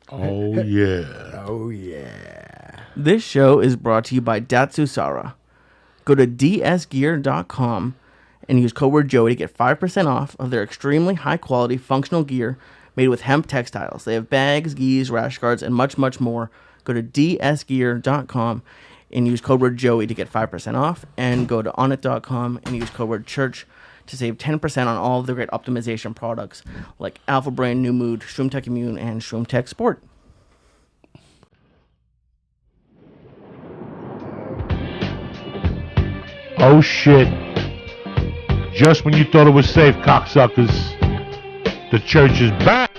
Oh, yeah. Oh, yeah. This show is brought to you by Datsusara. Go to dsgear.com and use code word Joey to get 5% off of their extremely high-quality functional gear made with hemp textiles. They have bags, gis, rash guards, and much, much more. Go to dsgear.com and use code word Joey to get 5% off, and go to onit.com and use code word church to save 10% on all of their great optimization products like Alpha Brain, New Mood, ShroomTech Immune, and ShroomTech Sport. Oh, shit. Just when you thought it was safe, cocksuckers, the church is back.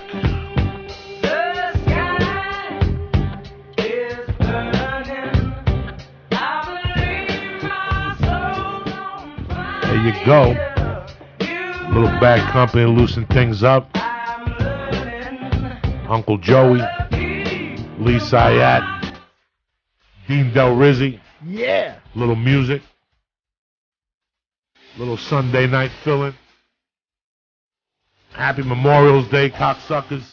There you go. Little Bad Company loosen things up. Uncle Joey, Lee Syatt, Dean Delray. Yeah. Little music. Little Sunday night filling. Happy Memorial Day, cocksuckers.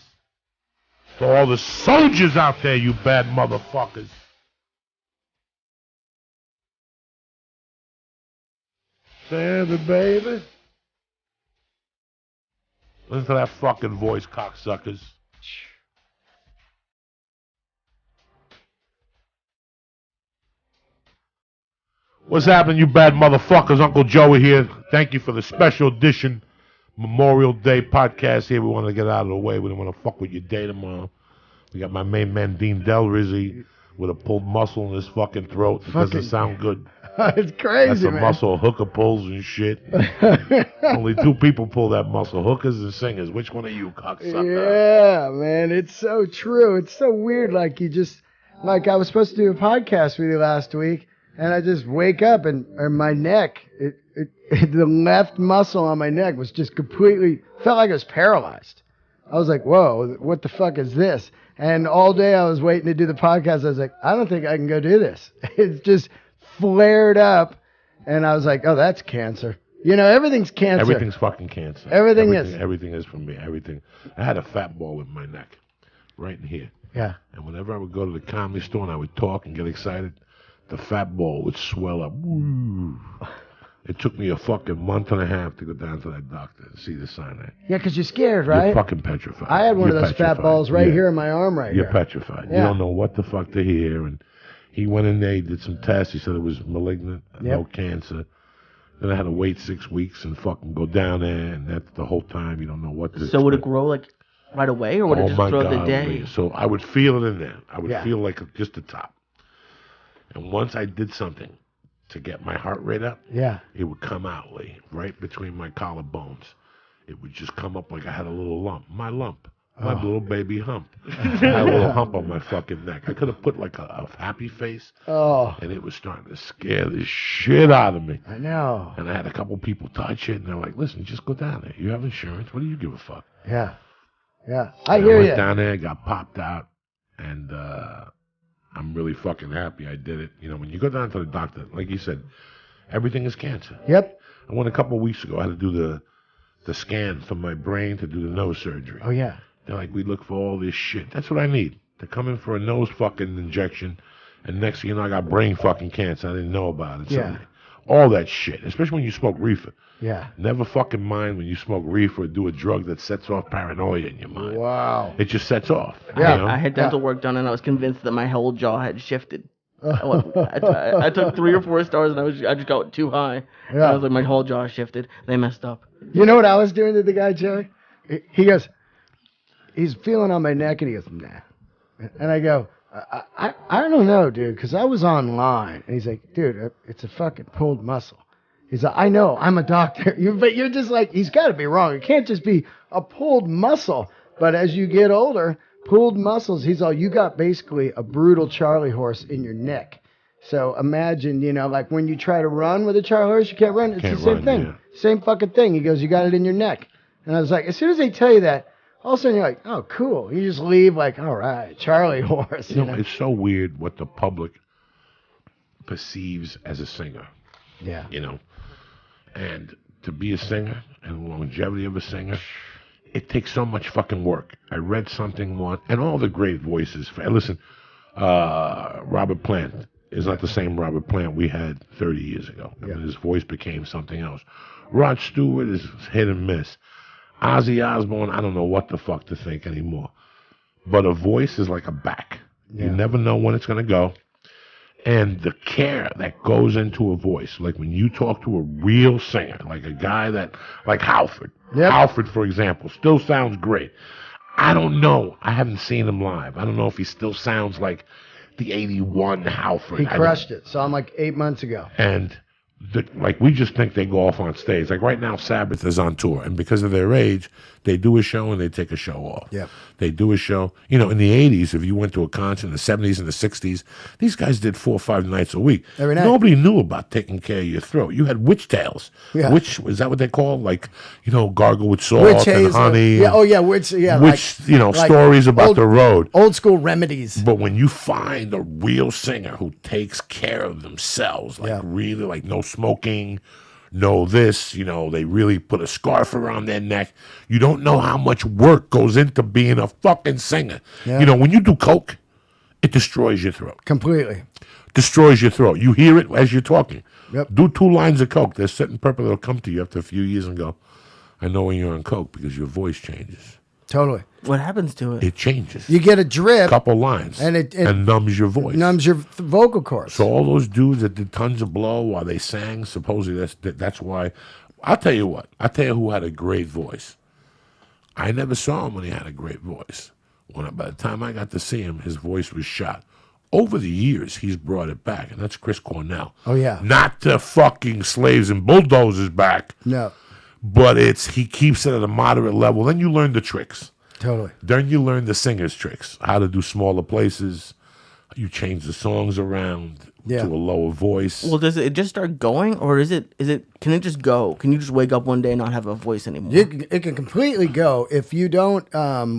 To all the soldiers out there, you bad motherfuckers. Santa, baby. Listen to that fucking voice, cocksuckers. What's happening, you bad motherfuckers? Uncle Joey here. Thank you for the special edition Memorial Day podcast here. We want to get out of the way. We don't want to fuck with your day tomorrow. We got my main man, Dean Delray, with a pulled muscle in his fucking throat. It doesn't sound good. It's crazy, That's a man. muscle hooker pulls and shit. Only two people pull that muscle, hookers and singers. Which one are you, cocksucker? Yeah, man. It's so true. It's so weird. Like, I was supposed to do a podcast with you last week, and I just wake up and my neck, the left muscle on my neck was just completely, felt like I was paralyzed. I was like, whoa, what the fuck is this? And all day I was waiting to do the podcast. I was like, I don't think I can go do this. It's just flared up. And I was like, oh, that's cancer. You know, everything's cancer. Everything's fucking cancer. Everything is. Everything is for me. Everything. I had a fat ball in my neck, right in here. Yeah. And whenever I would go to the comedy store and I would talk and get excited, the fat ball would swell up. Woo. It took me a fucking month and a half to go down to that doctor and see the sign there. Yeah, because you're scared, right? You're fucking petrified. I had one of those fat balls right here in my arm right You're here. petrified. Yeah. You don't know what the fuck to hear. And he went in there, he did some tests. He said it was malignant, no cancer. Then I had to wait 6 weeks and fucking go down there. And that's the whole time you don't know what to So would it grow like right away, or would it just grow the day? Man. So I would feel it in there. I would feel like just the top. And once I did something to get my heart rate up, it would come out, Lee, right between my collarbones. It would just come up like I had a little lump. My lump. My little baby hump. I had a little hump on my fucking neck. I could have put like a happy face. And it was starting to scare the shit out of me. I know. And I had a couple people touch it, and they're like, listen, just go down there. You have insurance. What do you give a fuck? Yeah. Yeah. I hear you. I went down there, got popped out, and I'm really fucking happy I did it. You know, when you go down to the doctor, like you said, everything is cancer. Yep. I went a couple of weeks ago. I had to do the scan for my brain to do the nose surgery. Oh, yeah. They're like, we look for all this shit. That's what I need. To come in for a nose fucking injection, and next thing you know, I got brain fucking cancer. I didn't know about it. Yeah. All that shit, especially when you smoke reefer. Yeah. Never fucking mind when you smoke reefer or do a drug that sets off paranoia in your mind. Wow. It just sets off. Yeah. You know? I had dental work done, and I was convinced that my whole jaw had shifted. I took 3 or 4 stars, and I just got too high. Yeah. I was like, my whole jaw shifted. They messed up. You know what I was doing to the guy, Jerry? He goes, he's feeling on my neck, and he goes, nah. And I go, I don't know, dude, because I was online. And he's like, dude, it's a fucking pulled muscle. He's like, I know, I'm a doctor. But you're just like, he's got to be wrong. It can't just be a pulled muscle. But as you get older, pulled muscles, he's all, you got basically a brutal Charlie horse in your neck. So imagine, you know, like when you try to run with a Charlie horse, you can't run. It's the same thing. Yeah. Same fucking thing. He goes, you got it in your neck. And I was like, as soon as they tell you that, all of a sudden you're like, oh, cool. You just leave like, all right, Charlie horse. You know, it's so weird what the public perceives as a singer. Yeah. You know, and to be a singer and the longevity of a singer it takes so much fucking work. I read something once, and all the great voices. Listen, Robert Plant is not the same Robert Plant we had 30 years ago. I mean, his voice became something else. Rod Stewart is hit and miss. Ozzy Osbourne, I don't know what the fuck to think anymore. But a voice is like a back. You never know when it's going to go. And the care that goes into a voice, like when you talk to a real singer, like a guy like Halford. Halford, for example, still sounds great. I don't know. I haven't seen him live. I don't know if he still sounds like the 81 Halford. He crushed it. Saw him like 8 months ago. And we just think they go off on stage. Like right now, Sabbath is on tour, and because of their age, they do a show and they take a show off. Yeah, they do a show. You know, in the '80s, if you went to a concert in the '70s and the '60s, these guys did 4 or 5 nights a week. Every night. Nobody knew about taking care of your throat. You had witch tails. Yeah. Witch, is that what they call? Like, you know, gargle with salt and honey. Yeah. Oh yeah, witch. Yeah. Which like, you know, like stories about the road. Old school remedies. But when you find a real singer who takes care of themselves, like really, like no smoking, no this, you know, they really put a scarf around their neck. You don't know how much work goes into being a fucking singer. Yeah. You know, when you do coke, it destroys your throat. Completely. Destroys your throat. You hear it as you're talking. Yep. Do 2 lines of coke. There's certain people that'll come to you after a few years and go, I know when you're on coke because your voice changes. Totally. What happens to it? It changes. You get a drip. Couple lines. And it numbs your voice. Numbs your vocal cords. So all those dudes that did tons of blow while they sang, supposedly that's why. I'll tell you what. I'll tell you who had a great voice. I never saw him when he had a great voice. By the time I got to see him, his voice was shot. Over the years, he's brought it back, and that's Chris Cornell. Oh, yeah. Not the fucking slaves and bulldozers back. No. But he keeps it at a moderate level. Then you learn the tricks. Totally. Then you learn the singer's tricks, how to do smaller places. You change the songs around to a lower voice. Well, does it just start going, or is it? Can it just go? Can you just wake up one day and not have a voice anymore? It can completely go if you don't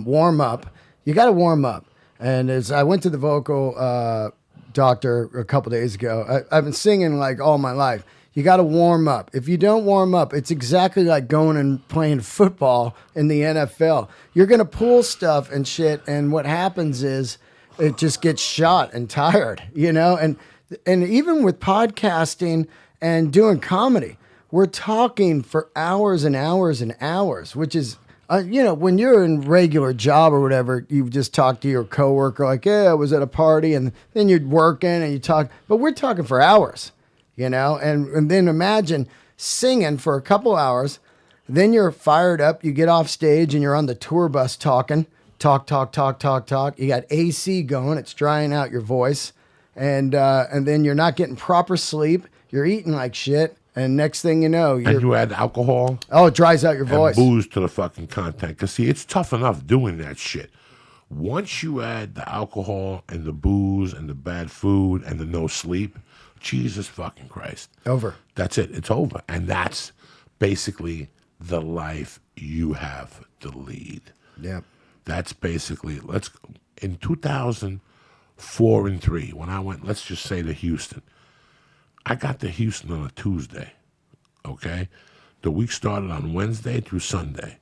warm up. You got to warm up. And as I went to the vocal doctor a couple days ago, I've been singing like all my life. You got to warm up. If you don't warm up, it's exactly like going and playing football in the NFL. You're going to pull stuff and shit, and what happens is it just gets shot and tired, you know? And even with podcasting and doing comedy, we're talking for hours and hours and hours, which is, you know, when you're in regular job or whatever, you just talk to your coworker like, yeah, I was at a party, and then you're working and you talk, but we're talking for hours. You know, and then imagine singing for a couple hours, then you're fired up, you get off stage and you're on the tour bus talking, talk. You got AC going, it's drying out your voice, and then you're not getting proper sleep, you're eating like shit, and next thing you know, and you add alcohol. Oh, it dries out your voice. And booze to the fucking content. Because see, it's tough enough doing that shit. Once you add the alcohol and the booze and the bad food and the no sleep, Jesus fucking Christ. Over. That's it. It's over. And that's basically the life you have to lead. Yeah. That's basically, in 2004 and 3, when I went, let's just say to Houston, I got to Houston on a Tuesday, okay? The week started on Wednesday through Sunday.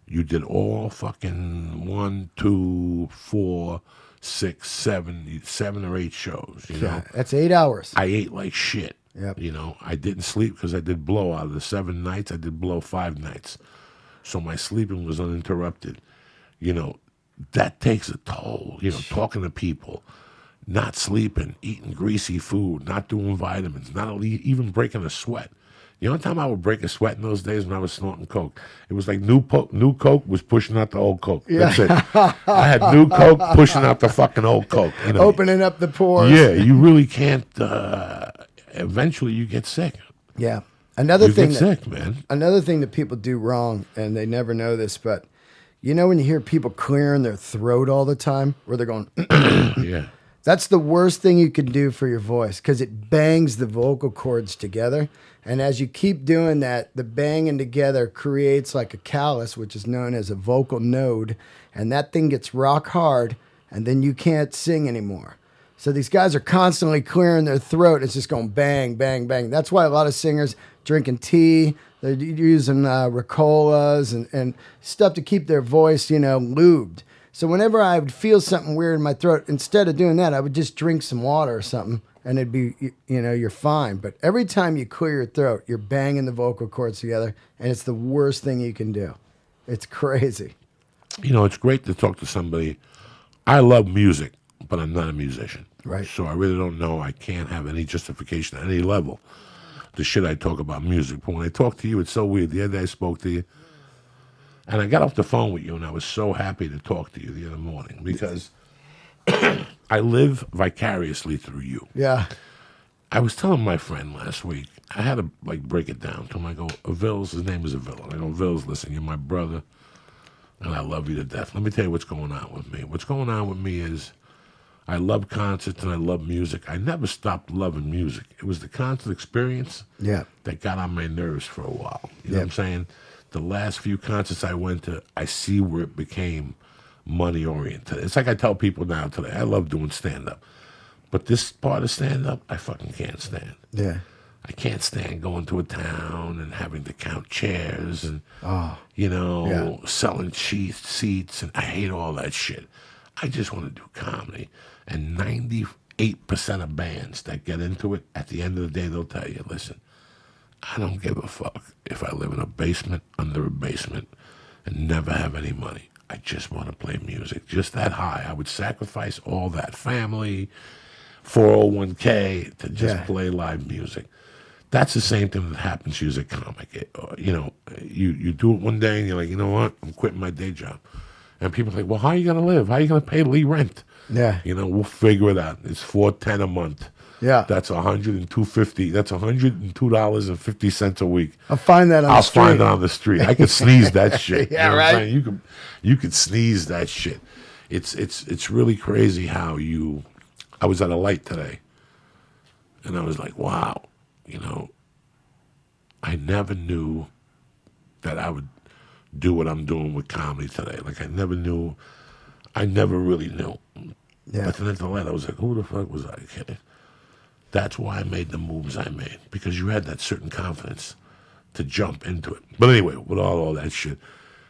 You did all fucking 1, 2, 4, 6, 7 or 8 shows, you know? That's 8 hours. I ate like shit. Yep. You know, I didn't sleep because I did blow. Out of the 7 nights, I did blow 5 nights. So my sleeping was uninterrupted. You know, that takes a toll. You know, talking to people, not sleeping, eating greasy food, not doing vitamins, not even breaking a sweat. The only time I would break a sweat in those days when I was snorting coke, it was like new coke was pushing out the old coke. Yeah. That's it. I had new coke pushing out the fucking old coke. You know? Opening up the pores. Yeah, you really can't. Eventually, you get sick. Yeah. Another thing that people do wrong, and they never know this, but you know when you hear people clearing their throat all the time, where they're going, yeah. That's the worst thing you can do for your voice because it bangs the vocal cords together. And as you keep doing that, the banging together creates like a callus, which is known as a vocal node. And that thing gets rock hard, and then you can't sing anymore. So these guys are constantly clearing their throat. It's just going bang, bang, bang. That's why a lot of singers drinking tea, They're using Ricolas and stuff to keep their voice, lubed. So whenever I would feel something weird in my throat, instead of doing that, I would just drink some water or something, and it'd be, you're fine. But every time you clear your throat, you're banging the vocal cords together, and it's the worst thing you can do. It's crazy. It's great to talk to somebody. I love music, but I'm not a musician. Right. So I really don't know. I can't have any justification at any level. The shit I talk about music. But when I talk to you, it's so weird. The other day I spoke to you, and I got off the phone with you, and I was so happy to talk to you the other morning because I live vicariously through you. Yeah. I was telling my friend last week, I had to break it down to him. I go, Avils, his name is Avil. And I go, Avils, listen, you're my brother, and I love you to death. Let me tell you what's going on with me. What's going on with me is I love concerts and I love music. I never stopped loving music. It was the concert experience that got on my nerves for a while. You know what I'm saying? The last few concerts I went to, I see where it became money-oriented. It's like I tell people now today, I love doing stand-up. But this part of stand-up, I fucking can't stand. Yeah. I can't stand going to a town and having to count chairs and, selling seats. And I hate all that shit. I just want to do comedy. And 98% of bands that get into it, at the end of the day, they'll tell you, listen, I don't give a fuck if I live in a basement, under a basement, and never have any money. I just want to play music. Just that high. I would sacrifice all that family, 401k to just play live music. That's the same thing that happens to you as a comic. You do it one day and you're like, you know what? I'm quitting my day job. And people are like, well, how are you going to live? How are you going to pay Lee rent? Yeah. We'll figure it out. It's $410 a month. Yeah. That's $102.50. That's $102.50 a week. I'll find that on the street. I'll find it on the street. I could sneeze that shit. Yeah, right. You could sneeze that shit. It's really crazy how I was at a light today, and I was like, wow, I never knew that I would do what I'm doing with comedy today. Like I never really knew. Yeah. But then at the light, I was like, who the fuck was I kidding? That's why I made the moves I made, because you had that certain confidence to jump into it. But anyway, with all that shit,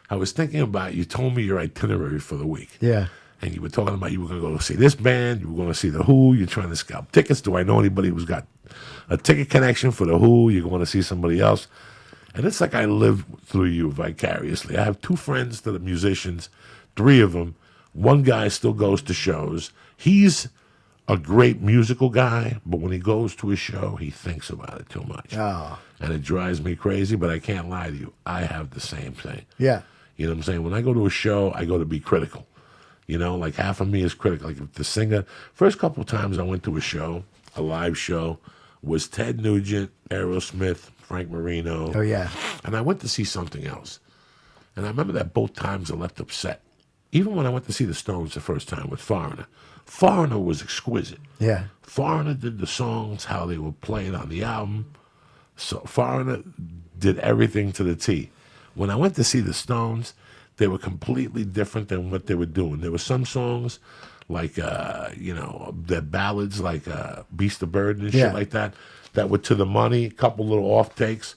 I was thinking about, you told me your itinerary for the week. Yeah. And you were talking about you were going to go see this band, you were going to see The Who, you're trying to scalp tickets. Do I know anybody who's got a ticket connection for The Who? You're going to see somebody else. And it's like I live through you vicariously. I have 2 friends that are musicians, 3 of them. One guy still goes to shows. He's a great musical guy, but when he goes to a show, he thinks about it too much. Oh. And it drives me crazy, but I can't lie to you. I have the same thing. Yeah. You know what I'm saying? When I go to a show, I go to be critical. Like half of me is critical. Like if the singer, first couple of times I went to a show, a live show, was Ted Nugent, Aerosmith, Frank Marino. Oh, yeah. And I went to see something else. And I remember that both times I left upset. Even when I went to see the Stones the first time with Foreigner. Foreigner was exquisite. Yeah. Foreigner did the songs, how they were played on the album. So Foreigner did everything to the T. When I went to see the Stones, they were completely different than what they were doing. There were some songs like, their ballads like Beast of Burden and shit like that were to the money, a couple little off takes.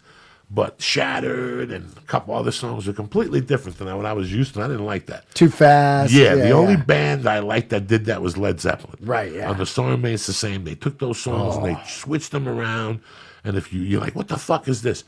But Shattered and a couple other songs were completely different than what I was used to. I didn't like that. Too fast. Yeah, the only band I liked that did that was Led Zeppelin. Right, yeah. On the Storm Main, it's the same. They took those songs and they switched them around. And if you're like, what the fuck is this?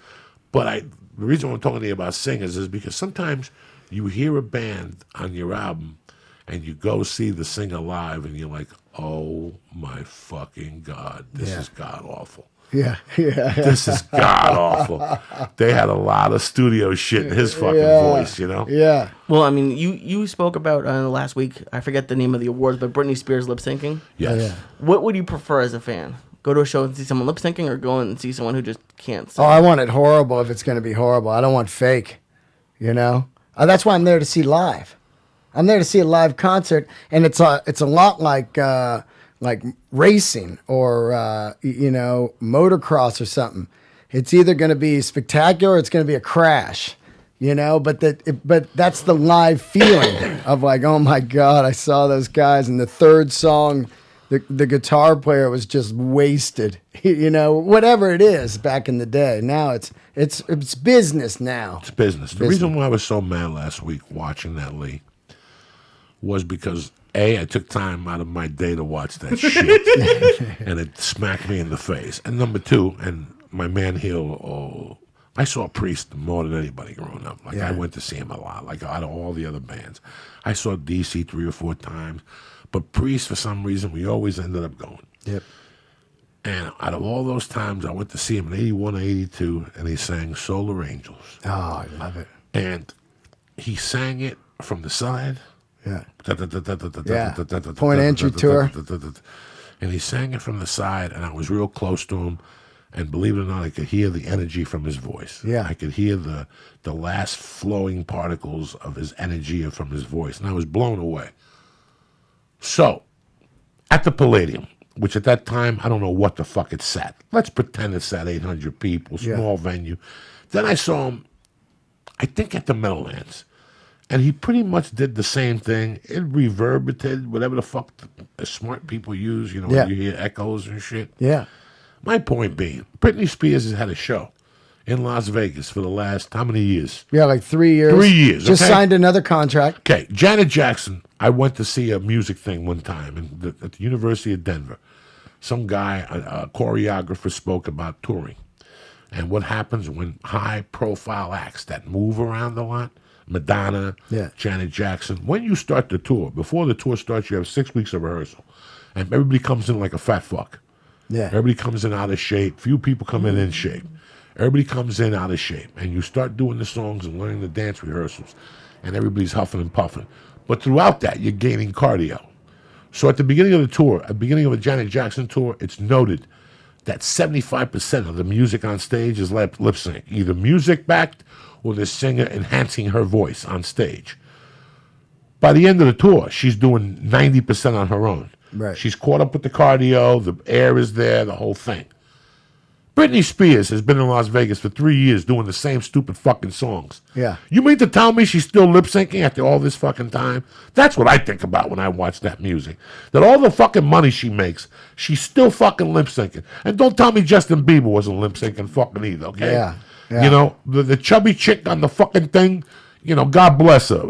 But the reason I'm talking to you about singers is because sometimes you hear a band on your album and you go see the singer live and you're like, oh my fucking God, this is god awful. Yeah. This is god awful. They had a lot of studio shit in his fucking voice, Yeah. Well, I mean, you spoke about last week, I forget the name of the awards, but Britney Spears lip syncing. Yes. Oh, yeah. What would you prefer as a fan? Go to a show and see someone lip syncing, or go and see someone who just can't sing? Oh, I want it horrible if it's going to be horrible. I don't want fake, That's why I'm there to see live. I'm there to see a live concert, and it's a lot like racing or motocross or something. It's either going to be spectacular or it's going to be a crash, but that's the live feeling of like, oh my God, I saw those guys, and the third song the guitar player was just wasted. You know, whatever it is back in the day. Now it's business now. It's business. The reason why I was so mad last week watching that, Lee, was because I took time out of my day to watch that shit, and it smacked me in the face. And number two, and my man Hill, I saw Priest more than anybody growing up. Like I went to see him a lot. Like out of all the other bands, I saw DC 3 or 4 times, but Priest for some reason we always ended up going. Yep. And out of all those times, I went to see him in '81 or '82, and he sang "Solar Angels." Oh, I love it. And he sang it from the side. Yeah. Point entry tour. And he sang it from the side, and I was real close to him. And believe it or not, I could hear the energy from his voice. Yeah. I could hear the last flowing particles of his energy from his voice, and I was blown away. So, at the Palladium, which at that time, I don't know what the fuck it sat. Let's pretend it sat 800 people, small venue. Then I saw him, I think at the Meadowlands. And he pretty much did the same thing. It reverberated, whatever the fuck the smart people use, you know, when you hear echoes and shit. Yeah. My point being, Britney Spears has had a show in Las Vegas for the last, how many years? Yeah, like 3 years. 3 years, Just signed another contract. Okay, Janet Jackson, I went to see a music thing one time at the University of Denver. Some guy, a choreographer, spoke about touring and what happens when high-profile acts that move around a lot, Madonna, Janet Jackson, when you start the tour, before the tour starts, you have 6 weeks of rehearsal, and everybody comes in like a fat fuck. Yeah. Everybody comes in out of shape. Few people come in shape. Everybody comes in out of shape. And you start doing the songs and learning the dance rehearsals, and everybody's huffing and puffing. But throughout that, you're gaining cardio. So at the beginning of the tour, at the beginning of a Janet Jackson tour, it's noted that 75% of the music on stage is lip sync, either music-backed or the singer enhancing her voice on stage. By the end of the tour, she's doing 90% on her own. Right. She's caught up with the cardio, the air is there, the whole thing. Britney Spears has been in Las Vegas for 3 years doing the same stupid fucking songs. Yeah. You mean to tell me she's still lip syncing after all this fucking time? That's what I think about when I watch that music. That all the fucking money she makes, she's still fucking lip syncing. And don't tell me Justin Bieber wasn't lip syncing fucking either, okay? Yeah. You know, the chubby chick on the fucking thing, you know, God bless her.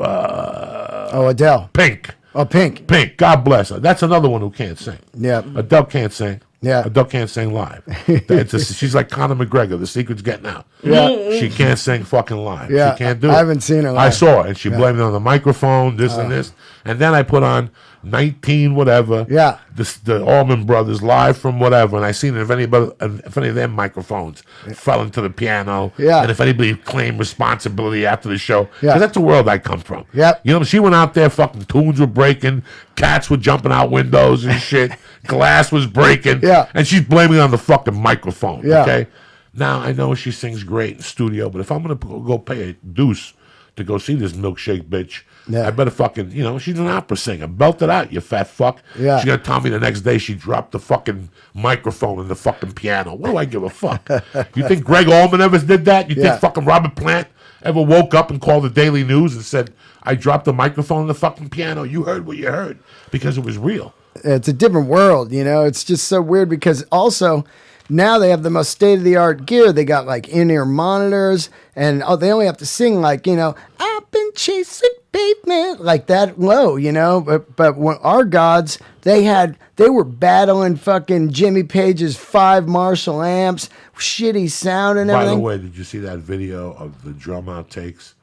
Adele. Pink. Oh, Pink. Pink, God bless her. That's another one who can't sing. Yeah. Adele can't sing. Yeah. Adele can't sing live. She's like Conor McGregor. The secret's getting out. Yeah. She can't sing fucking live. Yeah. She can't do it. I haven't seen her live. I saw it, and she blamed it on the microphone, this and this. And then I put on 19 whatever. Yeah. The Allman Brothers live from whatever, and I seen if any of them microphones fell into the piano. Yeah. And if anybody claimed responsibility after the show. Yeah. 'Cause that's the world I come from. Yep. You know, she went out there, fucking tunes were breaking, cats were jumping out windows and shit, glass was breaking. Yeah. And she's blaming it on the fucking microphone. Yeah. Okay. Now I know she sings great in studio, but if I'm gonna go pay a deuce to go see this milkshake bitch, I better fucking, you know, she's an opera singer. Belt it out, you fat fuck. Yeah. She's gonna tell me the next day she dropped the fucking microphone in the fucking piano. What do I give a fuck? You think Greg Allman ever did that? You think fucking Robert Plant ever woke up and called the Daily News and said, I dropped the microphone in the fucking piano? You heard what you heard because it was real. It's a different world, you know. It's just so weird because also now they have the most state-of-the-art gear. They got like in-ear monitors, and they only have to sing like, you know, I've been chasing pavement, like that low, you know. But when our gods, they were battling fucking Jimmy Page's 5 Marshall amps, shitty sound and everything. By the way, did you see that video of the drum outtakes?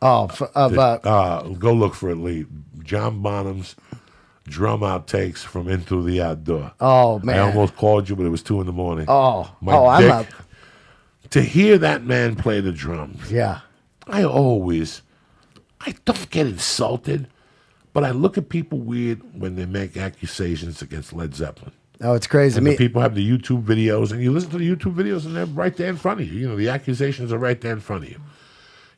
Oh, go look for it, Lee. John Bonham's drum outtakes from Into the Outdoor. Oh, man. I almost called you, but it was 2 a.m. I'm up. To hear that man play the drums. Yeah. I don't get insulted, but I look at people weird when they make accusations against Led Zeppelin. Oh, it's crazy. And the people have the YouTube videos, and you listen to the YouTube videos, and they're right there in front of you. You know, the accusations are right there in front of you.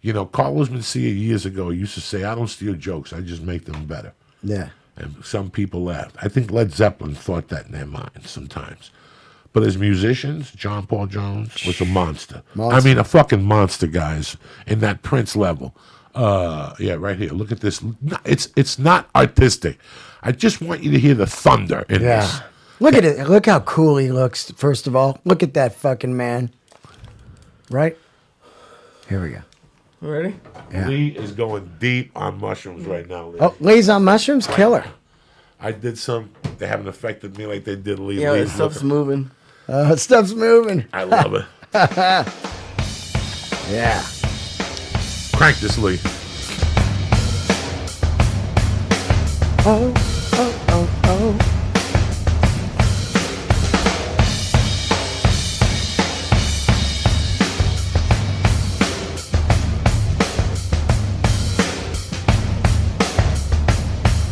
You know, Carlos Mencia years ago used to say, I don't steal jokes, I just make them better. Yeah. And some people laughed. I think Led Zeppelin thought that in their minds sometimes. But as musicians, John Paul Jones was a monster. I mean, a fucking monster, guys, in that Prince level. Yeah, right here. Look at this. It's not artistic. I just want you to hear the thunder in this. Look at it. Look how cool he looks, first of all. Look at that fucking man. Right? Here we go. Ready? Yeah. Lee is going deep on mushrooms right now, Lee. Oh, Lee's on mushrooms? Killer. I did some. They haven't affected me like they did Lee. Yeah, the stuff's moving. Stuff's moving. I love it. Yeah. Crank this, Lee. Oh, oh, oh, oh.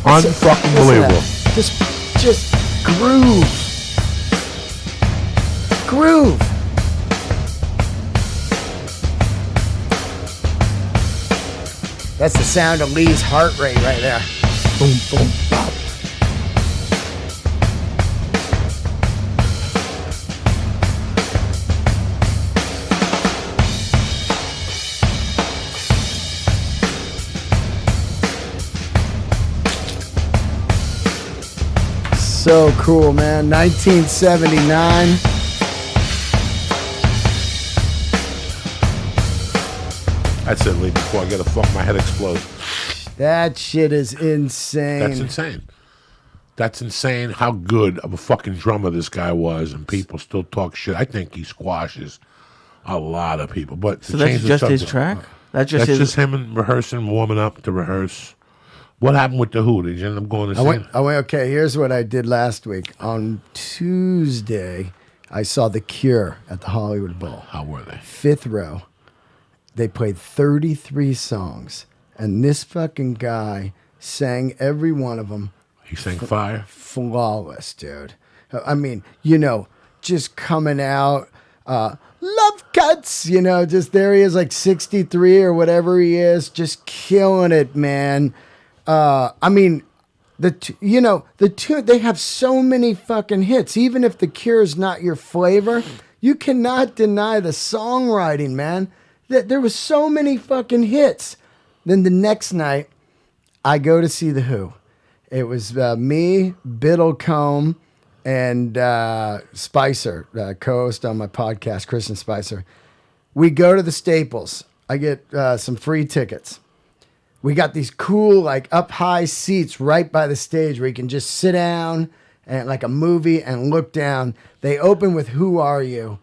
Unfucking believable. Just groove. Groove. That's the sound of Lee's heart rate right there. Boom, boom, bop. So cool, man. 1979. That's it, Lee, before I get a fuck, my head explodes. That shit is insane. That's insane. That's insane how good of a fucking drummer this guy was, and people still talk shit. I think he squashes a lot of people. But so that's just his track? That's just him and rehearsing, warming up to rehearse. What happened with The Who? Did you end up going to see him? Okay, here's what I did last week. On Tuesday, I saw The Cure at the Hollywood Bowl. How were they? Fifth row. They played 33 songs, and this fucking guy sang every one of them. He sang fire? Flawless, dude. I mean, just coming out, love cuts, just there he is, like 63 or whatever he is, just killing it, man. I mean, the two, they have so many fucking hits. Even if The Cure is not your flavor, you cannot deny the songwriting, man. There was so many fucking hits. Then the next night, I go to see The Who. It was me, Biddlecombe, and Spicer, co-host on my podcast, Christian Spicer. We go to the Staples. I get some free tickets. We got these cool, like, up-high seats right by the stage where you can just sit down and like a movie and look down. They open with Who Are You?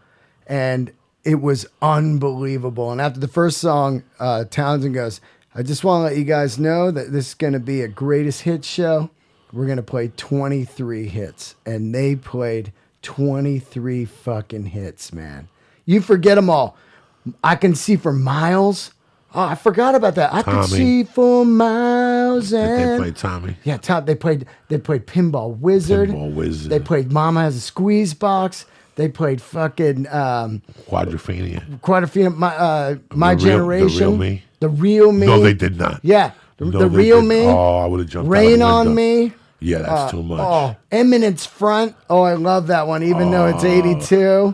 And it was unbelievable. And after the first song, Townsend goes, I just want to let you guys know that this is going to be a greatest hits show. We're going to play 23 hits. And they played 23 fucking hits, man. You forget them all. I Can See for Miles. Oh, I forgot about that. I Could See for Miles. And did they play Tommy? Yeah, They played Pinball Wizard. They played Mama Has a Squeeze Box. They played fucking Quadrophenia. My Generation. The Real Me. The Real Me. No, they did not. Yeah. The Real Me. Oh, I would have jumped Rain on Me. Yeah, that's too much. Oh, Eminence Front. Oh, I love that one, even though it's 82.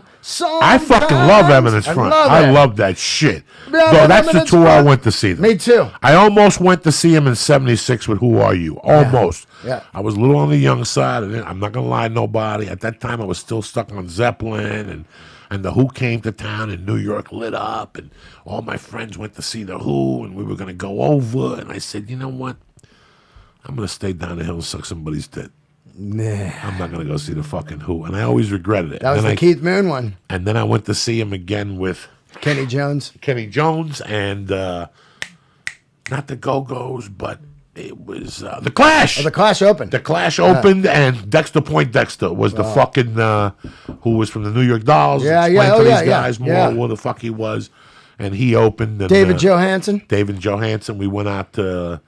I fucking love Eminence Front. I love that shit. Yeah, that's the tour I went to see them. Me too. I almost went to see him in 76 with Who Are You? Almost. Yeah. I was a little on the young side, and I'm not going to lie to nobody. At that time, I was still stuck on Zeppelin, and the Who came to town, and New York lit up, and all my friends went to see the Who, and we were going to go over, and I said, you know what? I'm going to stay down the hill and suck somebody's dick. Nah. I'm not going to go see the fucking Who. And I always regretted it. That was the Keith Moon one. And then I went to see him again with Kenny Jones. And not the Go-Go's, but it was The Clash. Oh, The Clash opened. The Clash opened, and Dexter Point Dexter was the fucking, who was from the New York Dolls. Explained to these guys more what the fuck he was. And he opened. And, David Johansen. We went out to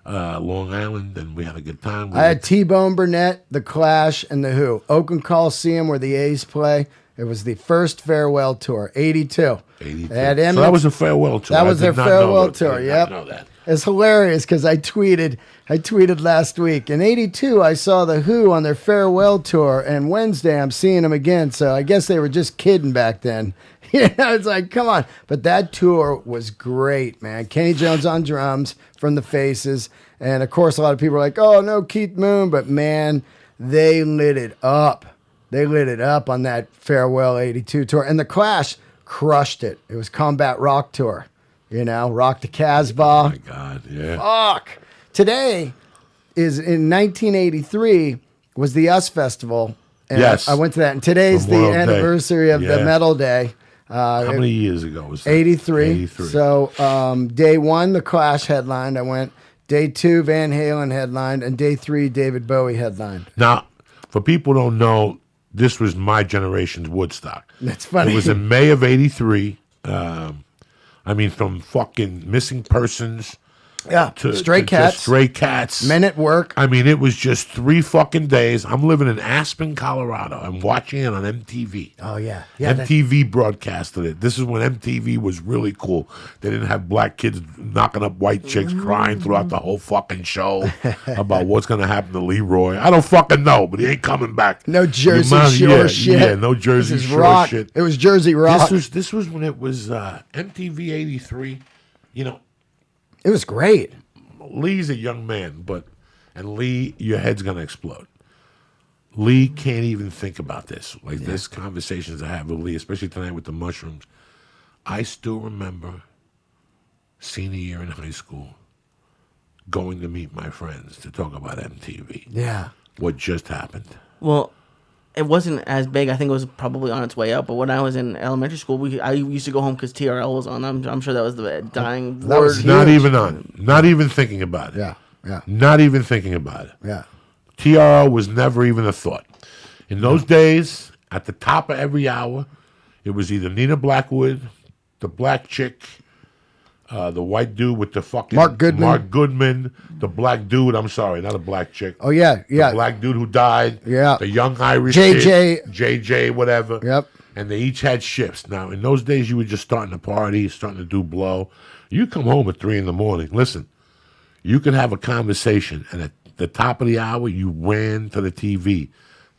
Long Island, and we had a good time. I had T-Bone Burnett, The Clash, and The Who. Oakland Coliseum, where the A's play. It was the first farewell tour, 82. 82. So that was a farewell tour. That was their farewell tour. Yep. Know that. It's hilarious because I tweeted last week. In 82, I saw The Who on their farewell tour, and Wednesday I'm seeing them again. So I guess they were just kidding back then. It's like, come on. But that tour was great, man. Kenny Jones on drums from the Faces. And, of course, a lot of people are like, oh, no, Keith Moon. But, man, they lit it up. They lit it up on that Farewell 82 tour. And The Clash crushed it. It was Combat Rock Tour. Rock the Casbah. Oh, my God, yeah. Fuck. Today is in 1983 was the US Festival. And yes. I went to that. And today's the anniversary of the Metal Day. How many years ago was that? 83. 83. So day 1, The Clash headlined. I went. Day 2, Van Halen headlined. And day 3, David Bowie headlined. Now, for people who don't know, this was my generation's Woodstock. That's funny. It was in May of 83. From fucking Missing Persons. Yeah, to Stray Cats. Men at Work. It was just 3 fucking days. I'm living in Aspen, Colorado. I'm watching it on MTV. Oh, yeah. MTV broadcasted it. This is when MTV was really cool. They didn't have black kids knocking up white chicks crying throughout the whole fucking show about what's going to happen to Leroy. I don't fucking know, but he ain't coming back. No Jersey Shore shit. Yeah, no Jersey Shore rock. shit. It was Jersey Rock. This was when it was MTV 83. It was great. Lee's a young man, and Lee, your head's going to explode. Lee can't even think about this. This conversations I have with Lee, especially tonight with the mushrooms. I still remember senior year in high school going to meet my friends to talk about MTV. Yeah. What just happened. Well, it wasn't as big. I think it was probably on its way up. But when I was in elementary school, I used to go home because TRL was on. I'm sure that was the dying that word. Was not even on. Not even thinking about it. Yeah. Not even thinking about it. Yeah. TRL was never even a thought. In those days, at the top of every hour, it was either Nina Blackwood, the black chick, the white dude with the fucking Mark Goodman, the black dude. I'm sorry, not a black chick. Oh yeah. The black dude who died. Yeah. The young Irish JJ, whatever. Yep. And they each had shifts. Now, in those days, you were just starting to party, starting to do blow. You come home at 3 a.m. Listen, you could have a conversation, and at the top of the hour, you ran to the TV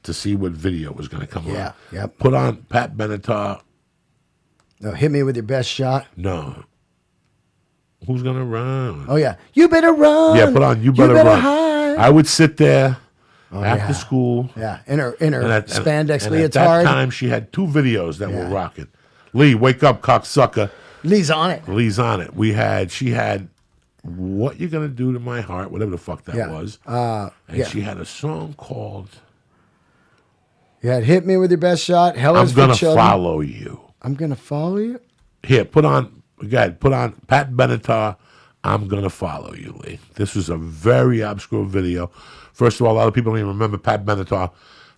to see what video was going to come on. Yep. Put on Pat Benatar. No, Hit Me With Your Best Shot. No. Who's going to run? Oh, yeah. You better run. Yeah, put on You Better Run. Hide. I would sit there after school. Yeah, in her spandex and leotard. At that time, she had 2 videos that were rocking. Lee, wake up, cocksucker. Lee's on it. She had What You Gonna Do to My Heart, whatever the fuck that was. And she had a song called... You had Hit Me With Your Best Shot. Hell Is For Children. I'm Gonna Follow You. I'm Gonna Follow You? Here, put on Pat Benatar, I'm Gonna Follow You, Lee. This was a very obscure video. First of all, a lot of people don't even remember Pat Benatar.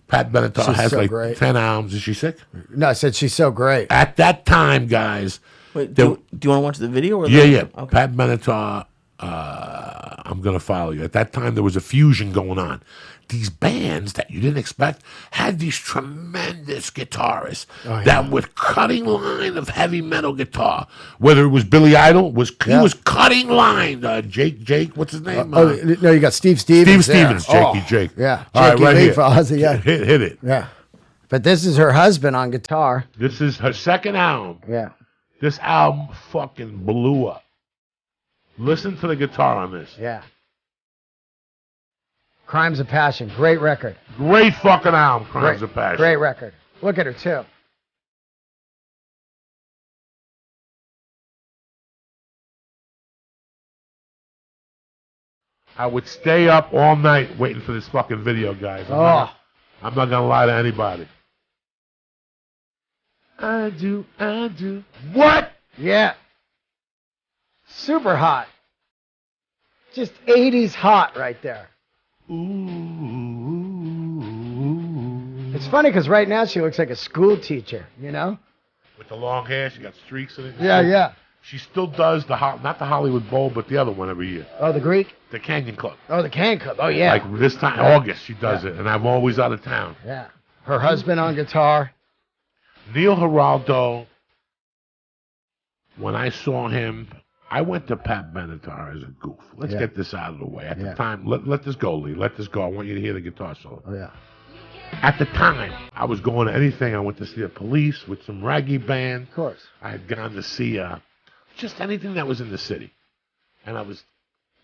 Pat Benatar has so great. 10 albums. Is she sick? No, I said she's so great. At that time, guys. Wait, do you want to watch the video? Or yeah. Okay. Pat Benatar, I'm Gonna Follow You. At that time, there was a fusion going on. These bands that you didn't expect had these tremendous guitarists that were cutting line of heavy metal guitar. Whether it was Billy Idol, he was cutting line. Jake, what's his name? No, you got Steve Stevens. Jake. Yeah, all right, right here. For Ozzy, yeah. Hit it. Yeah, but this is her husband on guitar. This is her second album. Yeah, this album fucking blew up. Listen to the guitar on this. Yeah. Crimes of Passion, great record. Great fucking album, Crimes of Passion. Great record. Look at her, too. I would stay up all night waiting for this fucking video, guys. I'm not gonna lie to anybody. I do. What? Yeah. Super hot. Just 80s hot right there. Ooh. It's funny because right now she looks like a school teacher, you know? With the long hair, she got streaks in it. Yeah. She still does not the Hollywood Bowl, but the other one every year. Oh, the Greek? The Canyon Club. Oh, the Canyon Club. Oh, yeah. Like this time, August, she does it, and I'm always out of town. Yeah. Her husband on guitar. Neil Giraldo, when I saw him, I went to Pat Benatar as a goof. Let's get this out of the way. At the time, let this go, Lee. Let this go. I want you to hear the guitar solo. Oh, yeah. At the time, I was going to anything. I went to see the Police with some raggy band. Of course. I had gone to see just anything that was in the city. And I was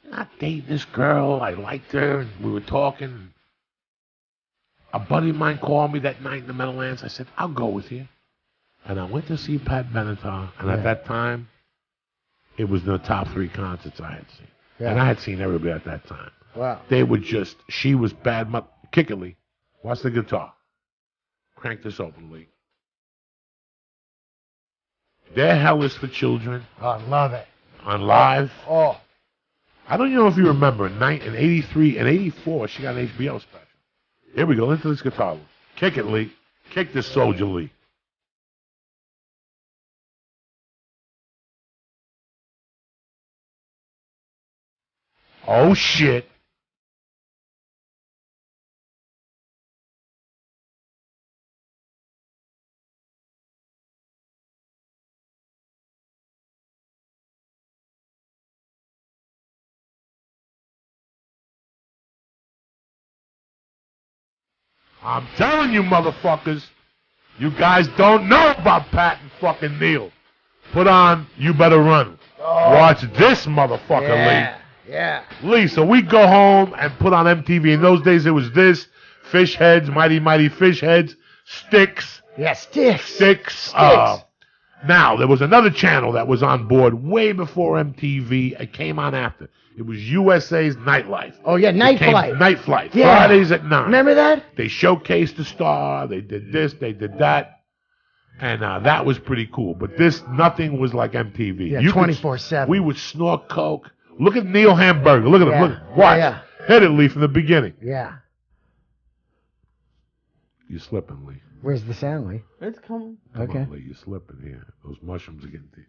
not dating this girl. I liked her, and we were talking. A buddy of mine called me that night in the Meadowlands. I said, I'll go with you. And I went to see Pat Benatar. And at that time, it was the top 3 concerts I had seen. Yeah. And I had seen everybody at that time. Wow. They were just, she was bad. Kickerly, watch the guitar. Crank this open, Lee. Their Hell is for Children. Oh, I love it. On live. Oh. I don't know if you remember, in 83 and 84, she got an HBO special. Here we go, into this guitar. Kick it, Lee. Kick this soldier, Lee. Oh, shit. I'm telling you, motherfuckers, you guys don't know about Pat and fucking Neil. Put on You Better Run. Oh. Watch this motherfucker, Lee. Yeah. Lee, so we go home and put on MTV. In those days, it was this, Fish Heads, Mighty Mighty Fish Heads, Sticks. Yeah, Sticks. Sticks. Now, there was another channel that was on board way before MTV. It came on after. It was USA's Nightlife. Oh, yeah, Night Flight. Night Flight. Yeah. Fridays at 9. Remember that? They showcased the star. They did this. They did that. And that was pretty cool. But nothing was like MTV. Yeah, 24/7. We would snort coke. Look at Neil Hamburger. Look at him. Look. Watch. Yeah. Hit it, Lee, from the beginning. Yeah. You're slipping, Lee. Where's the sound, Lee? It's coming. Okay. Come on, Lee, you're slipping here. Those mushrooms are getting deep.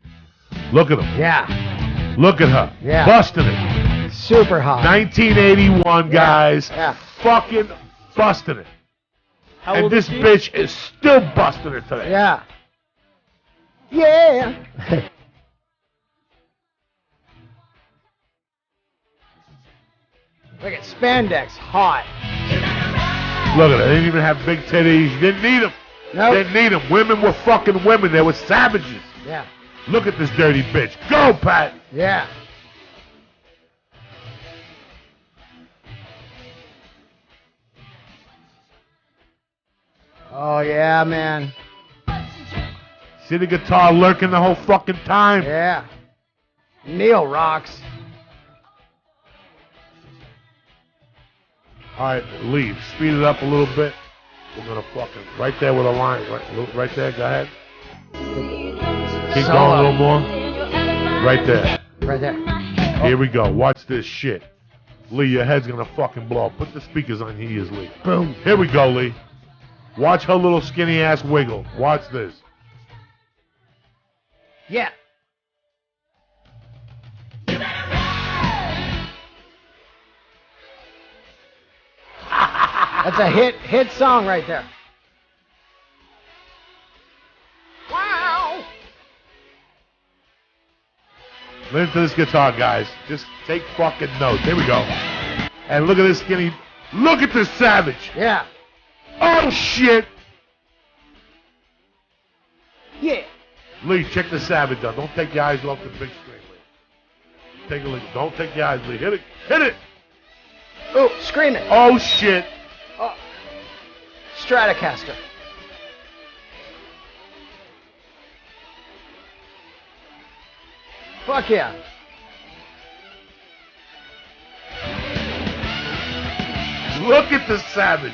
Look at them. Yeah. Look at her. Yeah. Busting it. Super hot. 1981, guys. Yeah. Fucking busting it. How and old this is she? bitch is still busting it today. Yeah. Yeah. Look at spandex. Hot. Look at her. They didn't even have big titties. You didn't need them. Nope. Didn't need them. Women were fucking women. They were savages. Yeah. Look at this dirty bitch. Go, Pat. Yeah. Oh, yeah, man. See the guitar lurking the whole fucking time. Yeah. Neil rocks. All right, leave. Speed it up a little bit. We're going to fucking... Right there with a line. Right there. Go ahead. Keep going a little more. Right there. Right there. Here we go. Watch this shit. Lee, your head's going to fucking blow. Put the speakers on your ears, Lee. Boom. Here we go, Lee. Watch her little skinny ass wiggle. Watch this. Yeah. That's a hit song right there. Wow. Listen to this guitar, guys. Just take fucking notes. Here we go. And look at this skinny. Look at this savage. Yeah. Oh, shit. Yeah. Lee, check the savage out. Don't take your eyes off the big screen, Lee. Take a look. Don't take your eyes, Lee. Hit it. Hit it. Oh, scream it. Oh, shit. Oh. Stratocaster. Fuck yeah. Look at the savage.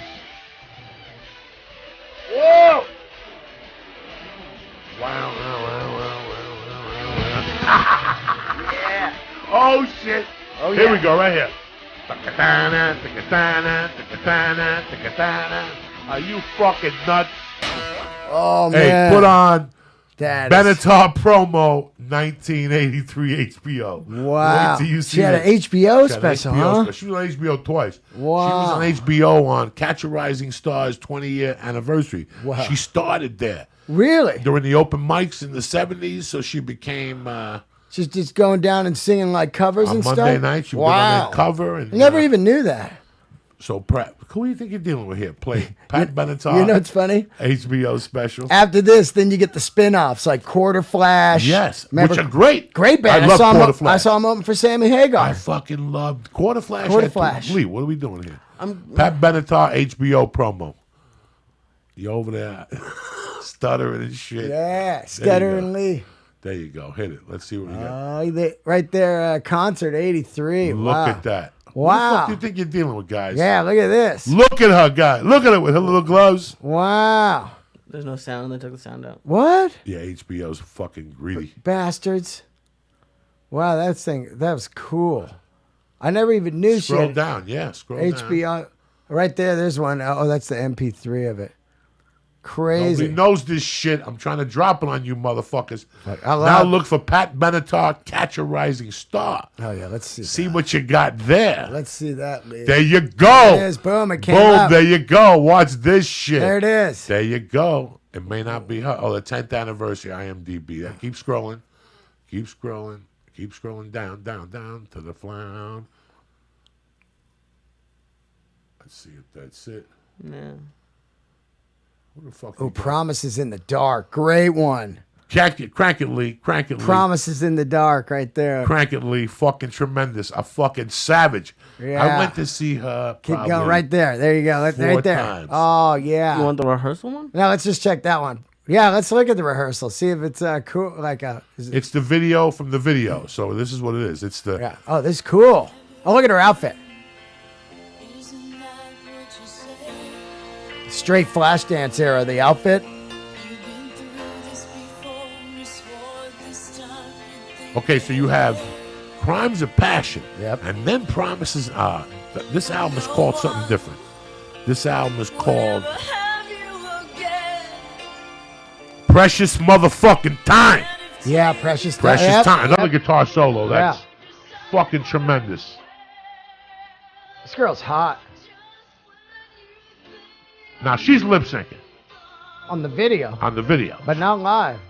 Whoa. Wow. Yeah. Oh, shit. Oh, Here yeah. we go, right here. Are you fucking nuts? Oh, Hey, man. put on That Benatar promo 1983 HBO. Wow. Wait till you see She had it. an HBO She had an special, HBO huh? special. She was on HBO twice. Wow. She was on HBO on Catch a Rising Star's 20-year anniversary. Wow. She started there Really? during the open mics in the 70s, so she became... She's just going down and singing like covers on and Monday stuff? night, she would go on Wow. that cover. And, I never even knew that. So, Pratt, who do you think you're dealing with here? Play Pat Benatar. You know what's funny? HBO special. After this, then you get the spin-offs like Quarter Flash. Yes, which are great. Great band. I love Quarter Flash. I saw him open for Sammy Hagar. I fucking loved Quarter Flash. Quarter Flash. Lee, what are we doing here? Pat Benatar HBO promo. You over there stuttering and shit. Yeah, stuttering Lee. There you go. Hit it. Let's see what we got. Oh, right there, concert 83. Look at that. Wow. Who the fuck do you think you're dealing with, guys? Yeah, look at this. Look at her, guy. Look at her with her little gloves. Wow. There's no sound. They took the sound out. What? Yeah, HBO's fucking greedy. Bastards. Wow, that was cool. I never even knew Scroll she down. Yeah, scroll HBO. down. Right there, there's one. Oh, that's the MP3 of it. Crazy. Nobody knows this shit. I'm trying to drop it on you motherfuckers. Now Now look for Pat Benatar, Catch a Rising Star. Oh, yeah, let's see. See what you got there. Let's see that, Lee. There you go. There it is. Boom, it came Boom, up. there you go. Watch this shit. There it is. There you go. It may not be her. Oh, the 10th anniversary, IMDb. Keep scrolling. Keep scrolling. Keep scrolling down, down, down to the flound. Let's see if that's it. Yeah. Who the fuck? Oh, Promises in the Dark. Great one. Crank it, Lee. Crank it, Lee. Promises in the Dark right there. Crank it, Lee. Fucking tremendous. A fucking savage. Yeah. I went to see her. Keep going right there. There you go. Right there. Times. Oh, yeah. You want the rehearsal one? Now let's just check that one. Yeah, let's look at the rehearsal. See if it's cool. It's the video from the video. So this is what it is. It's the. Yeah. Oh, this is cool. Oh, look at her outfit. Straight Flashdance era, the outfit. Okay, so you have Crimes of Passion. Yep. And then Promises. This album is called something different. This album is called Precious Motherfucking Time. Yeah, Precious Time. Precious Time. Another guitar solo. That's fucking tremendous. This girl's hot. Now she's lip syncing On the video. on the video. But not live.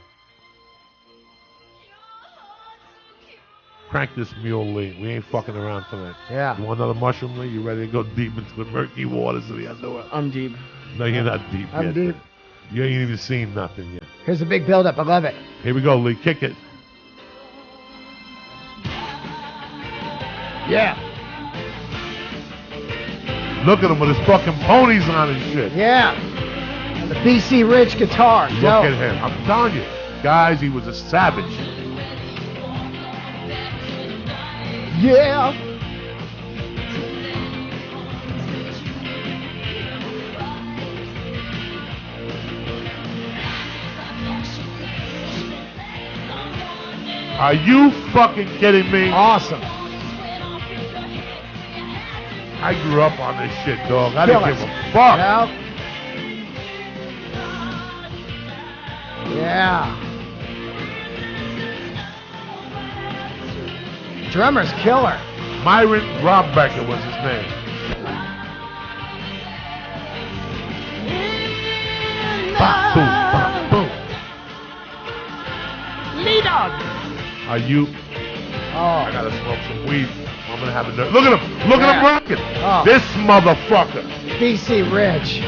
Crank this mule, Lee. We ain't fucking around tonight. Yeah. You want another mushroom, Lee? You ready to go deep into the murky waters of the underworld? I'm deep. No, you're not deep I'm yet. deep. You ain't even seen nothing yet. Here's a big build-up. I love it. Here we go, Lee. Kick it. Yeah. Look at him with his fucking ponies on and shit. Yeah. And the BC Rich guitar. Look at him. I'm telling you. Guys, he was a savage. Yeah. Are you fucking kidding me? Awesome. I grew up on this shit, dog. I didn't give a fuck. Yeah. Drummer's killer. Myron Robbecker was his name. Bop, boom, bop, boom. Lead on. Are you? Oh. I gotta smoke some weed. I'm gonna have a nerve. Look at him. Look at him rocking. Oh. This motherfucker. BC Rich.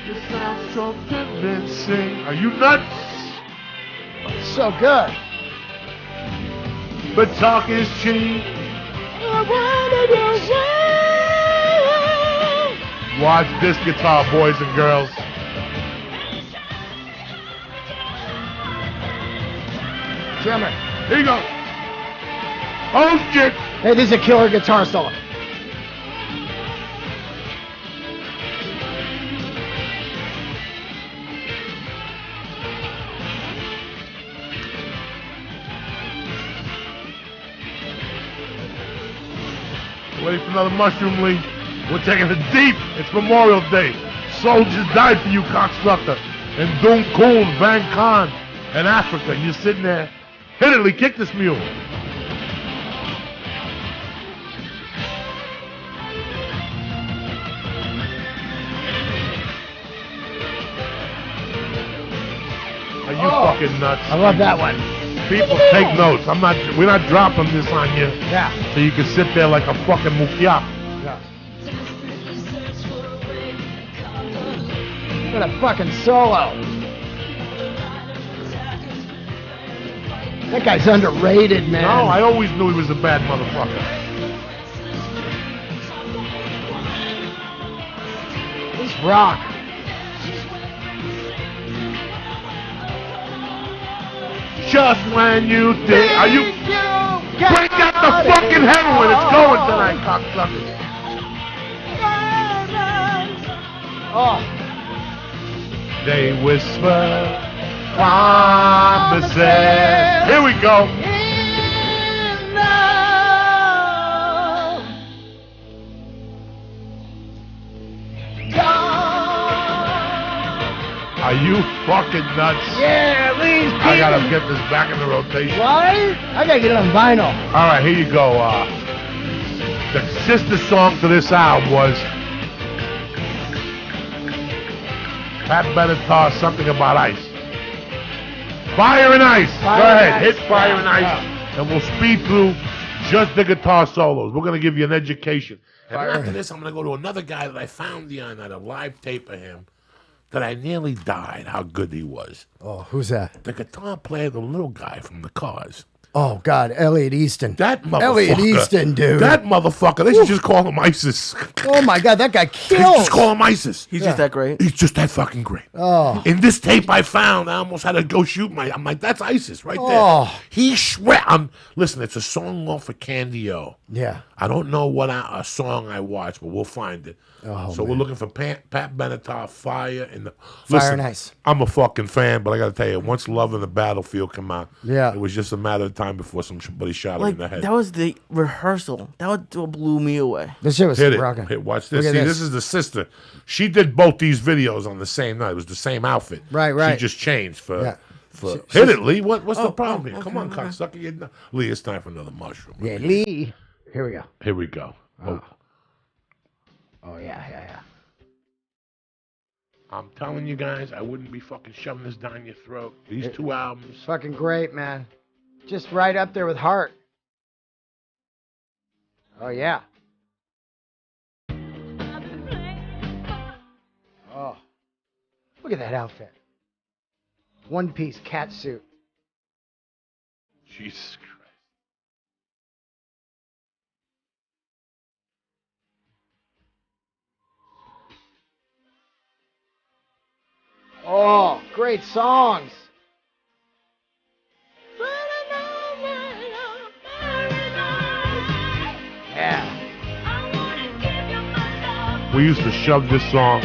You sound so convincing. Are you nuts? So good. But talk is cheap. Watch this guitar, boys and girls. Drummer. Here you go. Oh shit. Hey, this is a killer guitar solo. Ready for another mushroom, Lee? We're taking it deep. It's Memorial Day. Soldiers died for you, cocksucker. And Doom Cool, Van Khan, and Africa. And you're sitting there. Hit it, Lee. Kick this mule. Are you fucking nuts? I love that one. People take notes. We're not dropping this on you. Yeah. So you can sit there like a fucking mukia. Yeah. What a fucking solo. That guy's underrated, man. No, I always knew he was a bad motherfucker. This rock. Just when you think, are you? Bring out the fucking heroin. It's going tonight, cocksuckers. Oh. They whisper promises. Here we go. Are you fucking nuts? Yeah, please. I gotta get this back in the rotation. Right? I gotta get it on vinyl. All right, here you go. The sister song to this album was Pat Benatar, Something About Ice. Fire and Ice. Go ahead, hit Fire and Ice, and we'll speed through just the guitar solos. We're gonna give you an education. And after this, I'm gonna go to another guy that I found the other night, a live tape of him. That I nearly died, how good he was. Oh, who's that? The guitar player, the little guy from the Cars. Oh, God, Elliot Easton. That motherfucker. Elliot Easton, dude. That motherfucker. They should just call him ISIS. Oh, my God, that guy They kills. just call him ISIS. He's just that great. He's just that fucking great. Oh. In this tape I found, I almost had to go shoot I'm like, that's ISIS right there. Oh. He listen, it's a song off of Candy O. Yeah. I don't know what a song I watched, but we'll find it. Oh, so man. we're looking for Pat Benatar, Fire in the Fire and Ice. I'm a fucking fan, but I got to tell you, once Love in the Battlefield came out, yeah, it was just a matter of time before somebody shot him in the head. That was the rehearsal. That what blew me away. This shit was rocking. Hit, watch this. See, this is the sister. She did both these videos on the same night. It was the same outfit. Right. She just changed for. Hit it, Lee. What's the problem here? Come on, cocksucker. Lee, it's time for another mushroom. Yeah, Lee. Here we go. Here we go. Oh, yeah. I'm telling you guys, I wouldn't be fucking shoving this down your throat. These two albums. Fucking great, man. Just right up there with Heart. Oh, yeah. Oh. Look at that outfit. One-piece cat suit. Jesus Christ. Oh, great songs. Yeah. We used to shove this song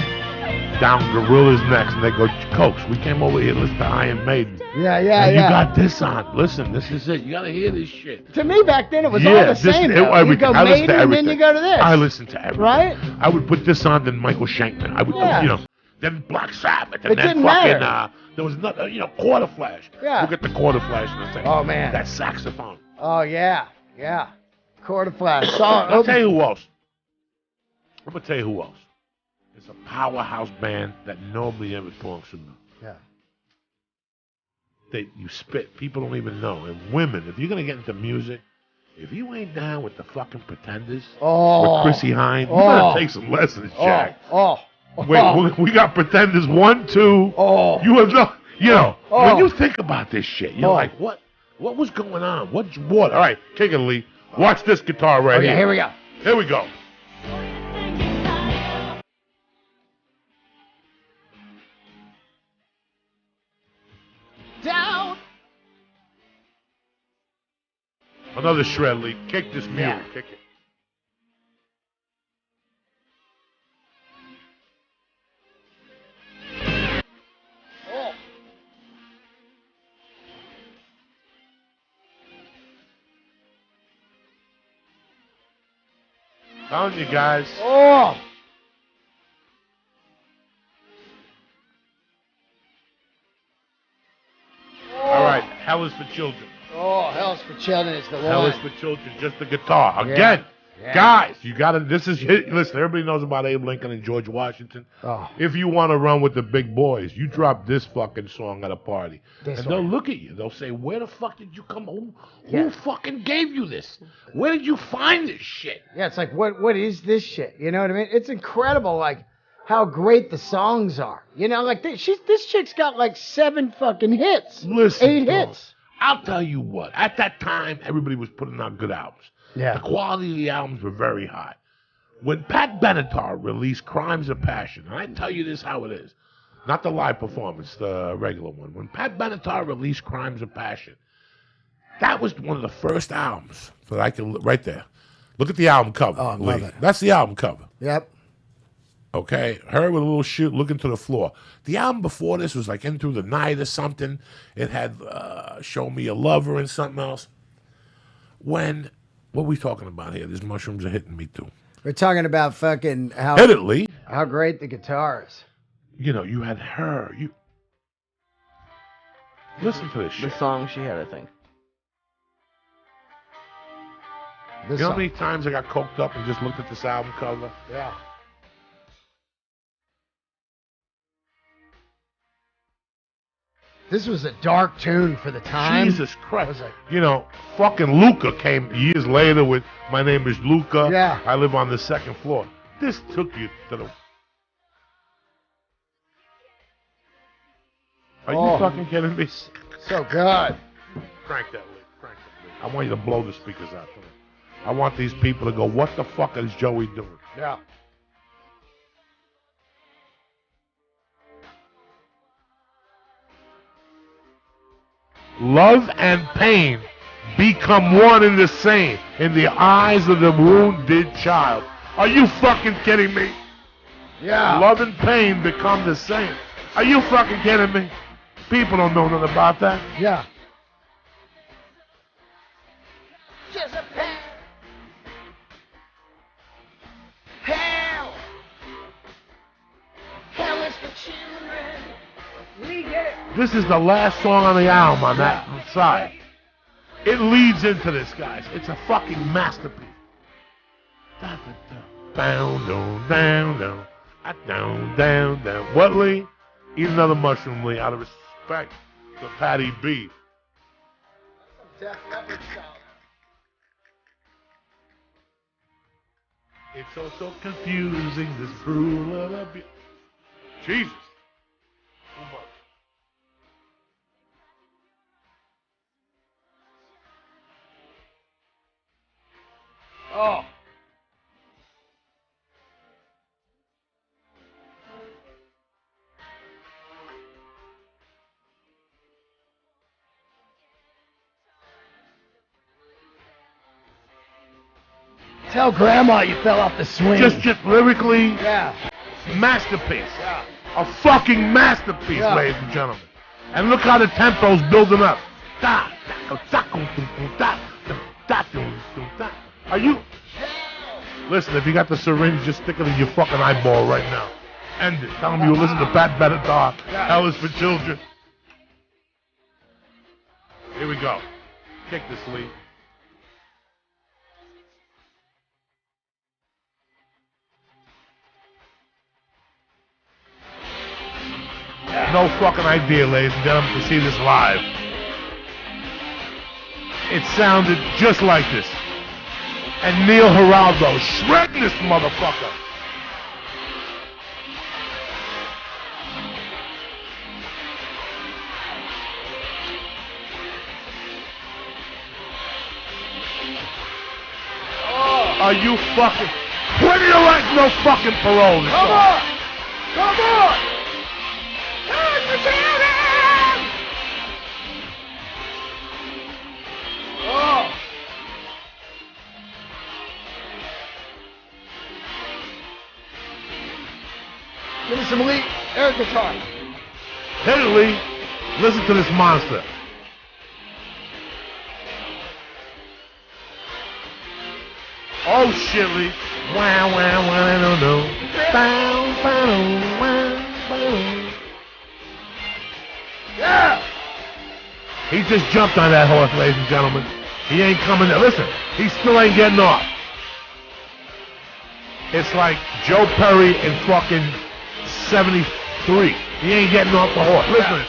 down gorillas' necks, and they go, Cokes, we came over here to listen to Iron Maiden. Yeah. And you got this on. Listen, this is it. You got to hear this shit. To me, back then, it was all the same. You go Maiden, and then you go to this. I listened to everything. Right? I would put this on, then Michael Shankman. I would, then Black Sabbath, and it then didn't fucking, matter. There was nothing, Quarter Flash. Yeah. Look at the Quarter Flash in a second. Oh, man. That saxophone. Oh, yeah. Quarter Flash. I'll tell you who else. I'm going to tell you who else. It's a powerhouse band that nobody ever talks about. Yeah. You spit. People don't even know. And women, if you're going to get into music, if you ain't down with the fucking Pretenders, with Chrissy Hynde, you better take some lessons, Jack. Wait, we got Pretenders 1, 2. You have no, when you think about this shit, you're like, what was going on? What? All right, kick it, Lee. Watch this guitar right here. Here we go. Here we go. Down. Another shred, Lee. Kick this mule. Yeah. Kick it. Telling you guys. Oh. All right, Hell is for Children. Oh, Hell's for Children is the one. Hell is for Children, just the guitar. Again, Yeah. Guys, you gotta. Listen. Everybody knows about Abe Lincoln and George Washington. Oh. If you want to run with the big boys, you drop this fucking song at a party, they'll look at you. They'll say, "Where the fuck did you come? Who fucking gave you this? Where did you find this shit?" Yeah, it's like, what is this shit? You know what I mean? It's incredible, like how great the songs are. You know, like this chick's got like 7 fucking hits. Listen, 8 hits. I'll tell you what. At that time, everybody was putting out good albums. Yeah. The quality of the albums were very high. When Pat Benatar released Crimes of Passion, and I tell you this how it is, not the live performance, the regular one. When Pat Benatar released Crimes of Passion, that was one of the first albums that I can, right there. Look at the album cover. Oh, I love it. That's the album cover. Yep. Okay, her with a little shoot looking to the floor. The album before this was like In Through the Night or something. It had Show Me a Lover and something else. What are we talking about here? These mushrooms are hitting me too. We're talking about fucking how great the guitar is. You know, you had her. You listen to this shit. The song she had, I think. You know how many times I got coked up and just looked at this album cover? Yeah. This was a dark tune for the time. Jesus Christ. You know, fucking Luca came years later with My Name is Luca. Yeah. I live on the 2nd floor. This took you to the... Are you fucking kidding me? So good. Crank that lid. I want you to blow the speakers out. I want these people to go, what the fuck is Joey doing? Yeah. Love and pain become one and the same in the eyes of the wounded child. Are you fucking kidding me? Yeah. Love and pain become the same. Are you fucking kidding me? People don't know nothing about that. Yeah. Just a pen. Hell. Hell is for children. We get. This is the last song on the album on that side. It leads into this, guys. It's a fucking masterpiece. Down, down, down, down, down, down, down. What, Lee? Eat another mushroom, Lee, out of respect for Patty B. It's so confusing, this brutal abuse. Jesus. Oh. Tell Grandma you fell off the swing. Just lyrically, Yeah. masterpiece. Yeah. A fucking masterpiece, Yeah. ladies and gentlemen. And look how the tempo's building up. Are you? Listen, if you got the syringe, just stick it in your fucking eyeball right now. End it. Tell them you listen to Pat Benatar. Hell is for children. Here we go. Kick this lead. No fucking idea, ladies and gentlemen, to see this live. It sounded just like this. And Neil Geraldo shredding this motherfucker. Are you fucking... When you like no fucking parole this Come song? on! Come on! Oh! Give me some lead air guitar. Hit it, Lee. Listen to this monster. Oh shit, Lee. Wow, wow, wow, no, no. Bow, bow, wow, bow. Yeah! He just jumped on that horse, ladies and gentlemen. He ain't coming there. Listen, he still ain't getting off. It's like Joe Perry in fucking 73. He ain't getting off the horse. Listen to this.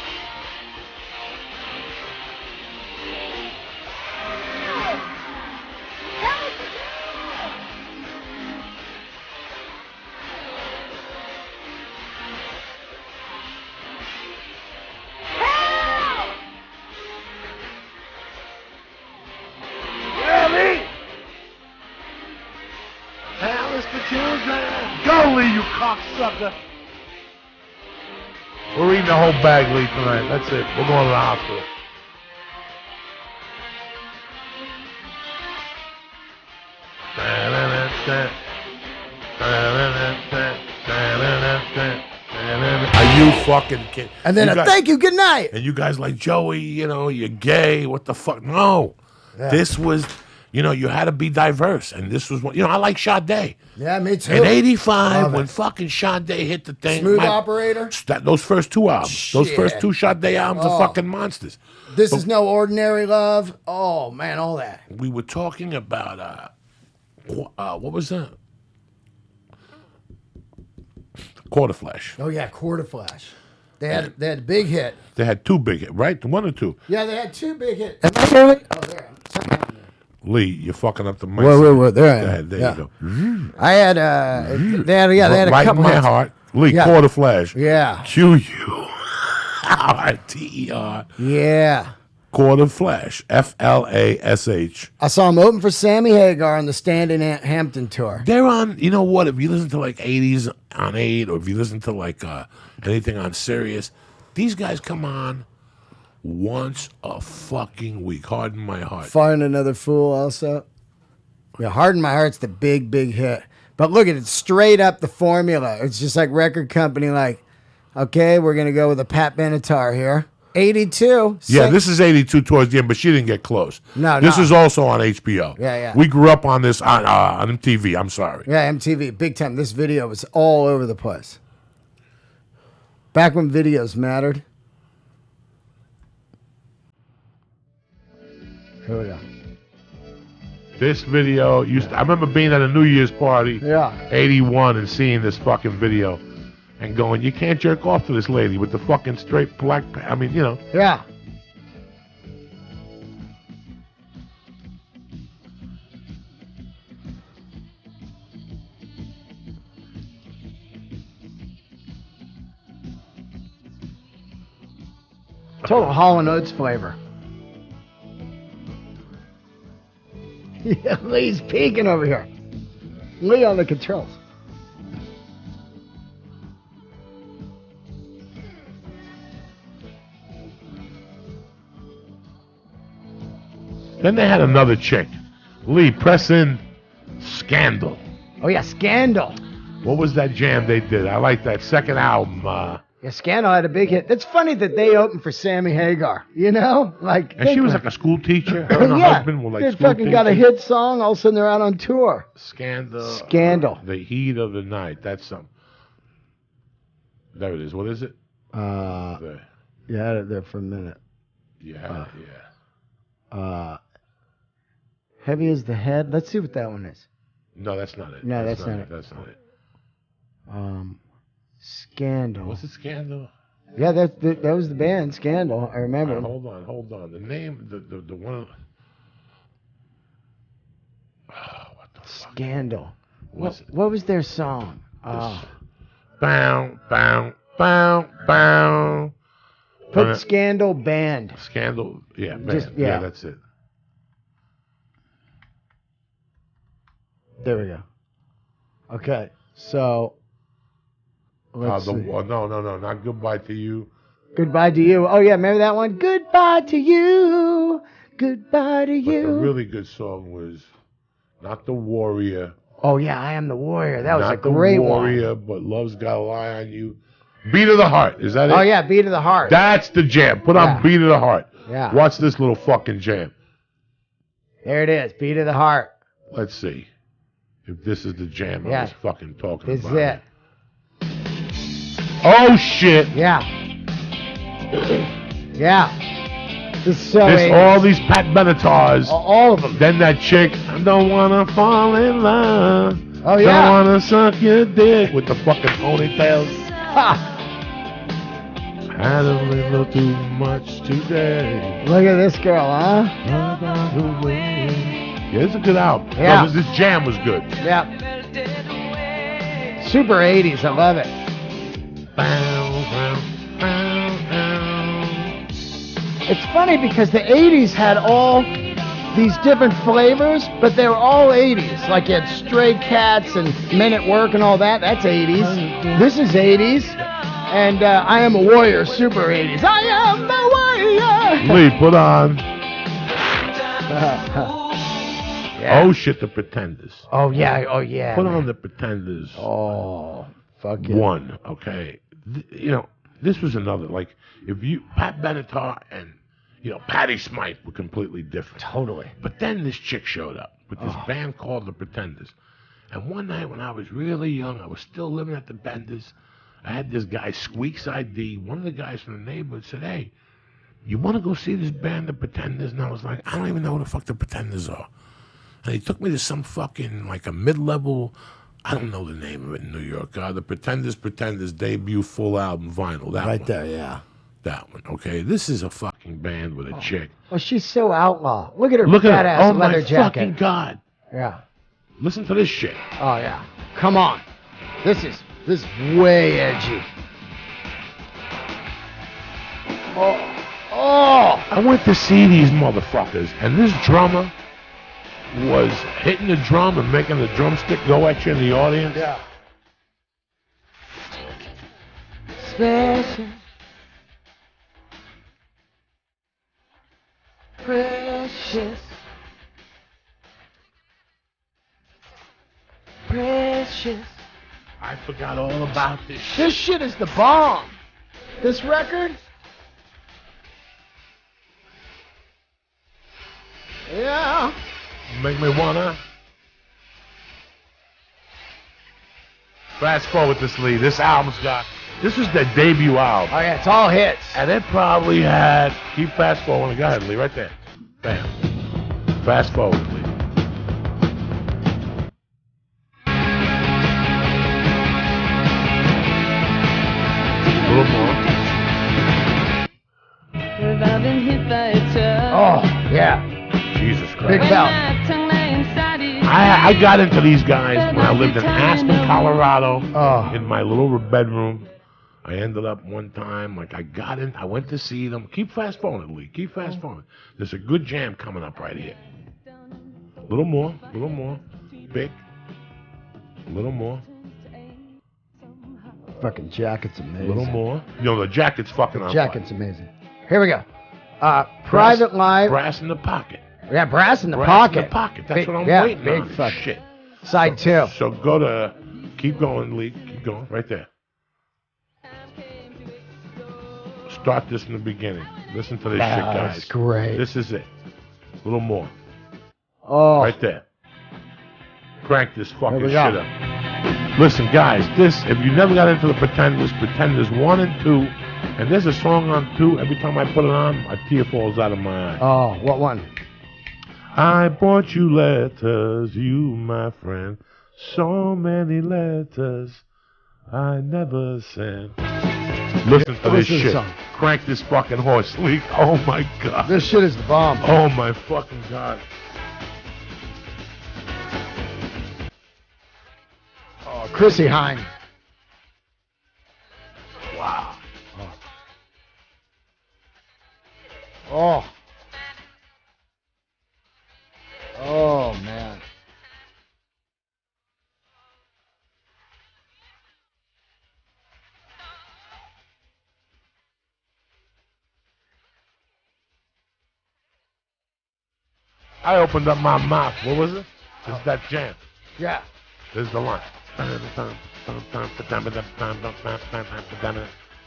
Go, Lee, you cocksucker. We're eating the whole bag, Lee, tonight. That's it. We're going to the hospital. Are you fucking kidding? And then thank you, good night. And you guys like, Joey, you're gay. What the fuck? No. Yeah. This was... you had to be diverse, and this was what I like Sade. Yeah, me too. In '85, when fucking Sade hit the thing, Smooth Operator. Those first two albums, those first two Sade albums are fucking monsters. This is No Ordinary Love. Oh man, all that. We were talking about what was that? Quarter Flash. Oh yeah, Quarter Flash. They had a big hit. They had two big hits, right? One or two? Yeah, they had two big hits. Am I really? Oh, there. Lee, you're fucking up the mic. Whoa, there I am. There you go. I had, they had a right couple in my heart. Lee, Quarter Flash. Yeah. QURTER. Yeah. Quarter Flash. FLASH. I saw him open for Sammy Hagar on the Stand in Hampton tour. They're on, you know what, if you listen to like 80s on 8, or if you listen to like anything on Sirius, these guys come on once a fucking week. Harden My Heart. Find Another Fool also. Yeah, Harden My Heart's the big hit. But look at it, straight up the formula. It's just like record company like, okay, we're going to go with a Pat Benatar here. 82. Yeah, this is 82 towards the end, but she didn't get close. No, This is also on HBO. Yeah. We grew up on this on MTV, I'm sorry. Yeah, MTV, big time. This video was all over the place. Back when videos mattered. Here we go. This video I remember being at a New Year's party, 81, and seeing this fucking video, and going, you can't jerk off to this lady with the fucking straight black. Yeah. Total Hall & Oates flavor. Yeah, Lee's peeking over here. Lee on the controls. Then they had another chick. Lee, press in Scandal. Oh, yeah, Scandal. What was that jam they did? I like that second album. Yeah, Scandal had a big hit. It's funny that they opened for Sammy Hagar, Like, and she was like a school teacher. Her and her husband were like they school fucking teachers. got a hit song. All of a sudden, they're out on tour. Scandal. The Heat of the Night. That's something. There it is. What is it? There. You had it there for a minute. Yeah. Heavy as the Head. Let's see what that one is. No, that's not it. No, that's not it. That's not it. Scandal. Was it Scandal? Yeah, that was the band, Scandal. I remember. Right, hold on. The name, the one. What the fuck? Scandal. What was their song? Bow, bow, bow, bow. Put Scandal Band. Scandal, yeah, band. Yeah, that's it. There we go. Okay, so. No, not Goodbye to You. Goodbye to You. Oh, yeah, remember that one? Goodbye to You. Goodbye to You. But the really good song was Not the Warrior. Oh, yeah, I Am the Warrior. That was a great one. Not the Warrior, but Love's Got a Lie on You. Beat of the Heart. Is that it? Oh, yeah, Beat of the Heart. That's the jam. Put on Beat of the Heart. Yeah. Watch this little fucking jam. There it is. Beat of the Heart. Let's see if this is the jam I was fucking talking about. This is it. Oh, shit. Yeah. Yeah. This is so all these Pat Benatars. All of them. Then that chick, I don't want to fall in love. Oh, yeah. Don't wanna suck your dick with the fucking ponytails. Ha. Had a little too much today. Look at this girl, huh? Yeah, it's a good album. Yeah. No, this jam was good. Yeah. Super 80s. I love it. It's funny because the 80s had all these different flavors, but they were all 80s. Like you had Stray Cats and Men at Work and all that. That's 80s. This is 80s. And I Am a Warrior, super 80s. I am a warrior. Lee, put on. Yeah. Oh shit, the Pretenders. Oh yeah, oh yeah. Put man. on the Pretenders. Oh, fuck yeah. One, okay. You know, this was another. Like, if you Pat Benatar and Patti Smythe were completely different. Totally. But then this chick showed up with this band called the Pretenders. And one night when I was really young, I was still living at the Benders. I had this guy, Squeaks ID, one of the guys from the neighborhood said, hey, you want to go see this band, the Pretenders? And I was like, I don't even know who the fuck the Pretenders are. And he took me to some fucking, like a mid-level, I don't know the name of it in New York. The Pretenders debut full album vinyl. That Right one. there, yeah. That one, okay? This is a fucking band with a chick. Well, she's so outlaw. Look at her Look fat at ass her. Oh leather my jacket. fucking God. Yeah. Listen to this shit. Oh yeah. Come on. This is way edgy. Oh. I went to see these motherfuckers, and this drummer was hitting the drum and making the drumstick go at you in the audience. Yeah. Special. Precious. Precious. I forgot all about this shit. This shit is the bomb. This record? Yeah. Make me wanna. Fast forward this, Lee. This album's got. This was their debut album. Oh yeah, it's all hits. And it probably had. Keep fast forwarding. Go ahead, Lee. Right there. Bam. Fast forward, Lee. A little more. Oh, yeah. Jesus Christ. Big belt. I got into these guys when I lived in Aspen, Colorado, Oh. in my little bedroom. I ended up one time, like I went to see them. Keep fast forwarding, Lee. Keep fast forwarding. There's a good jam coming up right here. A little more. Big. A little more. Fucking jacket's A amazing. little more. The jacket's fucking on Jacket's amazing. Here we go. Private Live. Brass in the pocket. Yeah, Brass in the Brass Pocket. in the pocket. That's Big- what I'm yeah, waiting big on. fuck. Shit. Side 2. So go to. Keep going, Lee. Keep going. Right there. Start this in the beginning. Listen to this shit, guys. That's great. This is it. A little more. Oh. Right there. Crank this fucking we shit go. up. Listen, guys, if you never got into the Pretenders 1 and 2, and there's a song on 2, every time I put it on, a tear falls out of my eye. Oh, what one? I brought you letters, you, my friend. So many letters I never sent. Listen to this Listen to the shit. song. Crank this fucking horse, Lee. Oh my God. This shit is the bomb. Oh my fucking God. Oh, Chrissy Hine. Wow. Oh. Oh, man. I opened up my mouth. What was it? It's that jam. Yeah. There's the line.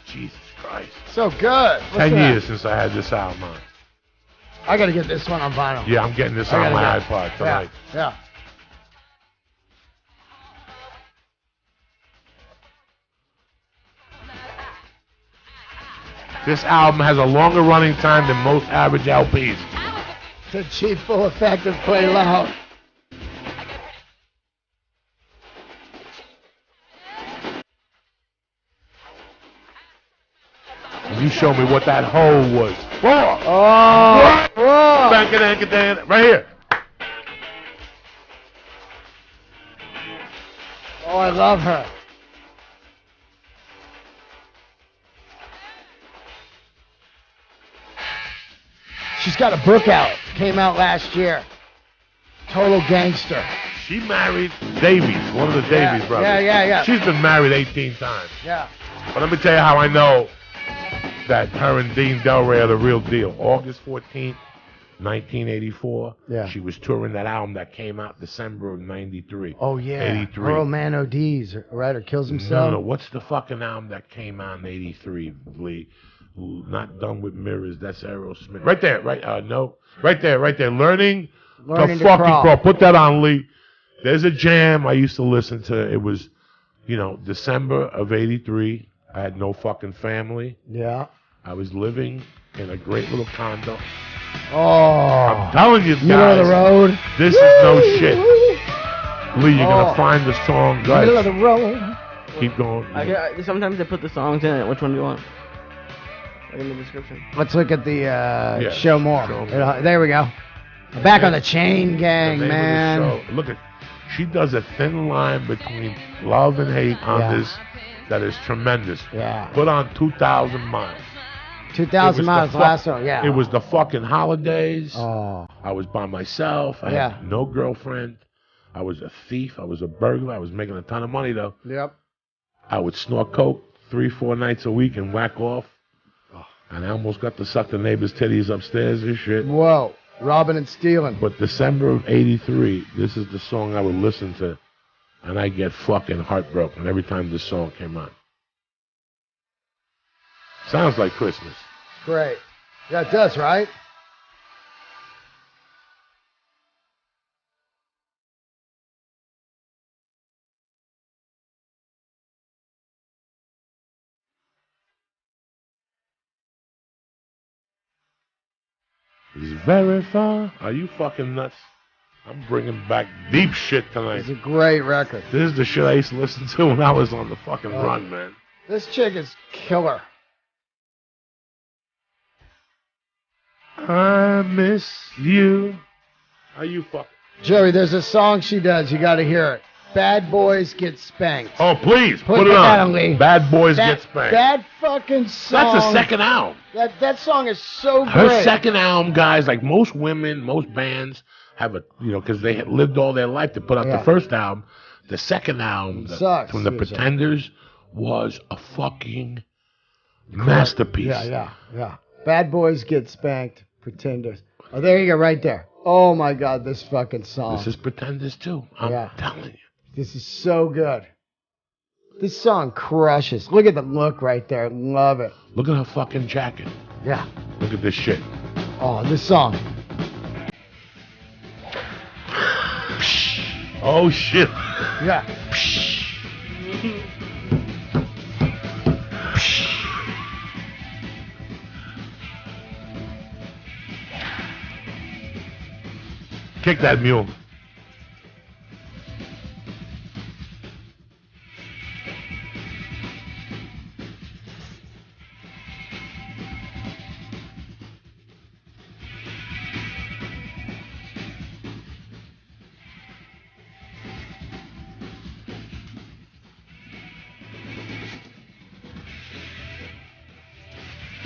Jesus Christ. So good. What's 10 that? years since I had this album on. I got to get this one on vinyl. Yeah, I'm getting this I on my gotta iPod Yeah. tonight. Yeah. This album has a longer running time than most average LPs. To achieve full effect and play loud. You show me what that hole was. Whoa! Oh! Whoa! Right here. Oh, I love her. She's got a book out. Came out last year. Total Gangster. She married Davies, one of the Davies brothers. Yeah. She's been married 18 times. Yeah. But let me tell you how I know that her and Dean Delray are the real deal. August 14th, 1984. Yeah. She was touring that album that came out December of 93. Oh, yeah. 83. Earl Man O'D's, right? Or kills himself? No. What's the fucking album that came out in 83, Lee? Not Done with Mirrors. That's Aerosmith. Right there. Right. No. Right there. Learning to fucking crawl. Put that on, Lee. There's a jam I used to listen to. It was, December of 83. I had no fucking family. Yeah. I was living in a great little condo. Oh. I'm telling you guys. Middle of the road. This is no shit. Lee, you're going to find the song. Guys, middle of the road. Keep going. Sometimes they put the songs in it. Which one do you want? In the description. Let's look at the show more. There we go. Back on the Chain Gang, man. Look at, she does a thin line between love and hate on this that is tremendous. Yeah. Put on 2,000 Miles. 2,000 Miles, last song, yeah. It was the fucking holidays. Oh. I was by myself. I had no girlfriend. I was a thief. I was a burglar. I was making a ton of money, though. Yep. I would snort coke 3-4 nights a week and whack off. And I almost got to suck the neighbor's titties upstairs and shit. Whoa. Robbing and stealing. But December of 83, this is the song I would listen to. And I get fucking heartbroken every time this song came on. Sounds like Christmas. Great. Yeah, it does, right? He's very far. Are you fucking nuts? I'm bringing back deep shit tonight. It's a great record. This is the shit I used to listen to when I was on the fucking run, man. This chick is killer. I miss you. Are you fucking... Joey, there's a song she does. You got to hear it. Bad Boys Get Spanked. Oh, please, put it on. Lee. Bad Boys Get Spanked. That fucking song. That's the second album. That song is so great. Her second album, guys, like most women, most bands have a, because they had lived all their life to put out the first album. The second album, from the Pretenders, was a fucking masterpiece. Yeah. Bad Boys Get Spanked, Pretenders. Oh, there you go, right there. Oh my God, this fucking song. This is Pretenders too. I'm telling you. This is so good. This song crushes. Look at the look right there. Love it. Look at her fucking jacket. Yeah. Look at this shit. Oh, this song. Oh, shit. Yeah. Kick that mule.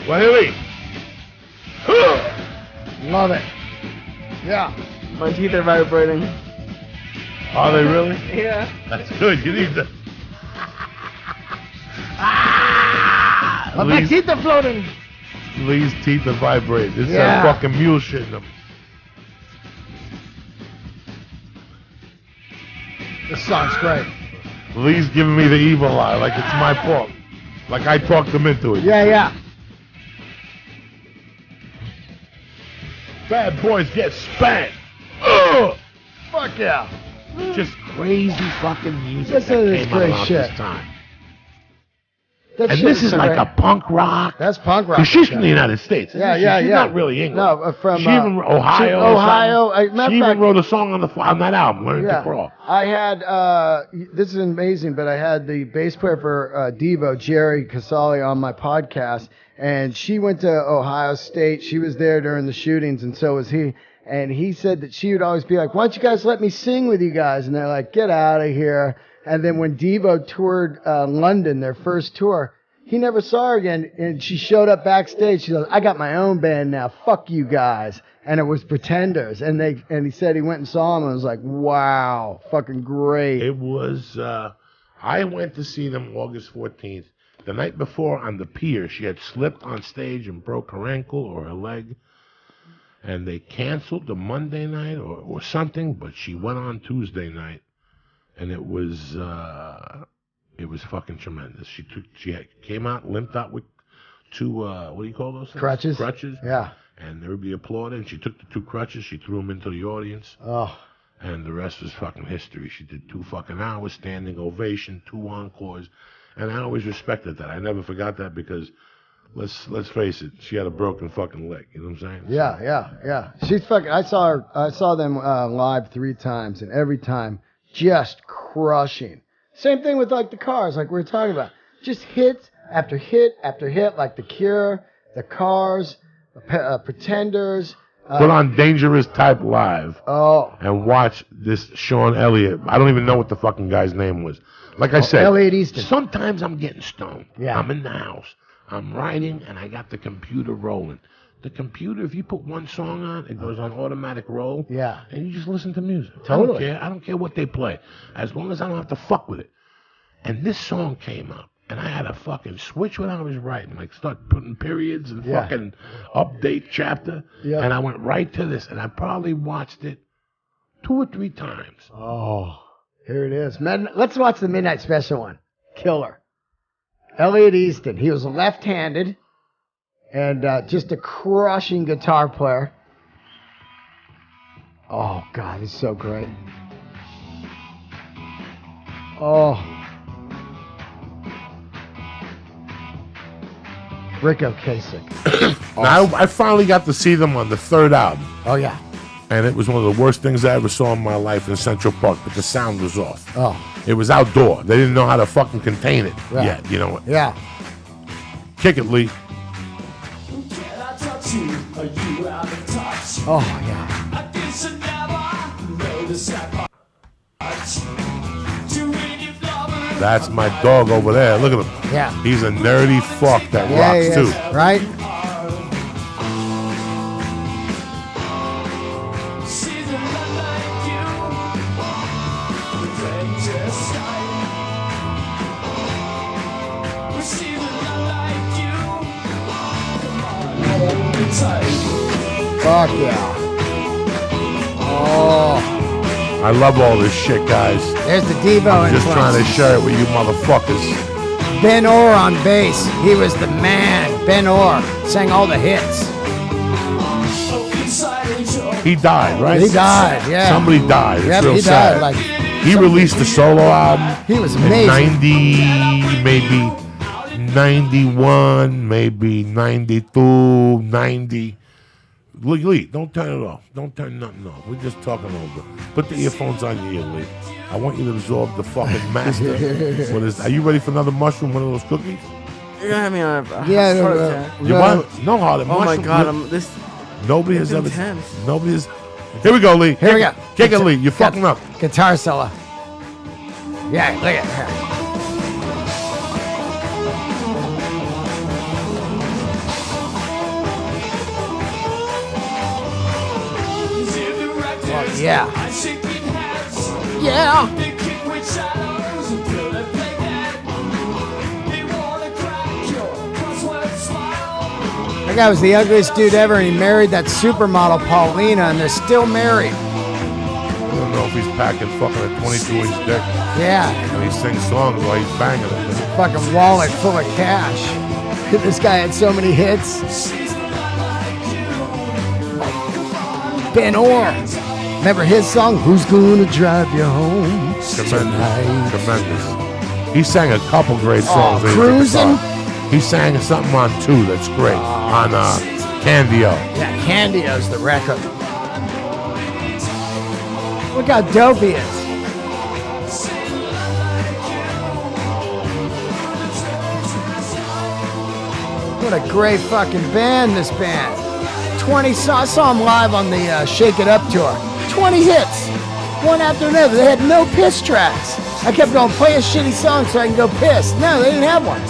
Wahili. Love it. Yeah. My teeth are vibrating. Are they really? Yeah. That's good. You need to. My teeth are floating. Lee's teeth are vibrating. This is that fucking mule shit in them. This song's great. Lee's giving me the evil eye, like it's my fault. Like I talked him into it. Yeah. Bad Boys Get Spanked. Ugh! Fuck yeah. Just crazy fucking music Listen to this that came great out shit. this time. That and shit this is like great. a punk rock. That's punk rock. Because she's from the United States. Yeah, She's not really English. No, from she even Ohio. She even wrote a song on that album, Learn to Crawl. I had this is amazing, but I had the bass player for Devo, Jerry Casale, on my podcast, and she went to Ohio State. She was there during the shootings, and so was he. And he said that she would always be like, "Why don't you guys let me sing with you guys?" And they're like, "Get out of here." And then when Devo toured London, their first tour, he never saw her again. And she showed up backstage. She goes, "I got my own band now. Fuck you guys." And it was Pretenders. And he said he went and saw them and was like, "Wow, fucking great." It was, I went to see them August 14th. The night before on the pier, she had slipped on stage and broke her ankle or her leg. And they canceled the Monday night or something, but she went on Tuesday night. And it was fucking tremendous. She came out, limped out with two, what do you call those things? Crutches. Crutches. Yeah. And everybody applauded. And she took the two crutches, she threw them into the audience. Oh. And the rest was fucking history. She did 2 fucking hours, standing ovation, 2 encores. And I always respected that. I never forgot that because, let's face it, she had a broken fucking leg. You know what I'm saying? Yeah. She's fucking. I saw them live 3 times, and every time just crushing. Same thing with like the Cars, like we were talking about. Just hit after hit after hit, like The Cure, the Cars, Pretenders. Put on Dangerous Type live. Oh. And watch this Sean Elliott. I don't even know what the fucking guy's name was. Like I said, Elliott Easton. Sometimes I'm getting stoned. Yeah. I'm in the house. I'm writing, and I got the computer rolling. The computer, if you put one song on, it goes on automatic roll. Yeah. And you just listen to music. Totally. I don't care what they play, as long as I don't have to fuck with it. And this song came up, and I had to fucking switch what I was writing, like start putting periods and fucking update chapter. Yeah. And I went right to this, and I probably watched it 2 or 3 times. Oh, here it is. Let's watch the Midnight Special one. Killer. Elliott Easton. He was left-handed and just a crushing guitar player. Oh, God, he's so great. Oh. Rick Ocasek. Now, I finally got to see them on the 3rd album. Oh, yeah. And it was one of the worst things I ever saw in my life in Central Park, but the sound was off. Oh. It was outdoor. They didn't know how to fucking contain it yet, you know. Yeah. Kick it, Lee. Oh, yeah. That's my dog over there. Look at him. Yeah. He's a nerdy fuck that rocks, too. Right? Fuck yeah. Oh. I love all this shit, guys. There's the Devo I'm just trying to share it with you motherfuckers. Ben Orr on bass. He was the man. Ben Orr sang all the hits. He died, right? He died, yeah. Somebody died. It's yep, real he sad. died. He released a solo album. He was amazing. In 90, maybe 91, maybe 92, 90. Lee, don't turn it off. Don't turn nothing off. We're just talking over. Put the earphones on your ear, Lee. I want you to absorb the fucking master. Are you ready for another mushroom, one of those cookies? You're gonna have me on a heart attack. You want? No, heart. Oh mushroom. my God, Nobody has ever. Intense. Nobody has. Here we go, Lee. Here we go. Kick it, Lee. You're fucking up. Guitar solo. Yeah, look at her. Yeah. Yeah. That guy was the ugliest dude ever, and he married that supermodel Paulina, and they're still married. I don't know if he's packing fucking a 22-inch dick. Yeah. And he sings songs while he's banging it. Fucking wallet full of cash. This guy had so many hits. Ben Orr. Remember his song, Who's Gonna Drive You Home Tremendous. Tonight? Tremendous. He sang a couple great songs. Cruising. He sang something on 2 that's great on Candio. Yeah, Candio's the record. Look how dope he is. What a great fucking band, this band. 20 I saw them live on the Shake It Up tour. 20 hits, one after another. They had no piss tracks. I kept going, play a shitty song so I can go piss. No, they didn't have one.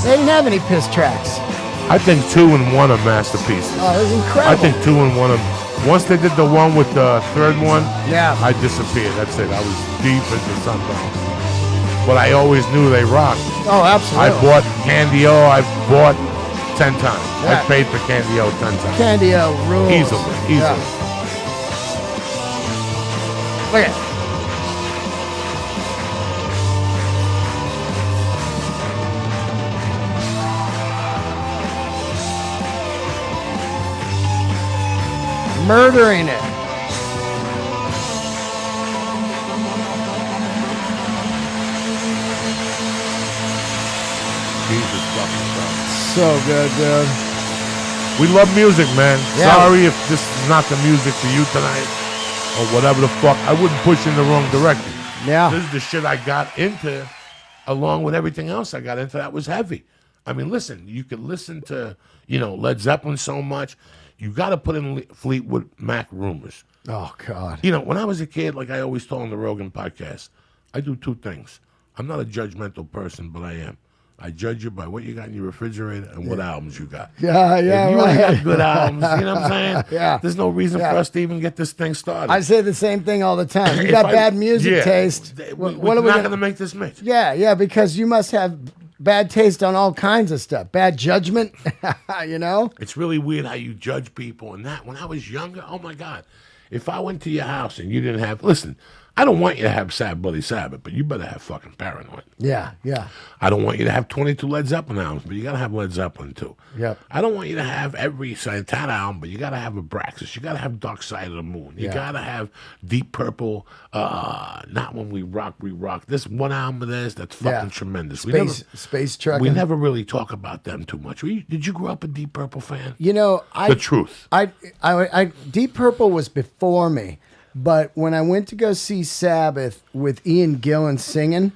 They didn't have any piss tracks. I think 2 and 1 are masterpieces. Oh, it was incredible. I think 2 and 1 are. Once they did the one with the third one, I disappeared. That's it. I was deep into something else. But I always knew they rocked. Oh, absolutely. I bought Candio. I bought 10 times. I paid for Candio 10 times. Candio rules. Easily. Yeah. Look at it. Murdering it. Jesus fucking Christ. So good, dude. We love music, man. Yeah. Sorry if this is not the music for you tonight or whatever the fuck. I wouldn't push in the wrong direction. Yeah. This is the shit I got into along with everything else I got into that was heavy. I mean, listen, you could listen to, Led Zeppelin so much. You got to put in Fleetwood Mac Rumors. Oh, God. When I was a kid, like I always told on the Rogan podcast, I do 2 things. I'm not a judgmental person, but I am. I judge you by what you got in your refrigerator and what albums you got. Yeah, if you ain't got good albums, you know what I'm saying? Yeah. There's no reason for us to even get this thing started. I say the same thing all the time. You got bad music taste. We're not going to make this mix. Yeah, because you must have bad taste on all kinds of stuff. Bad judgment, It's really weird how you judge people. And that, when I was younger, oh my God. If I went to your house and you didn't have, listen, I don't want you to have Sad Bloody Sabbath, but you better have fucking Paranoid. Yeah. I don't want you to have 22 Led Zeppelin albums, but you got to have Led Zeppelin too. Yep. I don't want you to have every Santana album, but you got to have Abraxas. You got to have Dark Side of the Moon. You got to have Deep Purple, Not When We Rock, We Rock. This one album of theirs, that's fucking tremendous. Space Trucking. We never really talk about them too much. Did you grow up a Deep Purple fan? The truth. I Deep Purple was before me. But when I went to go see Sabbath with Ian Gillan singing,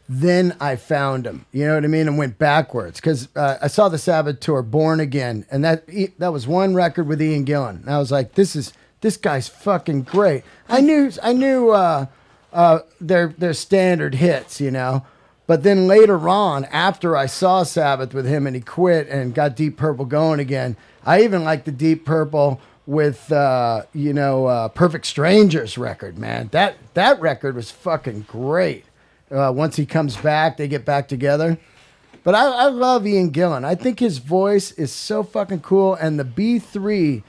then I found him. You know what I mean? And went backwards because I saw the Sabbath tour, Born Again, and that was one record with Ian Gillan. And I was like, this guy's fucking great. I knew their standard hits, But then later on, after I saw Sabbath with him and he quit and got Deep Purple going again, I even liked the Deep Purple with Perfect Strangers record, man. That record was fucking great. Once he comes back, they get back together. But I love Ian Gillan. I think his voice is so fucking cool. And the B3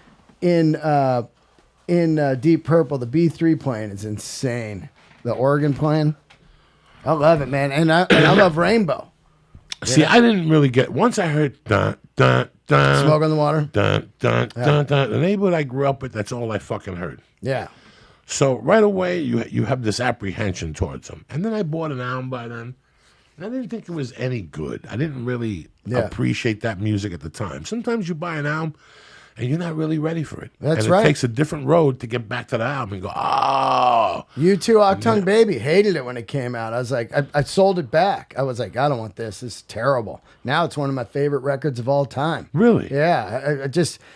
in Deep Purple, the B3 playing is insane. The organ playing, I love it, man. And I love Rainbow. See, I didn't really get. Once I heard dun dun dun, Smoke on the Water, dun dun dun dun. The neighborhood I grew up with, that's all I fucking heard. Yeah. So right away, you have this apprehension towards them. And then I bought an album by them, and I didn't think it was any good. I didn't really appreciate that music at the time. Sometimes you buy an album, and you're not really ready for it. That's right. It takes a different road to get back to the album and go, oh. U2 Octung Baby, hated it when it came out. I was like, I sold it back. I was like, I don't want this. This is terrible. Now it's one of my favorite records of all time. Really? Yeah.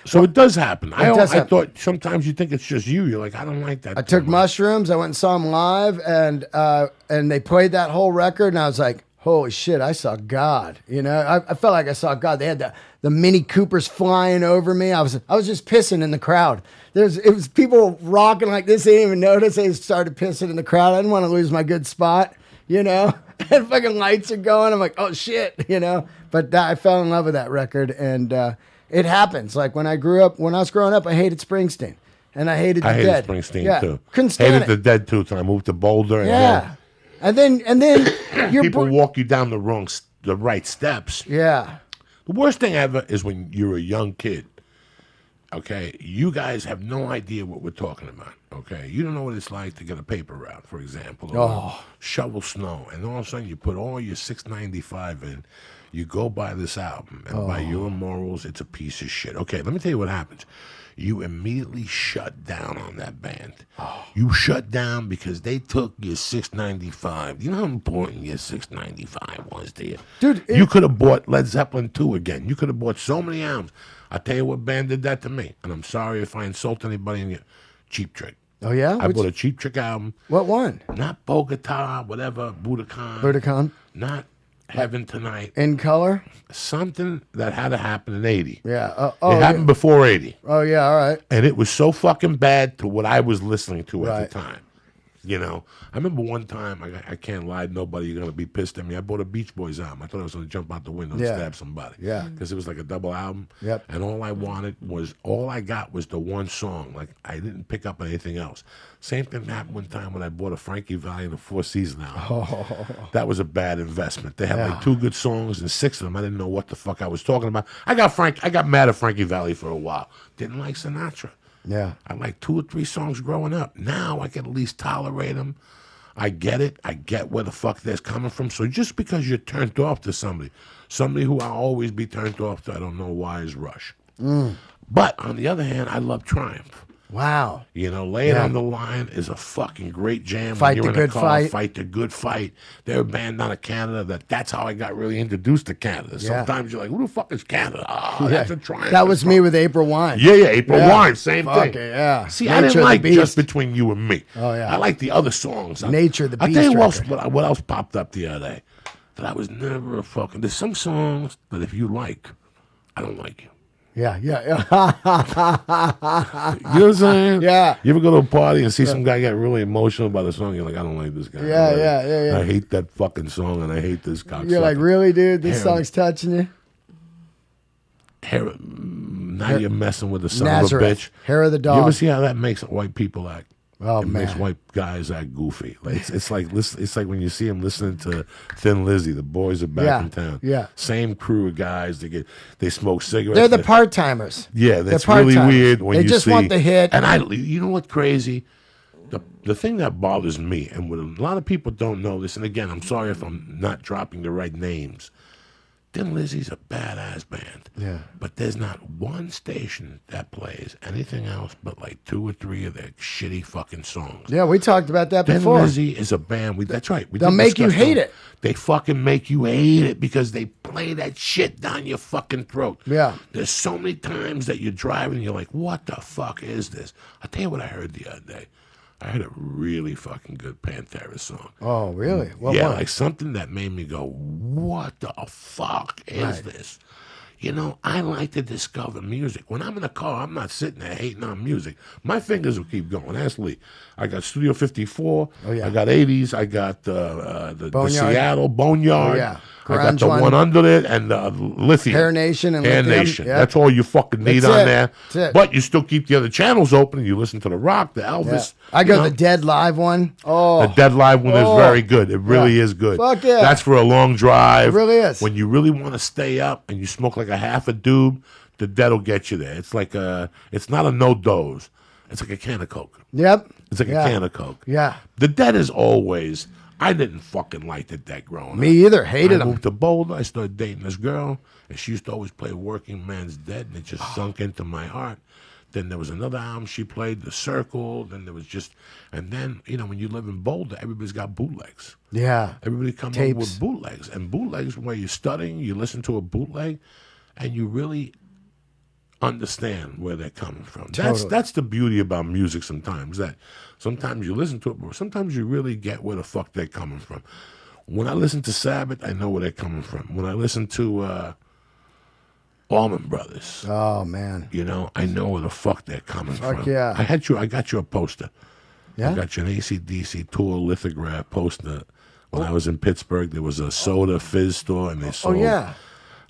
So it does happen. I happen. thought sometimes you think it's just you. You're like, I don't like that. I took mushrooms. I went and saw them live, and they played that whole record, and I was like, holy shit, I saw God. I felt like I saw God. They had the Mini Coopers flying over me. I was just pissing in the crowd. It was people rocking like this. They didn't even notice. They started pissing in the crowd. I didn't want to lose my good spot, And fucking lights are going. I'm like, oh shit, But I fell in love with that record, and it happens. Like when I was growing up, I hated Springsteen, and I hated the Dead. I hated Springsteen too. Couldn't stand hated the Dead too. So I moved to Boulder. And then people walk you down the right steps. Yeah. The worst thing ever is when you're a young kid. Okay, you guys have no idea what we're talking about. Okay, you don't know what it's like to get a paper route, for example, or shovel snow, and all of a sudden you put all your 695 in. You go buy this album, and by your morals, it's a piece of shit. Okay, let me tell you what happens. You immediately shut down on that band. You shut down because they took your 695. You know how important your 695 was to you? Dude, you could have bought Led Zeppelin 2 again. You could have bought so many albums. I'll tell you what band did that to me. And I'm sorry if I insult anybody in you. Cheap Trick. Oh, yeah? I bought a Cheap Trick album. What one? Not Bogota, whatever, Budokan. Budokan. Not Heaven Tonight. In color? Something that had to happen in 80. Yeah. It happened before 80. Oh, yeah, all right. And it was so fucking bad to what I was listening to at the time. You know, I remember one time, I can't lie to nobody, you're going to be pissed at me. I bought a Beach Boys album. I thought I was going to jump out the window and stab somebody. Yeah. Because it was like a double album. Yep. And all I got was the one song. Like, I didn't pick up anything else. Same thing happened one time when I bought a Frankie Valli and a Four Seasons album. That was a bad investment. They had like 2 good songs and 6 of them. I didn't know what the fuck I was talking about. I got mad at Frankie Valli for a while. Didn't like Sinatra. Yeah. I like 2 or 3 songs growing up. Now I can at least tolerate them. I get it. I get where the fuck they're coming from. So just because you're turned off to somebody who I'll always be turned off to, I don't know why, is Rush. But on the other hand, I love Triumph. Wow. You know, Lay It on the Line is a fucking great jam. Fight when the you're in Good a car, Fight. Fight the Good Fight. They're a band out of Canada that's how I got really introduced to Canada. Sometimes you're like, who the fuck is Canada? Oh, that's a Triumph. That was me with April Wine. Yeah, April Wine, same thing. Yeah. See, I didn't like Just Between You and Me. Oh, yeah. I like the other songs. Nature, the Beast. I'll tell you what else popped up the other day that I was never a fucking... There's some songs that if you like, I don't like you. Yeah. You know what I'm saying? Yeah. You ever go to a party and see some guy get really emotional about a song? You're like, I don't like this guy. Yeah. I hate that fucking song and I hate this cocksucker. You're like, really, dude? This song's touching you? Now you're messing with the son Nazareth. of a bitch. Hair of the dog. You ever see how that makes white people act? Oh, it makes white guys act goofy. Like it's like when you see them listening to Thin Lizzy. The boys are back in town. Yeah. Same crew of guys. They smoke cigarettes. They're the part timers. Yeah, that's really weird when they you just see. want the hit. And you know what's crazy? The thing that bothers me, and what a lot of people don't know this, and again, I'm sorry if I'm not dropping the right names. Thin Lizzy's a badass band. Yeah. But there's not one station that plays anything else but like 2 or 3 of their shitty fucking songs. Yeah, we talked about that before. Thin Lizzy is a band. That's right. They'll make you hate it. They fucking make you hate it because they play that shit down your fucking throat. Yeah. There's so many times that you're driving and you're like, what the fuck is this? I'll tell you what I heard the other day. I heard a really fucking good Pantera song. Oh, really? What yeah, one? like something that made me go, what the fuck is this? You know, I like to discover music. When I'm in a car, I'm not sitting there hating on music. My fingers will keep going. Ask Lee. I got Studio 54. Oh, yeah. I got 80s. I got the Seattle Oh, Boneyard. yeah. I got the one under it and the Lithium. Hair Nation and Hair Lithium. Nation. Yep. That's all you fucking need That's on it. there. That's it. But you still keep the other channels open and you listen to the rock, the Elvis. Yeah. I go the Dead Live one. Oh. The Dead Live one is very good. It really is good. Fuck yeah. That's for a long drive. It really is. When you really want to stay up and you smoke like a half a doob, the Dead will get you there. It's like it's not a no dose. It's like a can of Coke. Yep. It's like a can of Coke. Yeah. The Dead is always... I didn't fucking like the Dead growing up. Me either. Hated them. I moved to Boulder. I started dating this girl, and she used to always play Working Man's Dead, and it just sunk into my heart. Then there was another album she played, The Circle. Then there was just... And then, you know, when you live in Boulder, everybody's got bootlegs. Yeah. Everybody comes up with bootlegs. And bootlegs, where you're studying, you listen to a bootleg, and you really understand where they're coming from. Totally. That's the beauty about music sometimes, that sometimes you listen to it, but sometimes you really get where the fuck they're coming from. When I listen to Sabbath, I know where they're coming from. When I listen to Allman Brothers, oh man, you know, I know where the fuck they're coming from. Yeah. I got you a poster. Yeah. I got you an AC/DC tour lithograph poster. When I was in Pittsburgh, there was a soda fizz store, and they sold. Oh yeah.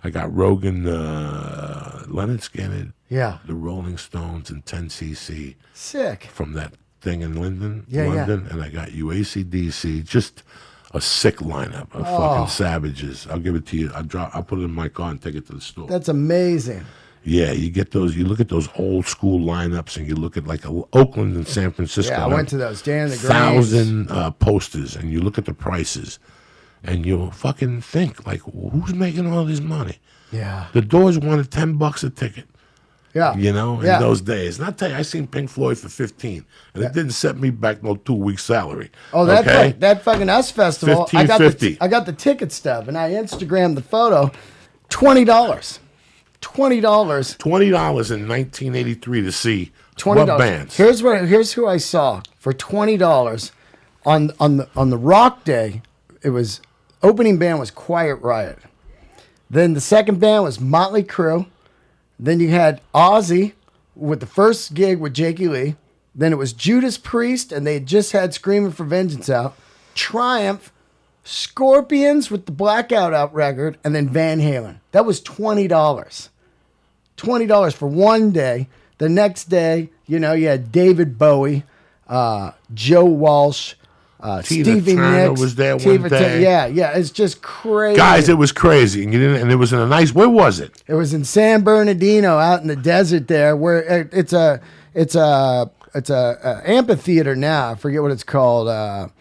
I got Rogan, Leonard Skinner, the Rolling Stones, and 10cc. Sick. From that thing in London, and I got you AC/DC. Just a sick lineup of fucking savages. I'll give it to you. I'll put it in my car and take it to the store. That's amazing. Yeah, you get those. You look at those old school lineups, and you look at like Oakland and San Francisco. Yeah, I went to those. Dan the 1,000 posters, and you look at the prices, and you fucking think like, who's making all this money? Yeah. The Doors wanted $10 a ticket. Yeah. You know, in those days. And I'll tell you, I seen Pink Floyd for 15, and it didn't set me back no 2 weeks salary. Oh, that fucking US Festival. 15.50. I got the ticket stub, and I Instagrammed the photo. $20. $20. $20 in 1983 to see $20. what bands. Here's who I saw for $20 on the Rock Day. It was opening band was Quiet Riot. Then the second band was Motley Crue. Then you had Ozzy with the first gig with Jakey Lee. Then it was Judas Priest, and they had just had Screaming for Vengeance out. Triumph, Scorpions with the Blackout Out record, and then Van Halen. That was $20. $20 for one day. The next day, you had David Bowie, Joe Walsh, Stevie Nicks was there one day. Yeah, it's just crazy. Guys, it was crazy, and it was in a nice. Where was it? It was in San Bernardino, out in the desert there, where it's a amphitheater now. I forget what it's called.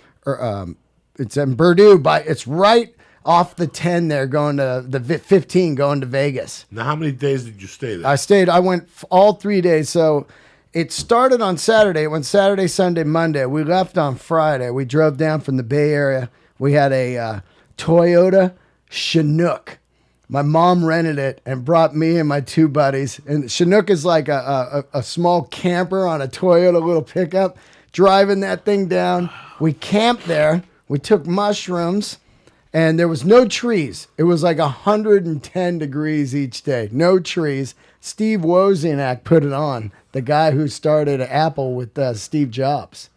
It's in Purdue, it's right off the 10 there, going to the 15, going to Vegas. Now, how many days did you stay there? I went all 3 days. So it started on Saturday. It went Saturday, Sunday, Monday. We left on Friday. We drove down from the Bay Area. We had a Toyota Chinook. My mom rented it and brought me and my two buddies. And Chinook is like a small camper on a Toyota little pickup. Driving that thing down. We camped there. We took mushrooms. And there was no trees. It was like 110 degrees each day. No trees. Steve Wozniak put it on. The guy who started Apple with Steve Jobs.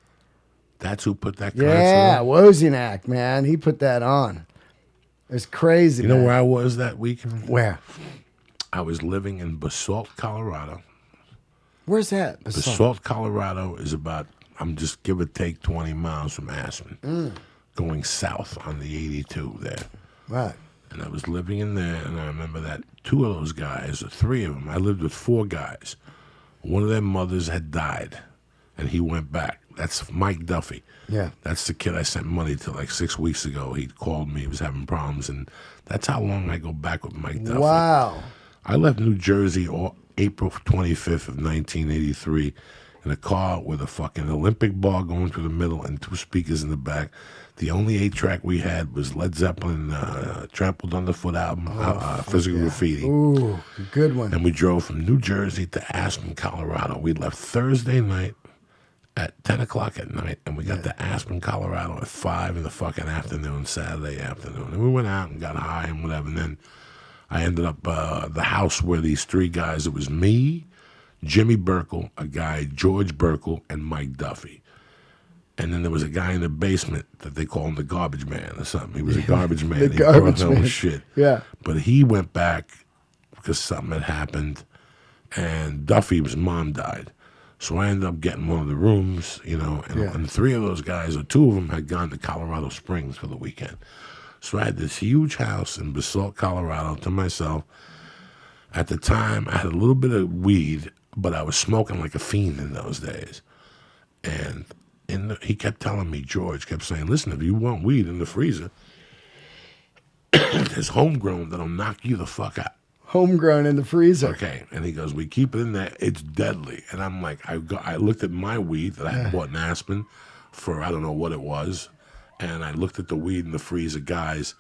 That's who put that concert Yeah, on? Wozniak, man. He put that on. It's crazy, You know where I was that weekend? Where? I was living in Basalt, Colorado. Where's that? Basalt, Colorado is about, I'm just give or take 20 miles from Aspen. Going south on the 82 there. Right. And I was living in there, and I remember that two of those guys, or three of them, I lived with four guys. One of their mothers had died, and he went back. That's Mike Duffy. Yeah. That's the kid I sent money to like 6 weeks ago. He called me. He was having problems, and that's how long I go back with Mike Duffy. Wow. I left New Jersey April 25th of 1983 in a car with a fucking Olympic bar going through the middle and two speakers in the back. The only 8-track we had was Led Zeppelin, Trampled Underfoot album, Physical Graffiti. Ooh, good one. And we drove from New Jersey to Aspen, Colorado. We left Thursday night at 10 o'clock at night, and we got to Aspen, Colorado at 5 in the fucking afternoon, Saturday afternoon. And we went out and got high and whatever. And then I ended up the house where these three guys, it was me, Jimmy Burkle, a guy, George Burkle, and Mike Duffy. And then there was a guy in the basement that they call him the garbage man or something. He was a garbage man. The he garbage brought home man. shit. Yeah. But he went back because something had happened, and Duffy's mom died. So I ended up getting one of the rooms, and three of those guys, or two of them, had gone to Colorado Springs for the weekend. So I had this huge house in Basalt, Colorado to myself. At the time, I had a little bit of weed, but I was smoking like a fiend in those days. And he kept telling me, George kept saying, listen, if you want weed in the freezer, there's homegrown that'll knock you the fuck out. Homegrown in the freezer. Okay. And he goes, we keep it in there. It's deadly. And I'm like, I looked at my weed that I had bought in Aspen for, I don't know what it was. And I looked at the weed in the freezer. Guys,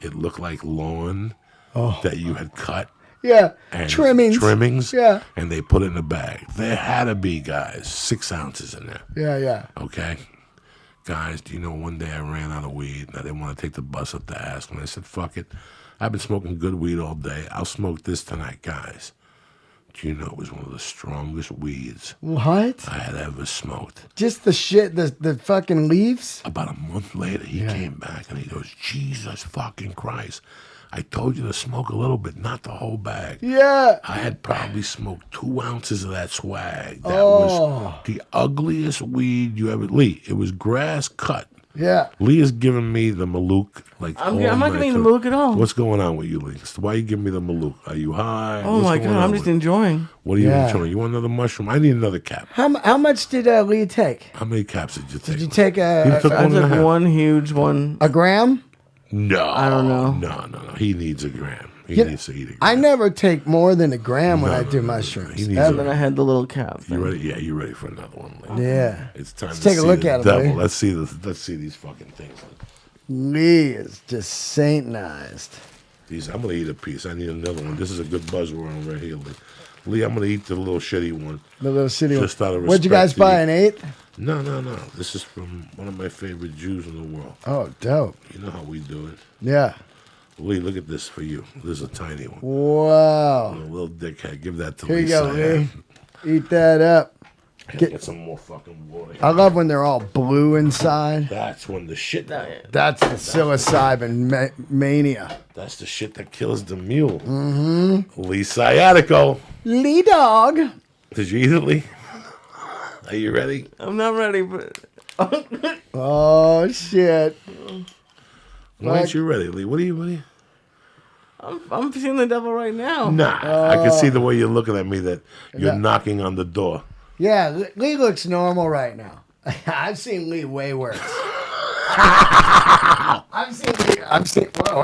it looked like lawn that you had cut. Yeah. And Trimmings. Yeah. And they put it in a bag. There had to be, guys, 6 ounces in there. Yeah. Okay. Guys, do you know one day I ran out of weed and I didn't want to take the bus up to Aspen. I said, fuck it. I've been smoking good weed all day. I'll smoke this tonight, guys. Do you know it was one of the strongest weeds What? I had ever smoked? Just the shit, the fucking leaves? About a month later, he came back and he goes, Jesus fucking Christ. I told you to smoke a little bit, not the whole bag. Yeah. I had probably smoked 2 ounces of that swag. That was the ugliest weed you ever... Lee, it was grass cut Yeah. Lee is giving me the Malouk. Like I'm not giving you the Malouk at all. What's going on with you, Lee? Why are you giving me the Malouk? Are you high? Oh my God, I'm just enjoying. What are you enjoying? You want another mushroom? I need another cap. How much did Lee take? How many caps did you take? Did you take I took one huge one. A gram? No. I don't know. No. He needs a gram. He needs to eat a gram. I never take more than a gram when I do mushrooms. And then I had the little cap. You ready? Yeah, you ready for another one, Lee? Yeah. It's time Let's to take a see look the at him, devil. Lee. Let's see these fucking things. Lee is just satanized. I'm gonna eat a piece. I need another one. This is a good buzzworm right here, Lee. Lee, I'm gonna eat the little shitty one. The little shitty Just one. out of What'd you guys respect to buy? you. An eighth? No. This is from one of my favorite Jews in the world. Oh, dope. You know how we do it. Yeah. Lee, look at this for you. This is a tiny one. Wow. A little dickhead. Give that to Here Lee. you go, Syatt. Lee. Eat that up. Get some more fucking water. I love when they're all blue inside. That's when the shit. That's the psilocybin mania. That's the shit that kills the mule. Mm-hmm. Lee Sciatico. Lee dog. Did you eat it, Lee? Are you ready? I'm not ready, but. Oh shit. Why aren't you ready, Lee? What are you? I'm seeing the devil right now. Nah, I can see the way you're looking at me that you're knocking on the door. Yeah, Lee looks normal right now. I've seen Lee way worse. I've seen. Whoa.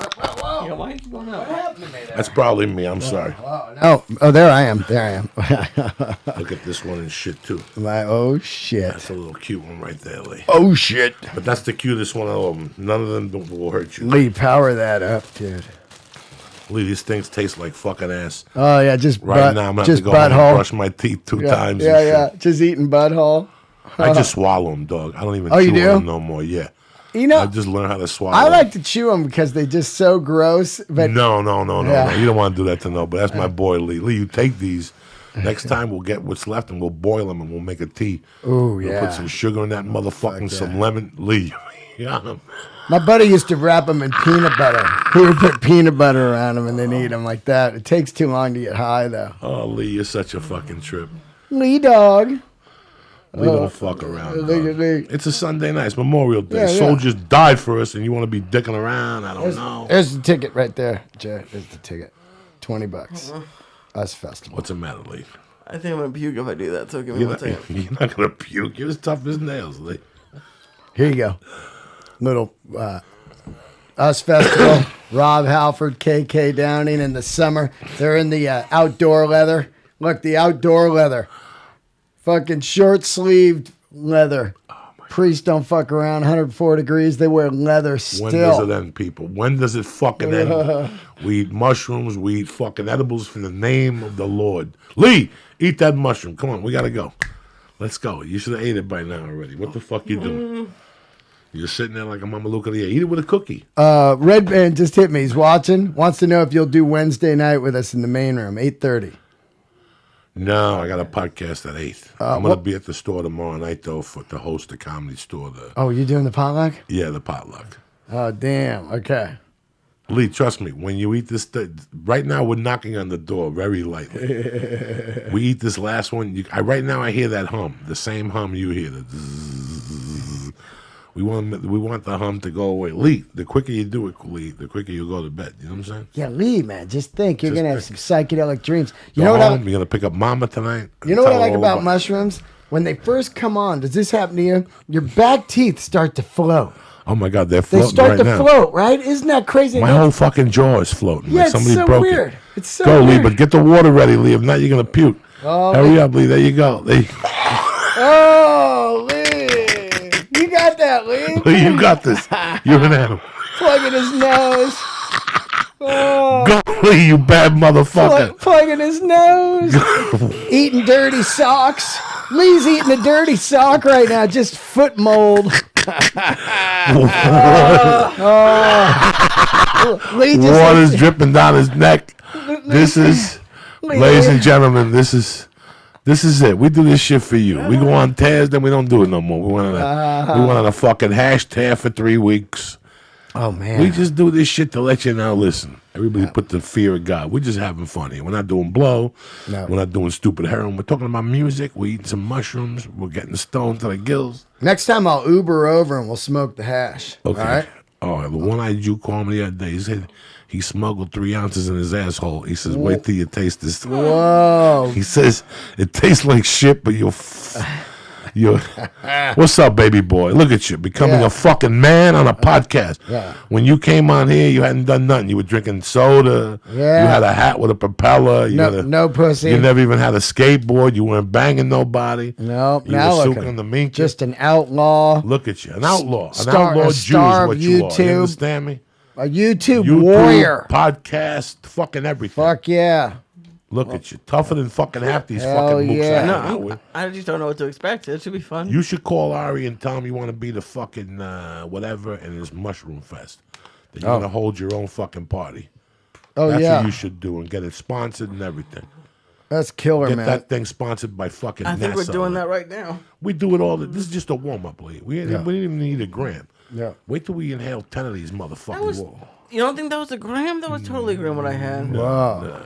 Yeah, why are you going out? What happened to me there? That's probably me. I'm sorry. Oh, there I am. Look at this one and shit too. Oh shit. That's a little cute one right there, Lee. Oh shit. But that's the cutest one of all of them. None of them will hurt you. Lee, power that up, dude. Lee, these things taste like fucking ass. Oh yeah, just right now I'm gonna have to go home and brush my teeth two times. Yeah. Just eating butthole. I just swallow them, dog. I don't even you chew do? on them no more. Yeah. You know, I just learned how to swallow. I like to chew them because they're just so gross. But No. Yeah. You don't want to do that to nobody. That's my boy, Lee. Lee, you take these. Next time we'll get what's left and we'll boil them and we'll make a tea. Oh We'll yeah. put some sugar in that motherfucking, some lemon. Lee, yeah. My buddy used to wrap them in peanut butter. He would put peanut butter around them and then eat them like that. It takes too long to get high though. Oh, Lee, you're such a fucking trip. Lee dog. We don't fuck around. Lee. It's a Sunday night. It's Memorial Day. Yeah. Soldiers died for us, and you want to be dicking around? I don't know. There's the ticket right there, Jay. There's the ticket. $20. Us festival. What's the matter, Lee? I think I'm going to puke if I do that, so give me one second. You're not going to puke. You're as tough as nails, Lee. Here you go. Little Us Festival. Rob Halford, KK Downing in the summer. They're in the outdoor leather. Look, the outdoor leather. Fucking short-sleeved leather. Priests don't fuck around. 104 degrees. They wear leather still. When does it end, people? When does it fucking end? We eat mushrooms. We eat fucking edibles for the name of the Lord. Lee, eat that mushroom. Come on, we got to go. Let's go. You should have ate it by now already. What the fuck you doing? You're sitting there like a mama look at the Eat it with a cookie. Red Band just hit me. He's watching. Wants to know if you'll do Wednesday night with us in the main room, 8:30. No, I got a podcast at 8. I'm going to be at the store tomorrow night, though, to host the comedy store. Oh, you doing the potluck? Yeah, the potluck. Oh, damn. Okay. Lee, trust me, when you eat this, right now we're knocking on the door very lightly. We eat this last one. Right now I hear that hum, the same hum you hear. The zzz. We want the hum to go away. Lee, the quicker you do it, Lee, the quicker you go to bed. You know what I'm saying? Yeah, Lee, man, just think. You're going to have some psychedelic dreams. You Go know what home, you're going to pick up Mama tonight. You know what I like about mushrooms? When they first come on, does this happen to you? Your back teeth start to float. Oh, my God, they're They floating start right to now. float, right? Isn't that crazy? My whole fucking jaw is floating. Yeah, Like somebody it's so broke weird. it. It's so go, weird. Lee, but get the water ready, Lee. If not, you're going to puke. Oh, Hurry up, Lee. There you go. There you go. Oh, Lee. You got that, Lee. Lee, you got this. You're an animal. Plug in his nose. Oh. Go, Lee, you bad motherfucker. Plug in his nose. Eating dirty socks. Lee's eating a dirty sock right now. Just foot mold. Lee just Water's dripping down his neck. This is, ladies and gentlemen, this is it. We do this shit for you. We go on tears, then we don't do it no more. We went on a fucking hash tear for 3 weeks. Oh, man. We just do this shit to let you know, listen, everybody put the fear of God. We're just having fun here. We're not doing blow. No. We're not doing stupid heroin. We're talking about music. We're eating some mushrooms. We're getting stoned to the gills. Next time I'll Uber over and we'll smoke the hash. Okay. All right? Oh, the one-eyed Jew called me the other day. He said he smuggled 3 ounces in his asshole. He says, wait till you taste this. Whoa. He says, it tastes like shit, but you'll... What's up, baby boy? Look at you, becoming a fucking man on a podcast. Yeah. When you came on here, you hadn't done nothing. You were drinking soda. Yeah. You had a hat with a propeller. No pussy. You never even had a skateboard. You weren't banging nobody. Nope. You now were look the mink. Just an outlaw. Look at you, an outlaw. An outlaw Jew is what you are. You understand me? A YouTube warrior. Podcast, fucking everything. Fuck yeah. Look at you, tougher than fucking half these fucking mooks I hang out with. I just don't know what to expect. It should be fun. You should call Ari and tell him you want to be the fucking whatever in his mushroom fest. That you're gonna hold your own fucking party. That's what you should do and get it sponsored and everything. That's killer, man. Get that thing sponsored by fucking NASA. I think we're doing that right now. We do it all. This is just a warm up, Lee. We didn't even need a gram. Yeah. Wait till we inhale 10 of these motherfuckers. You don't think that was a gram? That was totally a gram what I had. No.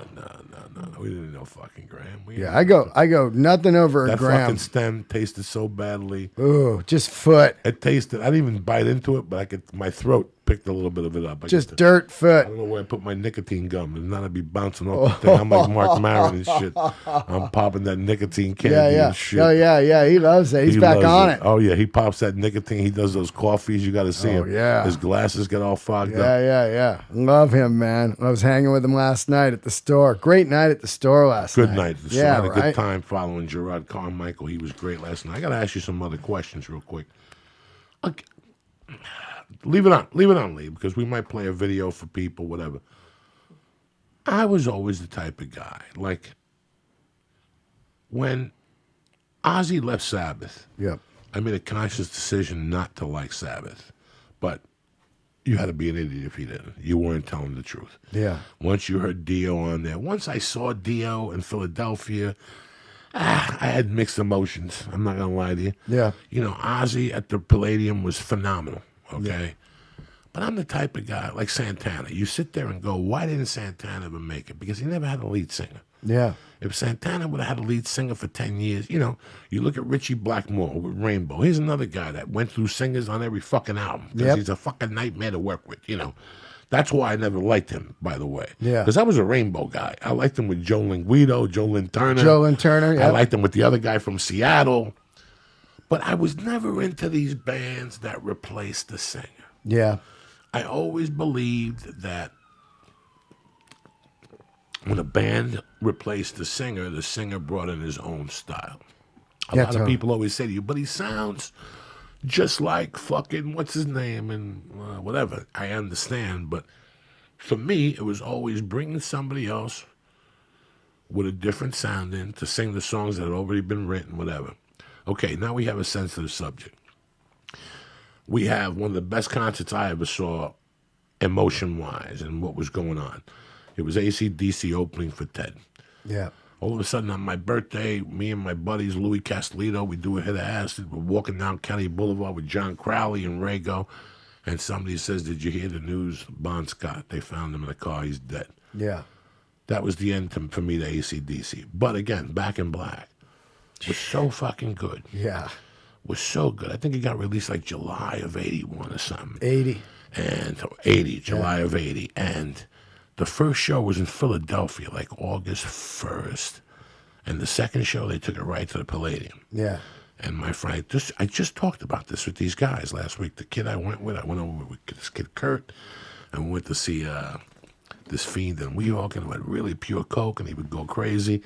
We didn't know fucking gram. I go nothing over a gram. That fucking stem tasted so badly. Ooh, just foot. It tasted. I didn't even bite into it, but my throat picked a little bit of it up. Just dirt foot. I don't know where I put my nicotine gum. It's not to be bouncing off the thing. I'm like Mark Maron and shit. I'm popping that nicotine candy and shit. Oh, yeah. He loves it. He's back on it. Oh, yeah. He pops that nicotine. He does those coffees. You got to see him. Yeah. His glasses get all fogged up. Yeah. Love him, man. I was hanging with him last night at the store. Great night at the store last night. Good night. So I had a good time following Gerard Carmichael. He was great last night. I got to ask you some other questions real quick. Okay. Leave it on, Lee, because we might play a video for people, whatever. I was always the type of guy, like, when Ozzy left Sabbath, I made a conscious decision not to like Sabbath, but you had to be an idiot if you didn't. You weren't telling the truth. Yeah. Once you heard Dio on there, once I saw Dio in Philadelphia, I had mixed emotions. I'm not going to lie to you. Yeah. You know, Ozzy at the Palladium was phenomenal. Okay. But I'm the type of guy like Santana. You sit there and go, why didn't Santana ever make it? Because he never had a lead singer. Yeah. If Santana would have had a lead singer for 10 years, you know, you look at Richie Blackmore with Rainbow. Here's another guy that went through singers on every fucking album. Because he's a fucking nightmare to work with, you know. That's why I never liked him, by the way. Yeah. Because I was a Rainbow guy. I liked him with Joe Linguido, Joe Lynn Turner. Yeah. I liked him with the other guy from Seattle. But I was never into these bands that replaced the singer. Yeah. I always believed that when a band replaced the singer brought in his own style. A lot of people always say to you, but he sounds just like fucking what's his name and whatever. I understand, but for me, it was always bringing somebody else with a different sound in to sing the songs that had already been written, whatever. Okay, now we have a sensitive subject. We have one of the best concerts I ever saw, emotion-wise, and what was going on. It was AC/DC opening for Ted. Yeah. All of a sudden, on my birthday, me and my buddies, Louis Castellito, we do a hit of acid. We're walking down County Boulevard with John Crowley and Rago, and somebody says, did you hear the news? Bon Scott, they found him in a car. He's dead. Yeah. That was the end for me to AC/DC. But again, Back in Black was so fucking good. Yeah. Was so good. I think it got released like July of 81 or something. 80. And 80, July of 80. And the first show was in Philadelphia, like August 1st. And the second show, they took it right to the Palladium. Yeah. And my friend, I just talked about this with these guys last week. The kid I went over with this kid Kurt, and we went to see this fiend in New York, and went really pure coke, and he would go crazy.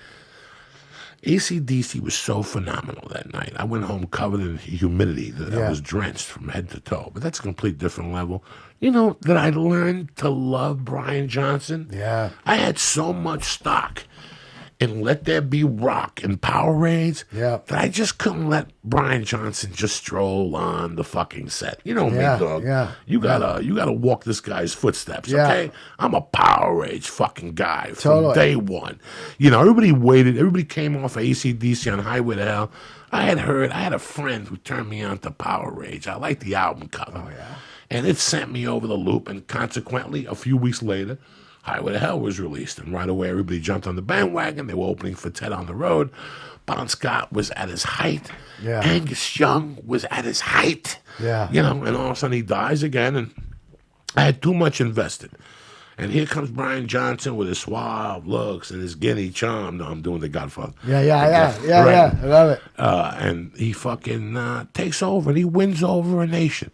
AC/DC was so phenomenal that night. I went home covered in humidity. I was drenched from head to toe. But that's a complete different level. You know, that I learned to love Brian Johnson. Yeah. I had so much stock in Let There Be Rock and Powerades that I just couldn't let Brian Johnson just stroll on the fucking set. You know me, dog. Yeah. You gotta walk this guy's footsteps, okay? I'm a Powerades fucking guy from day one. You know, everybody came off of AC/DC on Highway to Hell. I had a friend who turned me on to Powerades. I liked the album cover. Oh, yeah. And it sent me over the loop, and consequently, a few weeks later, Highway to Hell was released, and right away everybody jumped on the bandwagon. They were opening for Ted on the Road. Bon Scott was at his height. Yeah. Angus Young was at his height. Yeah. You know, and all of a sudden he dies again, and I had too much invested. And here comes Brian Johnson with his suave looks and his Guinea charm. No, I'm doing the Godfather. Yeah. I love it. And he fucking takes over, and he wins over a nation.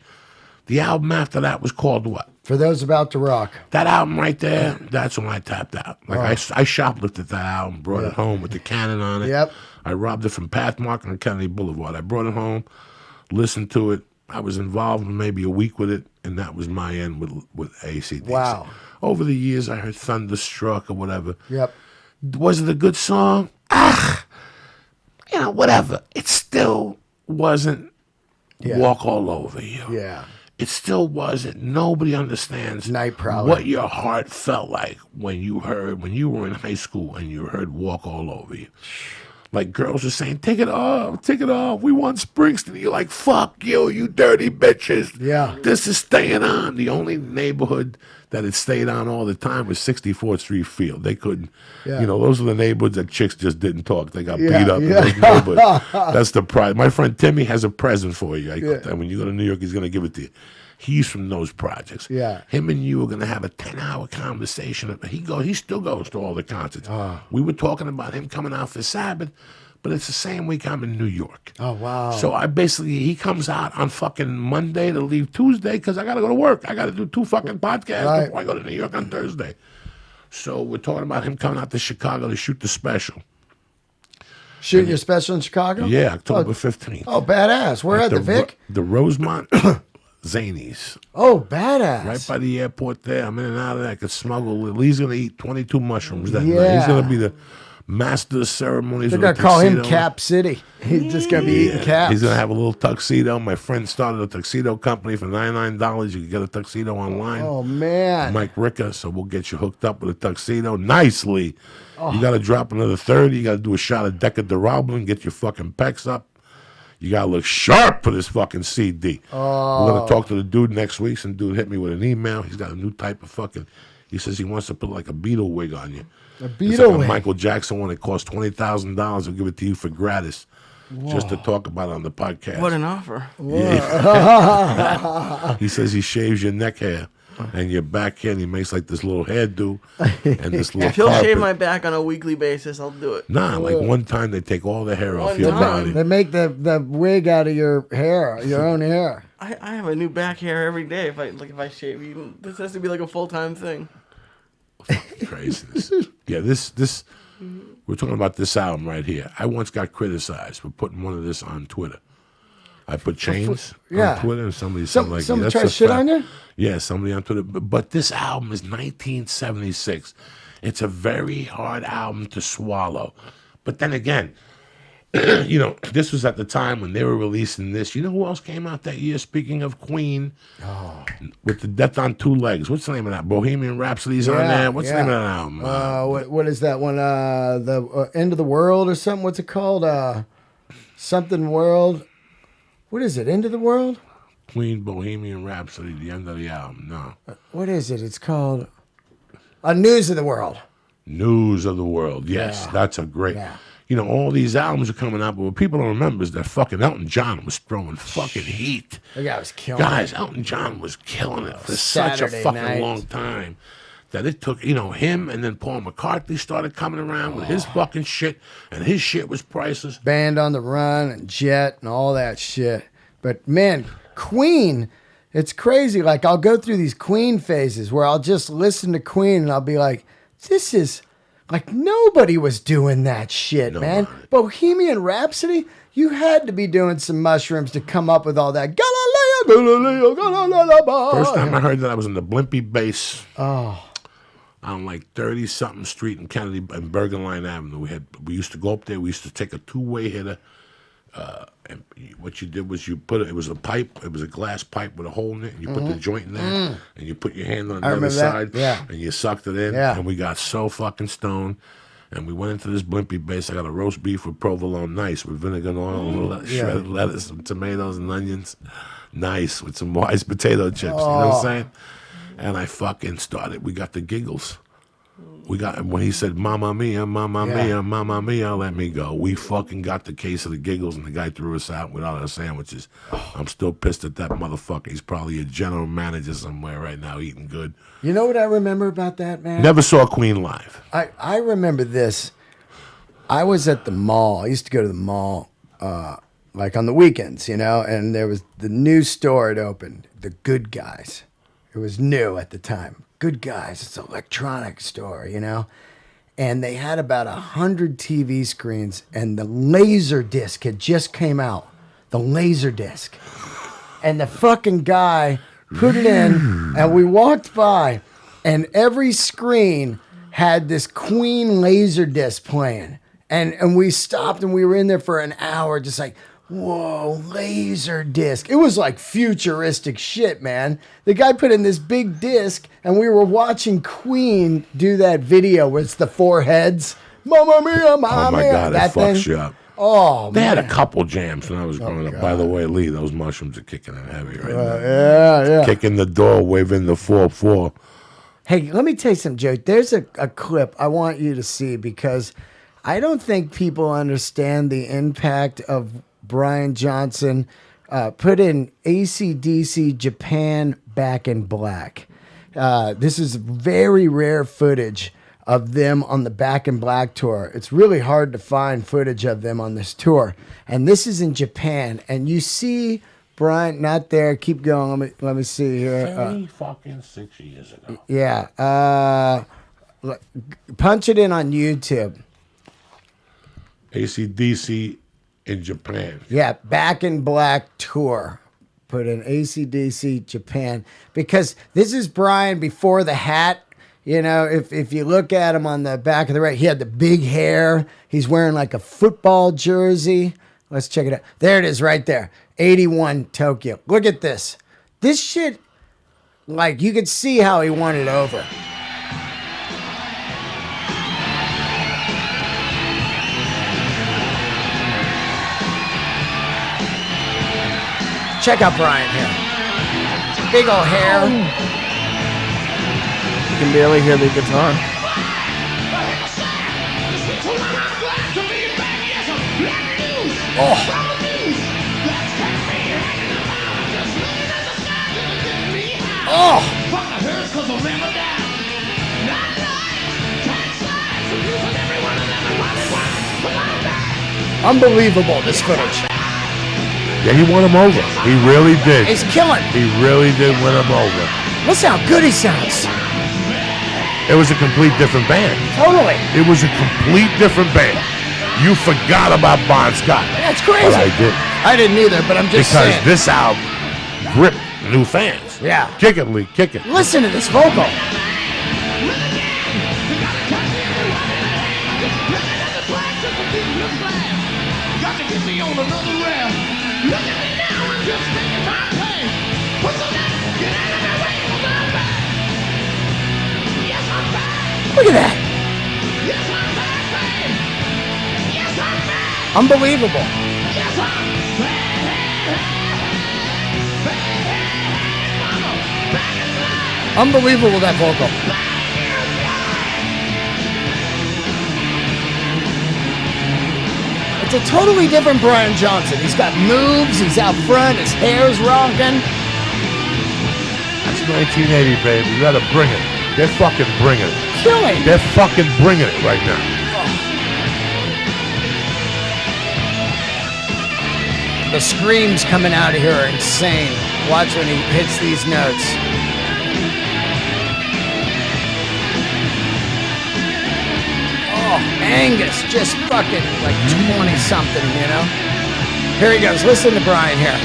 The album after that was called what? For Those About to Rock. That album right there, that's when I tapped out. Like, I shoplifted that album, brought it home with the Canon on it. Yep. I robbed it from Pathmark on Kennedy Boulevard. I brought it home, listened to it. I was involved in maybe a week with it, and that was my end with AC/DC. Wow. Over the years, I heard Thunderstruck or whatever. Yep. Was it a good song? You know, whatever. It still wasn't Walk All Over You. Yeah. It still wasn't. Nobody understands Night Prowler. what your heart felt like when you were in high school and you heard Walk All Over You. Like, girls were saying, take it off, we want Springsteen. You're like, fuck you dirty bitches. Yeah. This is staying on. The only neighborhood that it stayed on all the time was 64th Street Field. They couldn't, you know, those are the neighborhoods that chicks just didn't talk. They got beat up in those neighborhoods. That's the pride. My friend Timmy has a present for you. When you go to New York, he's going to give it to you. He's from those projects. Yeah. Him and you are going to have a 10-hour conversation. He still goes to all the concerts. We were talking about him coming out for Sabbath, but it's the same week I'm in New York. Oh, wow. So he comes out on fucking Monday to leave Tuesday because I got to go to work. I got to do 2 fucking podcasts before I go to New York on Thursday. So we're talking about him coming out to Chicago to shoot the special. Shooting your special in Chicago? Yeah, October 15th. Oh, badass. Where at the Vic? The Rosemont Zanies. Oh, badass. Right by the airport there. I'm in and out of there. I could smuggle. He's going to eat 22 mushrooms that night. He's going to be the master of ceremonies. They're going to call him Cap City. He's just going to be eating caps. He's going to have a little tuxedo. My friend started a tuxedo company for $99. You can get a tuxedo online. Oh, man. Mike Ricker. So we'll get you hooked up with a tuxedo nicely. You got to drop another 30. You got to do a shot of Decadurablin, get your fucking pecs up. You got to look sharp for this fucking CD. We're going to talk to the dude next week. Some dude hit me with an email. He's got a new type of fucking... He says he wants to put like a Beatle wig on you. A Beatle wig? A Michael Jackson one. It costs $20,000. He'll give it to you for gratis. Just to talk about it on the podcast. What an offer. Yeah. He says he shaves your neck hair and your back hair, and he makes like this little hairdo and this little If he'll carpet. shave my back on a weekly basis, I'll do it. Nah, like one time they take all the hair off One your time. body. They make the wig out of your hair, your own hair. I have a new back hair every day if I shave. This has to be like a full-time thing. Craziness. Yeah, this we're talking about this album right here. I once got criticized for putting one of this on Twitter. I put chains on Twitter, and somebody said like, somebody that's tried a shit fact. on you? Yeah, somebody on Twitter. But this album is 1976. It's a very hard album to swallow. But then again, you know, this was at the time when they were releasing this. You know who else came out that year? Speaking of Queen, with the Death on Two Legs. What's the name of that? Bohemian Rhapsody's on there. What's the name of that album? What is that one? The End of the World or something? What's it called? Something World. What is it? End of the World? Queen, Bohemian Rhapsody, the end of the album. No. What is it? It's called News of the World. News of the World. Yes, that's a great. Yeah. You know, all these albums are coming out, but what people don't remember is that fucking Elton John was throwing fucking heat. The guy was killing Guys, it. Elton John was killing it for Saturday such a fucking night. long time that it took, you know, him and then Paul McCartney started coming around with his fucking shit, and his shit was priceless. Band on the Run and Jet and all that shit. But man, Queen, it's crazy. Like I'll go through these Queen phases where I'll just listen to Queen and I'll be like, this is like nobody was doing that shit, man. Bohemian Rhapsody, you had to be doing some mushrooms to come up with all that. Galileo, Galileo. First time I heard that, I was in the Blimpie Bass. On like 30-something street in Kennedy and Bergen Line Avenue. We used to go up there. We used to take a 2-way hitter. And what you did was it was a pipe. It was a glass pipe with a hole in it. And you put the joint in there, and you put your hand on the other side, and you sucked it in. Yeah. And we got so fucking stoned. And we went into this blimpie base. I got a roast beef with provolone, nice, with vinegar and oil, shredded lettuce, some tomatoes and onions, nice, with some wise potato chips. You know what I'm saying? And I fucking started. We got the giggles. When he said, Mamma Mia, Mamma Mia, Mamma Mia, let me go. We fucking got the case of the giggles, and the guy threw us out without our sandwiches. I'm still pissed at that motherfucker. He's probably a general manager somewhere right now eating good. You know what I remember about that, man? Never saw Queen live. I remember this. I was at the mall. I used to go to the mall like on the weekends, you know, and there was the new store had opened, The Good Guys. It was new at the time. Good Guys. It's an electronics store, you know. And they had about 100 TV screens, and the laser disc had just came out. The laser disc. And the fucking guy put it in, and we walked by, and every screen had this Queen laser disc playing. And we stopped, and we were in there for an hour just like, whoa, laser disc. It was like futuristic shit, man. The guy put in this big disc, and we were watching Queen do that video where it's the four heads. Mamma mia, mamma mia. Oh, my God, that it fucks you up. Oh, They man. had a couple jams when I was growing up. By the way, Lee, those mushrooms are kicking in heavy right now. Yeah. Kicking the door, waving the 4-4. Hey, let me tell you something, Joe. There's a clip I want you to see because I don't think people understand the impact of Brian Johnson put in AC/DC Japan Back in Black. This is very rare footage of them on the Back in Black tour. It's really hard to find footage of them on this tour. And this is in Japan. And you see Brian, not there. Keep going. Let me see here. 6 years ago. Yeah. Punch it in on YouTube. AC/DC in Japan. Yeah, Back in Black tour. Put in AC/DC Japan. Because this is Brian before the hat. You know, if you look at him on the back of the right, he had the big hair. He's wearing like a football jersey. Let's check it out. There it is right there. 81 Tokyo. Look at this. This shit, like, you could see how he won it over. Check out Brian here. Big old hair. You can barely hear the guitar. Oh. Oh. Unbelievable, this footage. Yeah, he won him over. He really did. He's killing. He really did win him over. Listen how good he sounds. It was a complete different band. Totally. It was a complete different band. You forgot about Bon Scott. That's crazy. But I didn't. I didn't either, but I'm just because saying. this album gripped new fans. Yeah. Kick it, Lee. Kick it. Listen to this vocal. Look at that. Unbelievable. Unbelievable, that vocal. It's a totally different Brian Johnson. He's got moves, he's out front, his hair's rocking. That's 1980, baby. You gotta bring it. They're fucking bringing it. Killing. They're fucking bringing it right now. The screams coming out of here are insane. Watch when he hits these notes. Oh, Angus, just fucking like 20-something, you know? Here he goes. Listen to Brian here.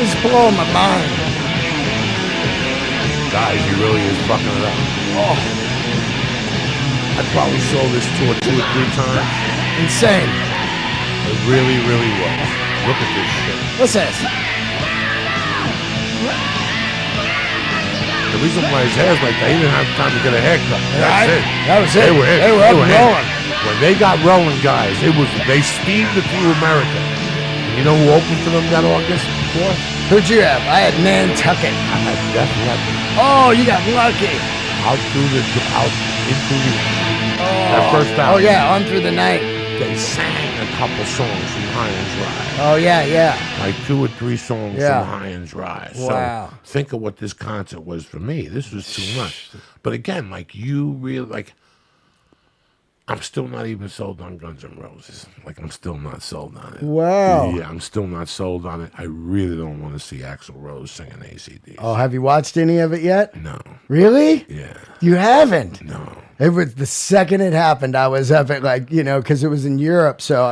is blowing my mind. Guys, he really is fucking it up. Oh. I probably saw this tour 2 or 3 times. Insane. It really, really was. Look at this shit. What's this? The reason why his hair's like that, he didn't have time to get a haircut. That's it. That was it. They were up and rolling. When they got rolling, guys, they steamed it through America. And you know who opened for them that August 4th? Who'd you have? I had Nantucket. I had Def Leppard. Oh, you got lucky. Out into the that first Oh album. yeah, On Through the Night. They sang a couple songs from High and Dry. Oh yeah, yeah. Like 2 or 3 songs from High and Dry. Wow. So think of what this concert was for me. This was too much. But again, like you really like. I'm still not even sold on Guns N' Roses. Like, I'm still not sold on it. Wow. Yeah, I'm still not sold on it. I really don't want to see Axl Rose singing ACDC. Oh, have you watched any of it yet? No. Really? Yeah. You haven't? No. It was the second it happened, I was up at because it was in Europe. So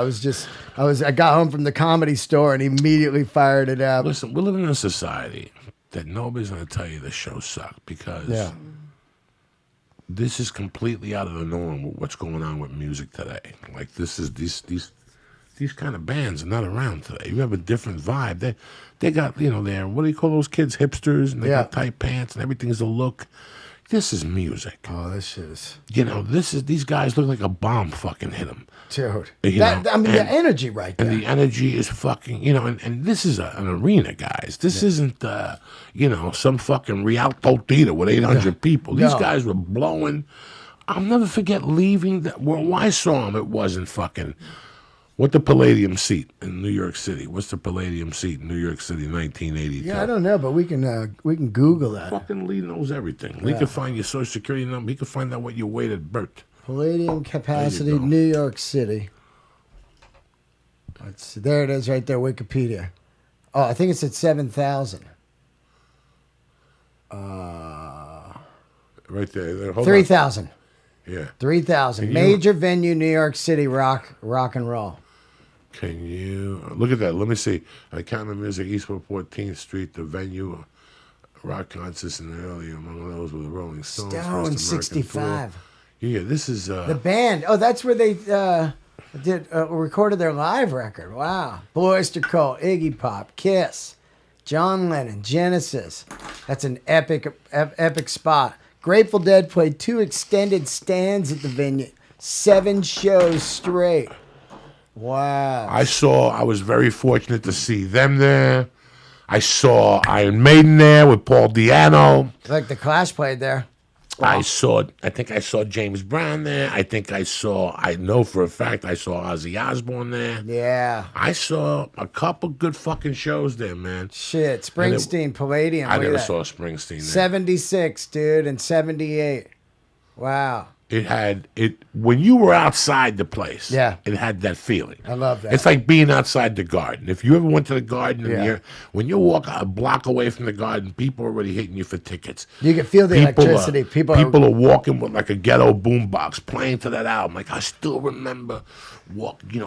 I got home from the Comedy Store and immediately fired it up. Listen, we're living in a society that nobody's going to tell you the show sucked because this is completely out of the norm with what's going on with music today. Like this is these kind of bands are not around today. You have a different vibe. They got, they're, what do you call those kids? Hipsters, and they got tight pants and everything's a look. This is music. Oh, this shit is. These guys look like a bomb fucking hit them. Dude. The energy right there. And the energy is fucking, and this is an arena, guys. This isn't, some fucking Rialto Theater with 800 people. These guys were blowing. I'll never forget leaving. When I saw them, it wasn't fucking. What the Palladium seat in New York City? What's the Palladium seat in New York City, 1982? Yeah, I don't know, but we can Google that. Fucking Lee knows everything. Lee can find your social security number. He can find out what you weighed at birth. Palladium capacity, New York City. Let's see. There it is right there, Wikipedia. Oh, I think it's at 7,000. Right there. 3,000. Yeah. 3,000. Major venue, New York City, rock and roll. Can you look at that? Let me see. Counter Music, Eastwood 14th Street, the venue, rock concerts in the early, among those were the Rolling Stones. Stone 65. Yeah, this is the band. Oh, that's where they recorded their live record. Wow. Blue Oyster Cult, Iggy Pop, Kiss, John Lennon, Genesis. That's an epic spot. Grateful Dead played 2 extended stands at the venue, 7 shows straight. Wow. I was very fortunate to see them there. I saw Iron Maiden there with Paul Di'Anno. Like the Clash played there. I think I saw James Brown there. I know for a fact I saw Ozzy Osbourne there. Yeah. I saw a couple good fucking shows there, man. Shit, Springsteen, Palladium. I never saw Springsteen there. 76, dude, and 78. Wow. When you were outside the place, it had that feeling. I love that. It's like being outside the garden. If you ever went to the garden, and when you walk a block away from the garden, people are already hitting you for tickets. You can feel the electricity. People are walking with like a ghetto boombox playing to that album. Like I still remember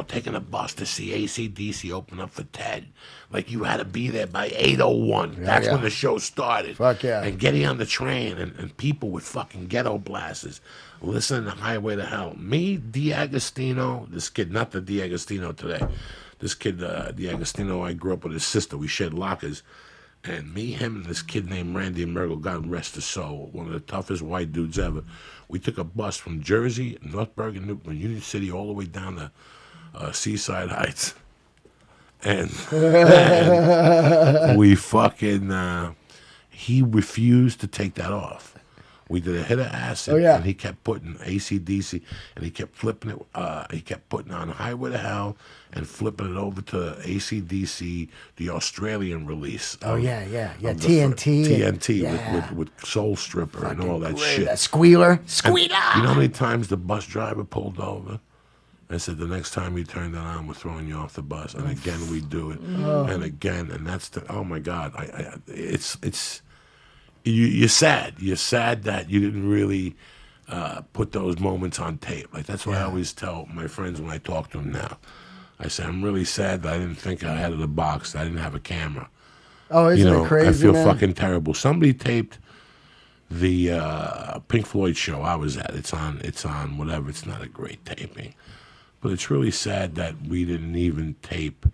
taking a bus to see AC/DC open up for Ted. Like you had to be there by 8:01. That's when the show started. Fuck yeah. And getting on the train and people with fucking ghetto blasters listening to Highway to Hell. Me, D'Agostino, this kid, not the D'Agostino today. This kid, D'Agostino, I grew up with his sister. We shared lockers. And me, him, and this kid named Randy Mergel, God rest his soul, one of the toughest white dudes ever. We took a bus from Jersey, North Bergen, Newton, Union City, all the way down to Seaside Heights. And we fucking, he refused to take that off. We did a hit of acid, and he kept putting AC/DC, and he kept flipping it. He kept putting on Highway to Hell and flipping it over to AC/DC, the Australian release. TNT with Soul Stripper fucking and all that shit. That Squealer. You know how many times the bus driver pulled over and said, the next time you turn that on, we're throwing you off the bus. And again, we do it. And again, and that's oh my God. It's you're sad. You're sad that you didn't really put those moments on tape. Like that's what I always tell my friends when I talk to them now. I say, I'm really sad that I didn't think I had the box. I didn't have a camera. Oh, isn't it crazy, I feel man? fucking terrible. Somebody taped the Pink Floyd show I was at. It's on whatever. It's not a great taping. But it's really sad that we didn't even tape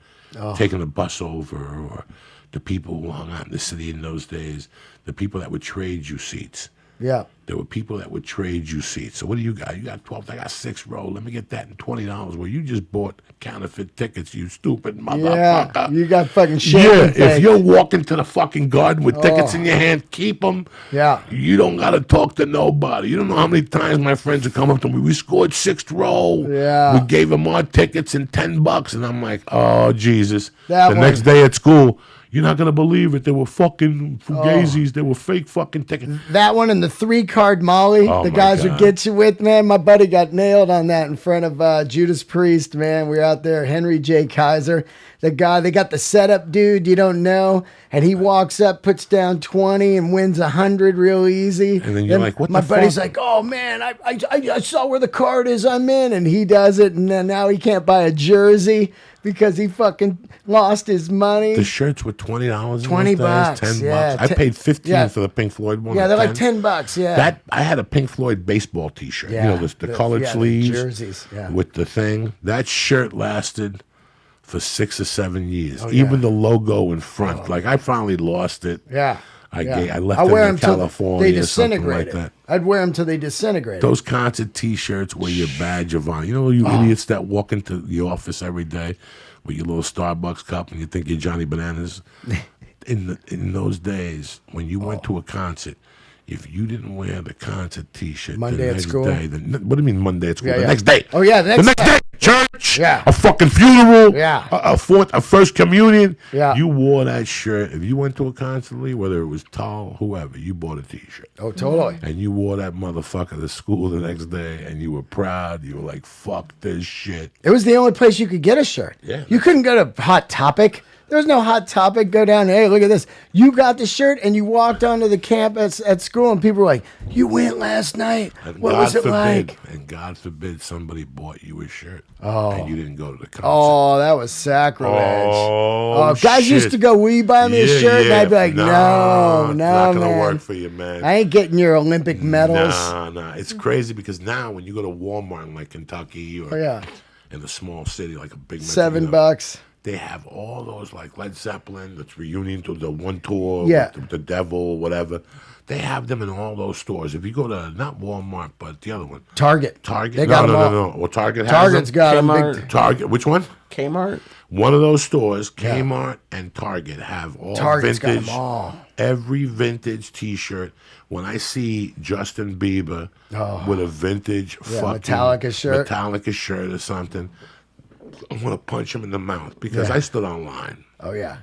taking a bus over, or the people who hung out in the city in those days, the people that would trade you seats. Yeah. There were people that would trade you seats. So what do you got? You got 12. I got 6 row. Let me get that in $20. Well, you just bought counterfeit tickets, you stupid motherfucker. Yeah, you got fucking shit. Yeah, if you're walking to the fucking garden with tickets in your hand, keep them. Yeah. You don't got to talk to nobody. You don't know how many times my friends would come up to me. We scored 6th row. Yeah. We gave them our tickets and $10. And I'm like, oh, Jesus. That the one. next day at school, you're not going to believe it. They were fucking fugazis. They were fake fucking tickets. That one and the 3-card Molly, Oh, the my guys God. would get you with, man. My buddy got nailed on that in front of Judas Priest, man. We were out there, Henry J. Kaiser. The guy, they got the setup dude you don't know, and he walks up, puts down 20, and wins 100 real easy. And then you're like, what the My buddy's fuck? like, oh, man, I saw where the card is, I'm in. And he does it, and then now he can't buy a jersey because he fucking lost his money. The shirts were $20. 20 bucks, $10. yeah. I paid 15 Yeah. for the Pink Floyd one. Yeah, or they're like 10. $10, yeah. That I had a Pink Floyd baseball T-shirt. Yeah. You know, the colored sleeves, the jerseys, yeah. with the thing. That shirt lasted for 6 or 7 years. Oh, yeah. Even the logo in front. Like I finally lost it. Yeah. I yeah. left I them wear in till California they or something disintegrate. like that. I'd wear them till they disintegrate. Those concert T-shirts were your badge of honor. You know, you idiots that walk into the office every day with your little Starbucks cup and you think you're Johnny Bananas. In those days, when you went to a concert, if you didn't wear the concert T-shirt Monday the at next school? day, what do you mean Monday at school? Yeah, the yeah. next day. Oh, yeah, the next day. Church, Yeah. a fucking funeral, Yeah. a first communion. Yeah. You wore that shirt. If you went to a concert, Lee, whether it was tall, whoever, you bought a T-shirt. Oh, totally. And you wore that motherfucker to school the next day, and you were proud. You were like, fuck this shit. It was the only place you could get a shirt. Yeah. You couldn't go to Hot Topic. There was no Hot Topic. Go down, hey, look at this. You got the shirt, and you walked onto the campus at school, and people were like, you went last night. And What was it like? And God forbid somebody bought you a shirt, and you didn't go to the concert. Oh, that was sacrilege. Oh, guys used shit. to go, will you buy me a Yeah, shirt? And yeah. I'd be like, no, it's not gonna man. work for you, man. I ain't getting your Olympic medals. Nah. It's crazy because now when you go to Walmart in like Kentucky or Oh, yeah. in a small city like a big $7. they have all those like Led Zeppelin, that's reunion to the one tour, Yeah. with the Devil, whatever. They have them in all those stores. If you go to not Walmart, but the other one, Target. Target. They got them all. No. Well, Target has Target's them. got them. Kmart. Target. Which one? Kmart. One of those stores, Kmart and Target, have all Target's got vintage. them all. Every vintage T-shirt. When I see Justin Bieber with a vintage fucking Metallica shirt. or something, I want to punch him in the mouth because Yeah. I stood online. Oh, yeah.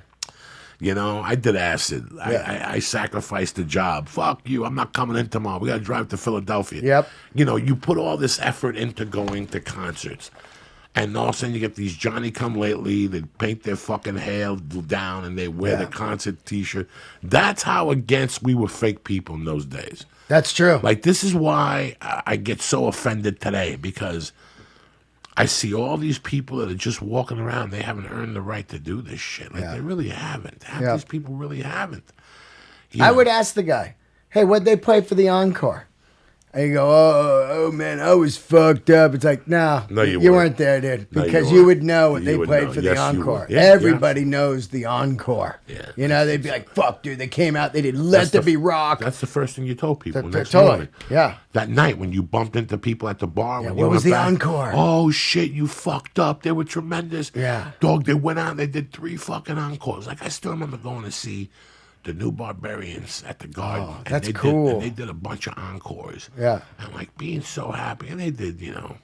You know, I did acid. I sacrificed the job. Fuck you. I'm not coming in tomorrow. We got to drive to Philadelphia. Yep. You know, you put all this effort into going to concerts. And all of a sudden you get these Johnny-come-lately that paint their fucking hair down and they wear the concert T-shirt. That's how against we were fake people in those days. That's true. Like, this is why I get so offended today, because I see all these people that are just walking around. They haven't earned the right to do this shit. Like, they really haven't. Half these people really haven't. You I know? would ask the guy, hey, what'd they play for the encore? And you go, oh man, I was fucked up. It's like, no, you weren't there, dude. No, Because you you weren't. would know what You they would played know. for Yes, the you encore. would. Yeah, Everybody knows the encore. Yeah. You know, they'd be like, fuck, dude, they came out, they did Let There Be Rock. That's the first thing you told people next totally. morning. Yeah. That night when you bumped into people at the bar. When you what was went the back, encore? Oh, shit, you fucked up. They were tremendous. Yeah. Dog, they went out and they did 3 fucking encores. Like, I still remember going to see the New Barbarians at the Garden. Oh, and that's they cool. and they did a bunch of encores. Yeah. And, like, being so happy. And they did, you know,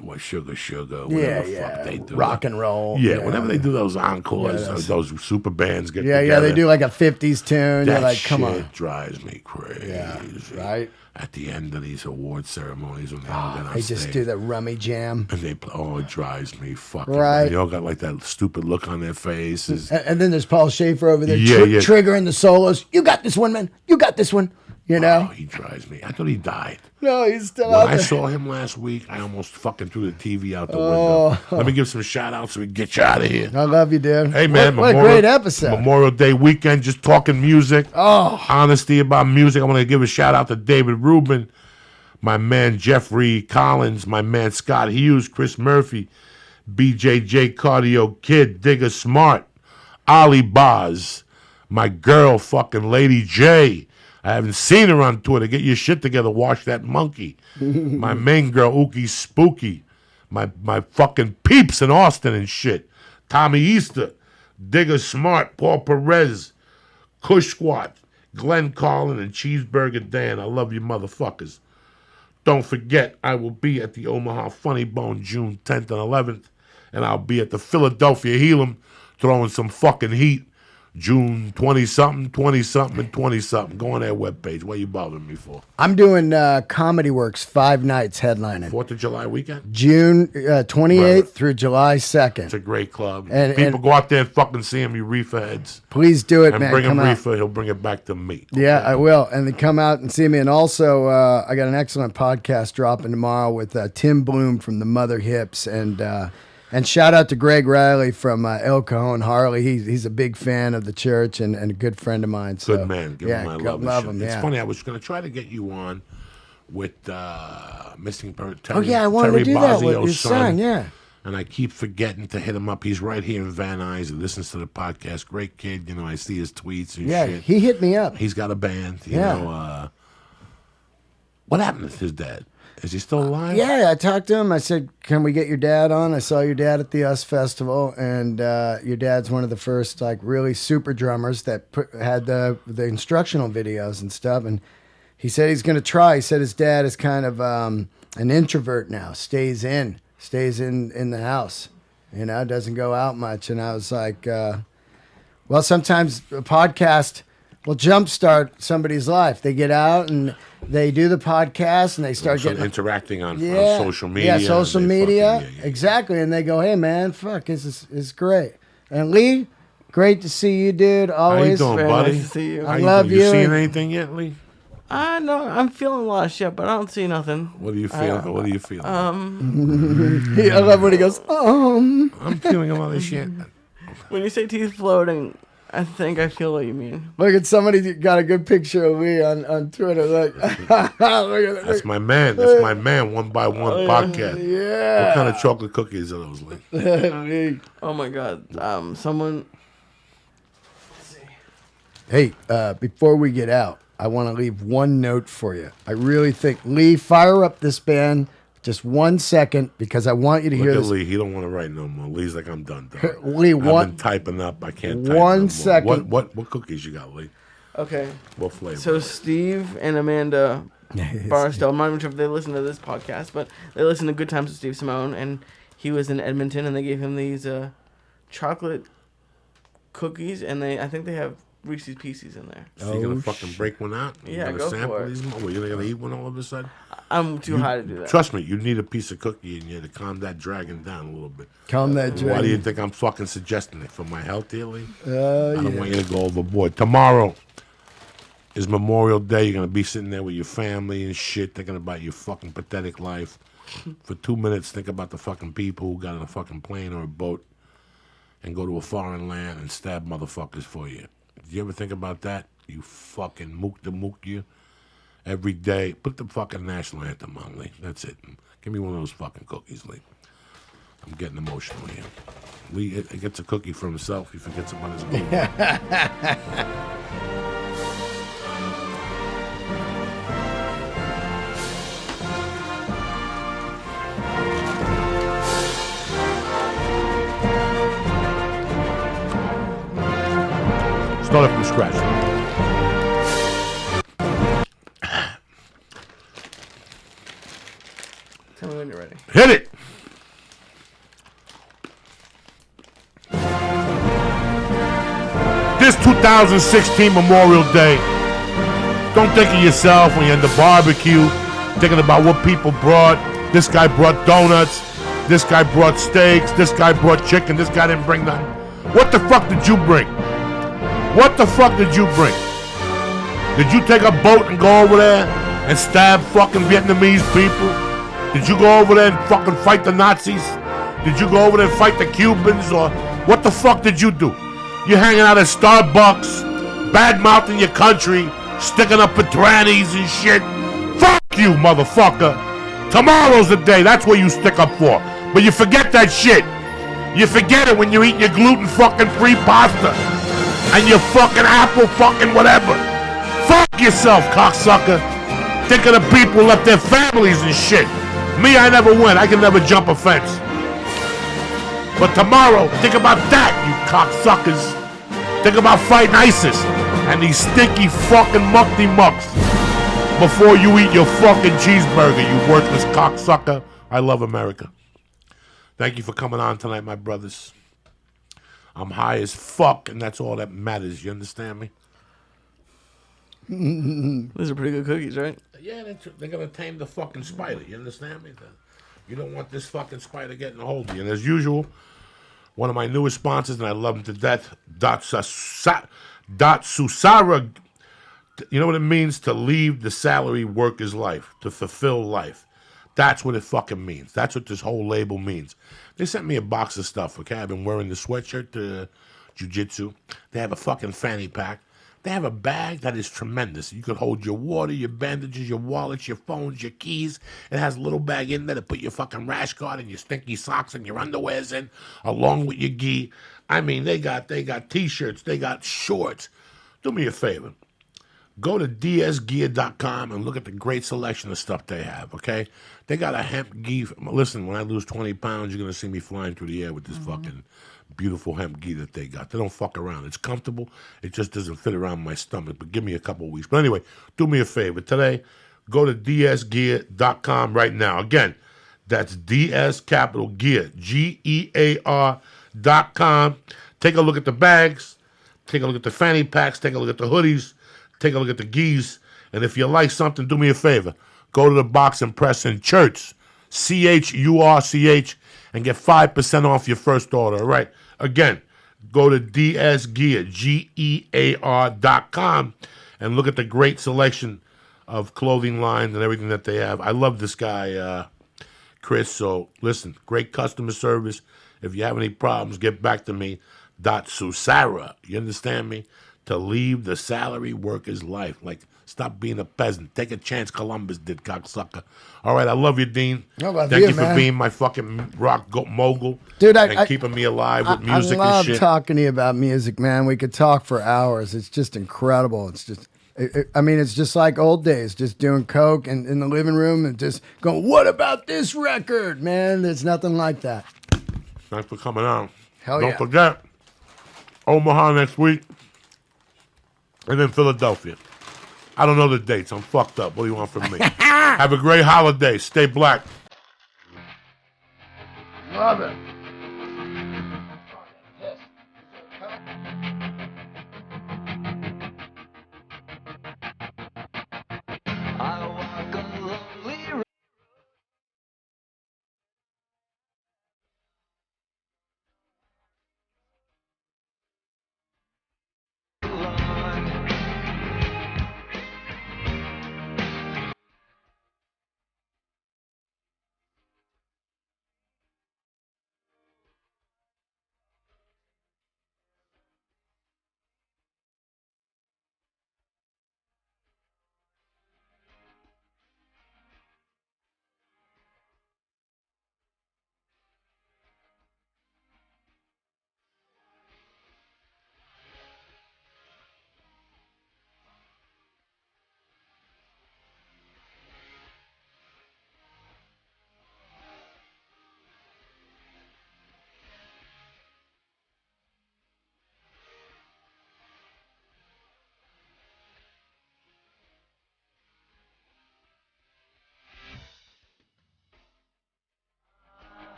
what, Sugar, whatever Yeah, the fuck they do. Rock and roll. Yeah, whenever they do those encores, those super bands get together. Yeah, they do like a 50s tune. They're like, come on. Shit drives me crazy. Yeah, right? At the end of these award ceremonies when they all get on They stage. just do the rummy jam. And they play, it drives me fucking Right. They all got like that stupid look on their faces. And then there's Paul Schaefer over there Yeah. triggering the solos. You got this one, man. You got this one. You know? Oh, he drives me. I thought he died. No, he's still When out I there. saw him last week, I almost fucking threw the TV out the window. Let me give some shout outs so we can get you out of here. I love you, dude. Hey, man. What a great episode. Memorial Day weekend, just talking music. Oh. Honesty about music. I want to give a shout out to David Rubin, my man Jeffrey Collins, my man Scott Hughes, Chris Murphy, BJJ Cardio Kid, Digger Smart, Ali Boz, my girl fucking Lady J. I haven't seen her on Twitter. Get your shit together. Wash that monkey. My main girl, Ookie Spooky. My fucking peeps in Austin and shit. Tommy Easter. Digger Smart. Paul Perez. Kush Squat. Glenn Carlin and Cheeseburger Dan. I love you motherfuckers. Don't forget, I will be at the Omaha Funny Bone June 10th and 11th. And I'll be at the Philadelphia Helam throwing some fucking heat. June 20-something, 20-something, and 20-something. Go on their webpage. What are you bothering me for? I'm doing Comedy Works 5 nights headlining. 4th of July weekend? June 28th through July 2nd. It's a great club. And People go out there and fucking see him, you reefer heads. Please do it, and man. Bring him Come out. reefer, he'll bring it back to me. Okay? Yeah, I will. And then come out and see me. And also, I got an excellent podcast dropping tomorrow with Tim Bloom from the Mother Hips. And shout out to Greg Riley from El Cajon Harley. He's a big fan of the church and a good friend of mine. So, Good man. Give him my love. Love him, It's yeah. funny, I was going to try to get you on with Missing Terry. Oh, yeah, I wanted to do that with your son, yeah. And I keep forgetting to hit him up. He's right here in Van Nuys. He listens to the podcast. Great kid. You know, I see his tweets and Yeah, shit. he hit me up. He's got a band. You Yeah. know, what happened to his dad? Is he still alive? Yeah, I talked to him. I said, can we get your dad on? I saw your dad at the US Festival, and your dad's one of the first, like, really super drummers that had the instructional videos and stuff. And he said he's going to try. He said his dad is kind of an introvert now, stays in the house, you know, doesn't go out much. And I was like, well, sometimes a podcast will jumpstart somebody's life. They get out and they do the podcast and they start getting interacting on social media. Yeah, social media. Fucking, yeah. Exactly. And they go, hey, man, fuck, this is great. And Lee, great to see you, dude. Always. How you doing, Very buddy? nice to see you. I love you. You seen anything yet, Lee? No, I'm feeling a lot of shit, but I don't see nothing. What are you feeling? What are you feeling? I love when he goes, I'm feeling a lot of shit. When you say teeth floating, I think I feel what you mean. Look at somebody got a good picture of Lee on Twitter. Look, look at that. That's my man. That's my man. One by one podcast. Yeah. What kind of chocolate cookies are those, Lee? Oh my god. Someone. Hey, before we get out, I want to leave one note for you. I really think, Lee, fire up this band just 1 second because I want you to hear Look at this. Lee. He don't want to write no more. Lee's like, I'm done. Lee, I've been typing up. I can't type 1 no more. second. What cookies you got, Lee? Okay. What flavor? So Steve and Amanda Barstow, I'm not even sure if they listen to this podcast, but they listen to Good Times with Steve Simone, and he was in Edmonton, and they gave him these chocolate cookies, and I think they have Reese's Pieces in there. So you gonna fucking break one out? You Yeah, gonna go sample for it. these? Well, you're gonna eat one all of a sudden? I'm too high to do that. Trust me, you need a piece of cookie in you to calm that dragon down a little bit. Calm that dragon. Why do you think I'm fucking suggesting it? For my health, dear Lee? I Yeah. don't want you to go overboard. Tomorrow is Memorial Day. You're gonna be sitting there with your family and shit, thinking about your fucking pathetic life. For 2 minutes, think about the fucking people who got on a fucking plane or a boat and go to a foreign land and stab motherfuckers for you. Did you ever think about that? You fucking mook you. Every day, put the fucking national anthem on, Lee. That's it. Give me one of those fucking cookies, Lee. I'm getting emotional here. Lee gets a cookie for himself. He forgets about his own. Start from scratch. Tell me when you're ready. Hit it! This 2016 Memorial Day, don't think of yourself when you're in the barbecue, thinking about what people brought. This guy brought donuts. This guy brought steaks. This guy brought chicken. This guy didn't bring nothing. What the fuck did you bring? What the fuck did you bring? Did you take a boat and go over there and stab fucking Vietnamese people? Did you go over there and fucking fight the Nazis? Did you go over there and fight the Cubans? Or what the fuck did you do? You hanging out at Starbucks, bad-mouthing your country, sticking up for trannies and shit. Fuck you, motherfucker. Tomorrow's the day. That's what you stick up for. But you forget that shit. You forget it when you eat your gluten fucking free pasta and your fucking apple fucking whatever. Fuck yourself, cocksucker. Think of the people who left their families and shit. Me, I never went. I can never jump a fence. But tomorrow, think about that, you cocksuckers. Think about fighting ISIS and these stinky fucking muckety mucks before you eat your fucking cheeseburger, you worthless cocksucker. I love America. Thank you for coming on tonight, my brothers. I'm high as fuck, and that's all that matters. You understand me? These are pretty good cookies, right? Yeah, they're going to tame the fucking spider. You understand me? You don't want this fucking spider getting a hold of you. And as usual, one of my newest sponsors, and I love him to death, Datsusara. You know what it means to leave the salary worker's life, to fulfill life. That's what it fucking means. That's what this whole label means. They sent me a box of stuff, okay? I've been wearing the sweatshirt to jiu-jitsu. They have a fucking fanny pack. They have a bag that is tremendous. You could hold your water, your bandages, your wallets, your phones, your keys. It has a little bag in there to put your fucking rash guard and your stinky socks and your underwears in, along with your gi. I mean, they got T-shirts. They got shorts. Do me a favor. Go to dsgear.com and look at the great selection of stuff they have, okay? They got a hemp gi. Listen, when I lose 20 pounds, you're going to see me flying through the air with this fucking beautiful hemp gi that they got. They don't fuck around. It's comfortable. It just doesn't fit around my stomach, but give me a couple of weeks. But anyway, do me a favor. Today, go to dsgear.com right now. Again, that's DS capital Gear, GEAR.com. Take a look at the bags. Take a look at the fanny packs. Take a look at the hoodies. Take a look at the geese, and if you like something, do me a favor. Go to the box and press in Church, CHURCH, and get 5% off your first order, all right? Again, go to DSGear, GEAR.com, and look at the great selection of clothing lines and everything that they have. I love this guy, Chris, so listen, great customer service. If you have any problems, get back to me. Datsusara, you understand me? To leave the salary worker's life. Like, stop being a peasant. Take a chance Columbus did, cocksucker. All right, I love you, Dean. Thank you for being my fucking rock mogul. Dude, and keeping me alive with music and shit. I love talking to you about music, man. We could talk for hours. It's just incredible. It's just, it's just like old days, just doing coke in the living room and just going, what about this record, man? There's nothing like that. Thanks for coming on. Don't forget, Omaha next week. And then Philadelphia. I don't know the dates. I'm fucked up. What do you want from me? Have a great holiday. Stay black. Love it.